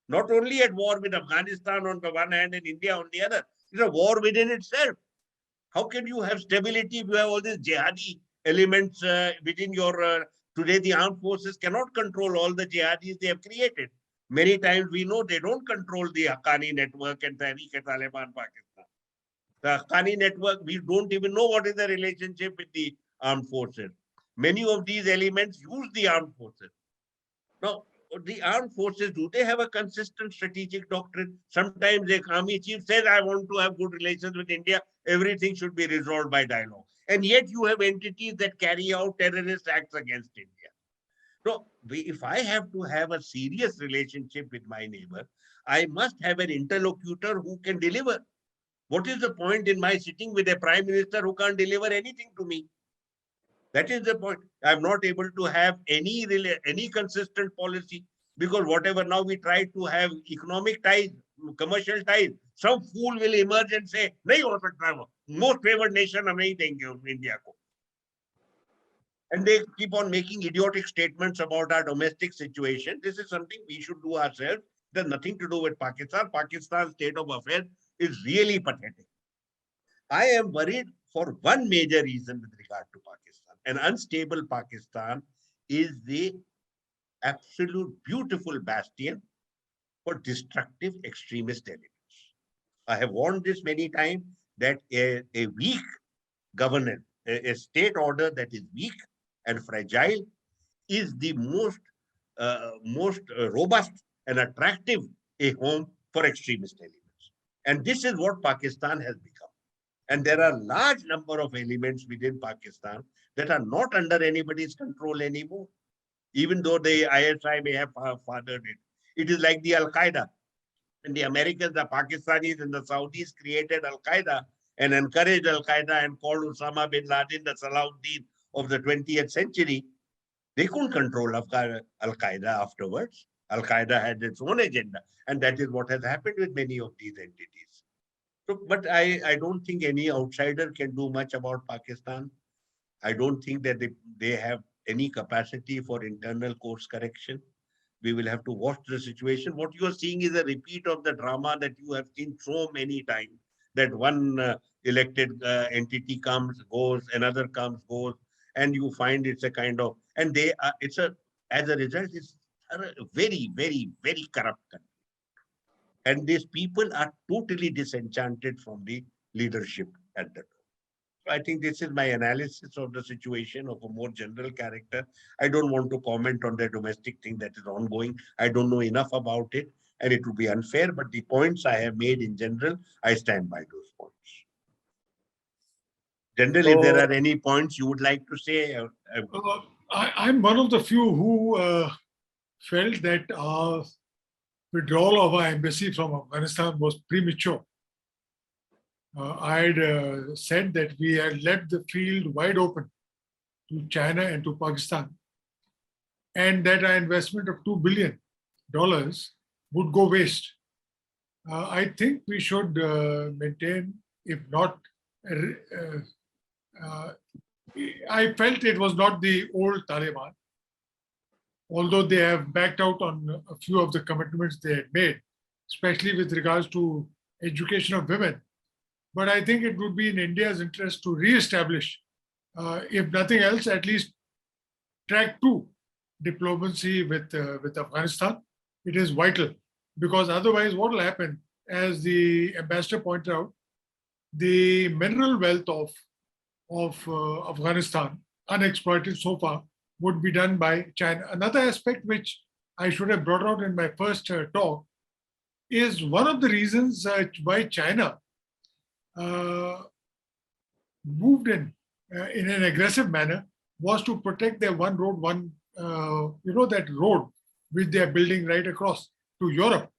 not only at war with Afghanistan on the one hand and India on the other. It's a war within itself. How can you have stability if you have all these jihadi elements within your... today, the armed forces cannot control all the jihadis they have created. Many times we know they don't control the Haqqani network and Tehreek-e-Taliban Pakistan. The Haqqani network, we don't even know what is the relationship with the armed forces. Many of these elements use the armed forces. Now, the armed forces, do they have a consistent strategic doctrine? Sometimes the army chief says, I want to have good relations with India. Everything should be resolved by dialogue. And yet you have entities that carry out terrorist acts against India. So if I have to have a serious relationship with my neighbor, I must have an interlocutor who can deliver. What is the point in my sitting with a prime minister who can't deliver anything to me? That is the point. I'm not able to have any consistent policy, because whatever now we try to have economic ties, commercial ties, some fool will emerge and say, "Nahi ho sakta, most favored nation hum nahi denge India ko." And they keep on making idiotic statements about our domestic situation. This is something we should do ourselves. There's nothing to do with Pakistan. Pakistan's state of affairs is really pathetic. I am worried for one major reason with regard to Pakistan. An unstable Pakistan is the absolute beautiful bastion for destructive extremist elements. I have warned this many times that a weak governance, a state order that is weak and fragile is the most robust and attractive a home for extremist elements. And this is what Pakistan has become. And there are large number of elements within Pakistan that are not under anybody's control anymore, even though the ISI may have fathered it. It is like the Al-Qaeda. And the Americans, the Pakistanis, and the Saudis created Al-Qaeda and encouraged Al-Qaeda and called Osama bin Laden the Salahuddin of the 20th century. They couldn't control Al-Qaeda afterwards. Al-Qaeda had its own agenda. And that is what has happened with many of these entities. So, but I don't think any outsider can do much about Pakistan. I don't think that they have any capacity for internal course correction. We will have to watch the situation. What you are seeing is a repeat of the drama that you have seen so many times, that one elected entity comes, goes, another comes, goes, and you find it's a kind of, and as a result, it's a very, very, very corrupt country. And these people are totally disenchanted from the leadership at the top. So I think this is my analysis of the situation of a more general character. I don't want to comment on the domestic thing that is ongoing. I don't know enough about it, and it would be unfair, but the points I have made in general, I stand by those points. General, if there are any points you would like to say. I'm one of the few who felt that our withdrawal of our embassy from Afghanistan was premature. I had said that we had left the field wide open to China and to Pakistan, and that our investment of $2 billion would go waste. I think we should maintain, if not, I felt it was not the old Taliban, although they have backed out on a few of the commitments they had made, especially with regards to education of women. But I think it would be in India's interest to re-establish, if nothing else, at least track 2 diplomacy with Afghanistan. It is vital, because otherwise what will happen, as the ambassador pointed out, the mineral wealth of Afghanistan, unexploited so far, would be done by China. Another aspect which I should have brought out in my first talk is one of the reasons why China moved in an aggressive manner was to protect their one road, that road which they are building right across to Europe.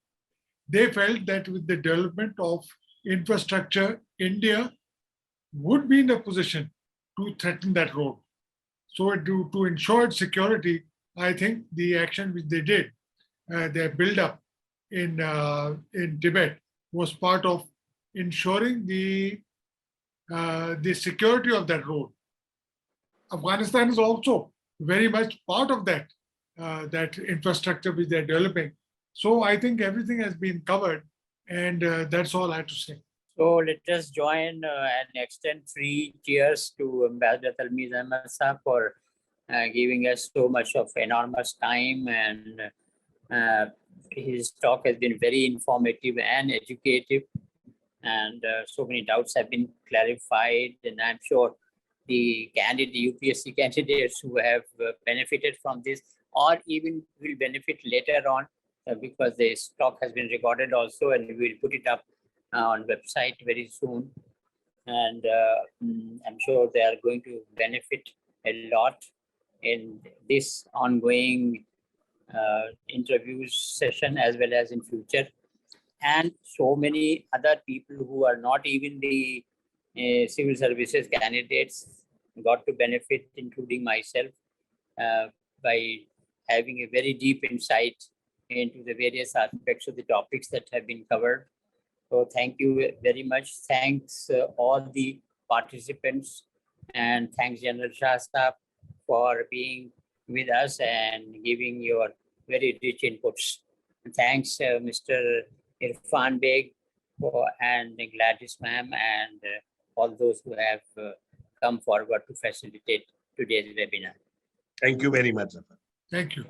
They felt that with the development of infrastructure, India would be in a position to threaten that road. So to ensure its security, I think the action which they did, their build-up in Tibet, was part of ensuring the security of that road. Afghanistan is also very much part of that infrastructure which they're developing. So I think everything has been covered, and that's all I have to say. So let us join and extend 3 cheers to Ambassador Talmiz Ahmad for giving us so much of enormous time, and his talk has been very informative and educative, and so many doubts have been clarified, and I'm sure the UPSC candidates who have benefited from this, or even will benefit later on, because this talk has been recorded also, and we will put it up on website very soon. And I'm sure they are going to benefit a lot in this ongoing interviews session, as well as in future. And so many other people who are not even the civil services candidates got to benefit, including myself, by having a very deep insight into the various aspects of the topics that have been covered. So thank you very much. Thanks all the participants, and thanks General Shah Sahab for being with us and giving your very rich inputs. And thanks Mr. Irfan Beg and Gladys ma'am, and all those who have come forward to facilitate today's webinar. Thank you very much, Zafar. Thank you.